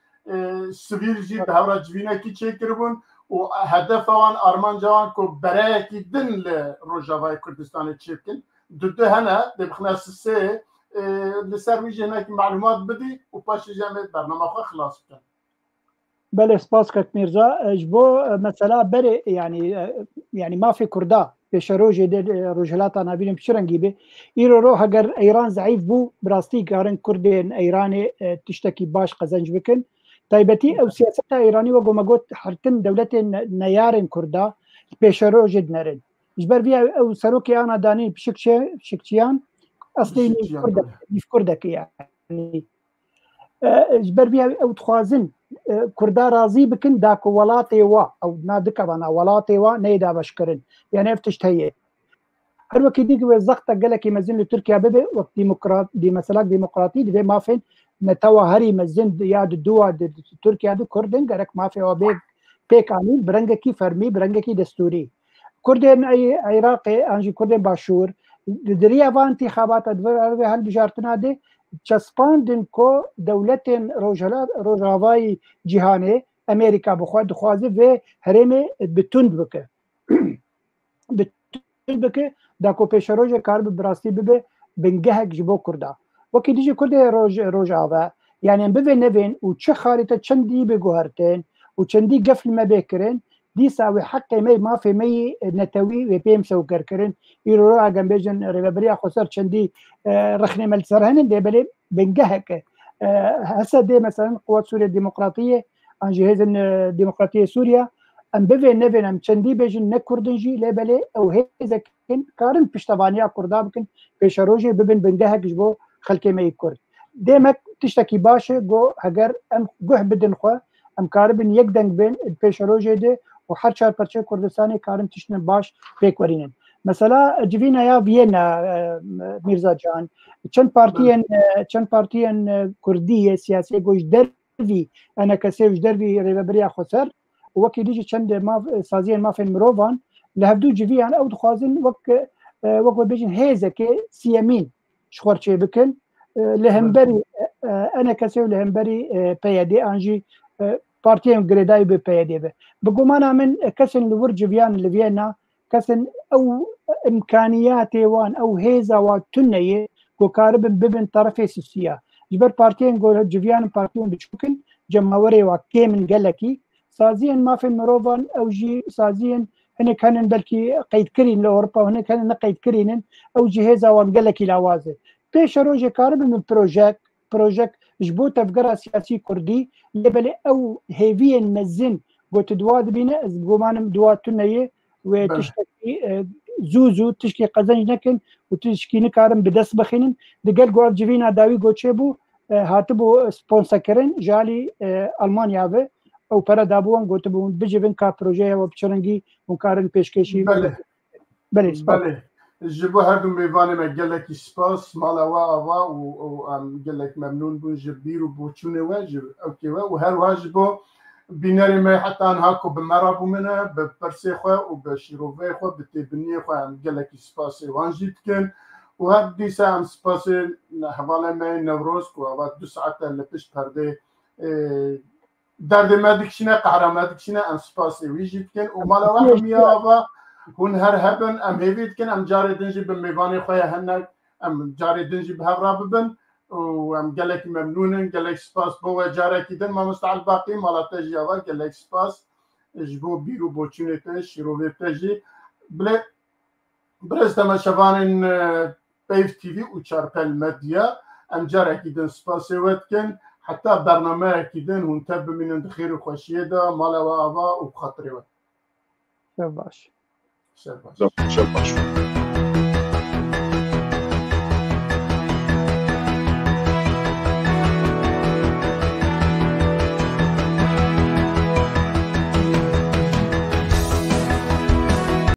سويل جي بهورا جبينا كي تشكربون وهدف وان ارمان جوان كو براكي دن لروجافاي كردستان تشكل ضد هنا دبخنا سي لسروي هناك معلومات بدي وباش جامد برنامج خلاص كان بله سپاس کاک میرزا جبو مثلا بره يعني ما في كردا پیش روجه روجلاتا نبینیم چرنگی به ایرو رو اگر ایران ضعیف بو براستی کارن کردین ایرانی تشتکی باش قزنج بکن تایبتی او سیاست ایرانی و گمگوت حرتن دولت نیارن کردا پیش روجه نرن جبر بیا او سروکی انا دانی شکچیان اصلی کردک يعني جبر بیا او تخوازن كردا راضي بكن داك ولاتي وا او نادك انا ولاتي وا نيدا بشكرن يعني افتش هي هر وقت ديك وزقت قالك يمزن لتركيا ببي وقت ديمقراط دي مثلا ديمقراطي دي ما فين نتوا هري مزن ياد الدوا تركيا دي كردن قالك ما في وبيك بيك عامل برنجكي فرمي برنجكي دستوري كردن اي عراقي انجي كردن باشور دريا فانتي خابات ادفر هل بجارتنا دي چسپاندن کو دولت روجاوای جهانی امریکا بخواد خوازه و هرم بتوند بکه بتوند بکه دا کو پیش روج کار براستی به بنگه جبو کردا وکی دیجی کرده روجاوا يعني ببه نبين وچه خارطه چندی بگوهرتن و چندی قفل ما بکرن دي ساوي حقي ما في مي نتوي وبيم سو كركرن يرو اگم بيجن ريبريا خسر چندي رخني ملسرهن دي بلي بنجهك هسه دي مثلا قوات سوريا الديمقراطيه ان جهاز الديمقراطيه سوريا ام بيفي نيفن ام چندي بيجن نكردنجي لبلي او هيزا كن كارن پشتوانيا كردا بكن بيشروجي ببن بنجهك جبو خلكي مي كرد ديمك تشتكي باشه جو اگر ام گه بدن خو ام كاربن يقدن بين البيشروجي دي وهر چهار پرچه کردستانی کارن تشنن باش پیک ورینن مثلا جوینا یا وینا میرزا جان چند پارتیان کردی سیاسی گوش دروی انا کسیوش دروی ریبریا خسر وکی دیجی چند ما سازیان ما فين مروفان لهبدو جویان او دخوازن وک بيجن هيزه كي سيامين شخورچه بكن لهمبري انا كسيو لهمبري بيدي انجي بارتيان جريداي ببيدي بقومانا من كسن لورج فيان لفينا كسن او امكانياتي وان او هيزا وتنيه وكارب ببن طرفي سياسيه جبر بارتيان جو جفيان بارتيان بتشوكن جمهوري وكيمن قالكي سازيا ما في مروفان او جي سازيا هنا كان بلكي قيد كرين لاوروبا وهنا كان قيد كرين او جهازا وان قالكي لاوازه بيش روجي كارب من بروجيك جبوت افقرا سياسي كردي لبلي او هيفين مزن قلت دواد بينا قومان دواد تنية وتشتكي زوزو تشكي قزنج نكن وتشكي نكارم بدس بخينن دقال قوات جفينا داوي قوتشيبو هاتبو سبونسكرين جالي ألمانيا به او برا دابوان قلت بو بجيبن كا بروجيه وبشرنجي ونكارن بيشكيشي بله جبو هردو میوانه ما گلک سپاس مالا و ام گلک ممنون بون جبیر و بوچونه و اوکی و هر واجبو بیناری ما حتی انها کو بمرابو منه بپرسی خو و بشیروه خو بتبنی خو ام گلک سپاس وانجیت کن و هر دیسه ام سپاس حواله ما نوروز کو و 2 ساعت لپش پرده درد مدکشنه قهرم مدکشنه ام سپاس ویجیت کن و مالا و همیا و هون هر هبن ام هیوید کن ام جاری دنجی به میوانی خواه هنگ ام جاری دنجی به هفرا ببن و ام گلک ممنونن گلک سپاس بو جاره کدن ما مستعل باقی مالا تجی آوا گلک سپاس جبو بیرو بوچونه تج شیروه تجی بله برز دم شوانین پیف تیوی و چارپل مدیا ام جاره کدن سپاس وید کن حتی برنامه کدن هون تب بمینن دخیر و خوشیه دا مالا و آوا و بخاطره وید شباش شباش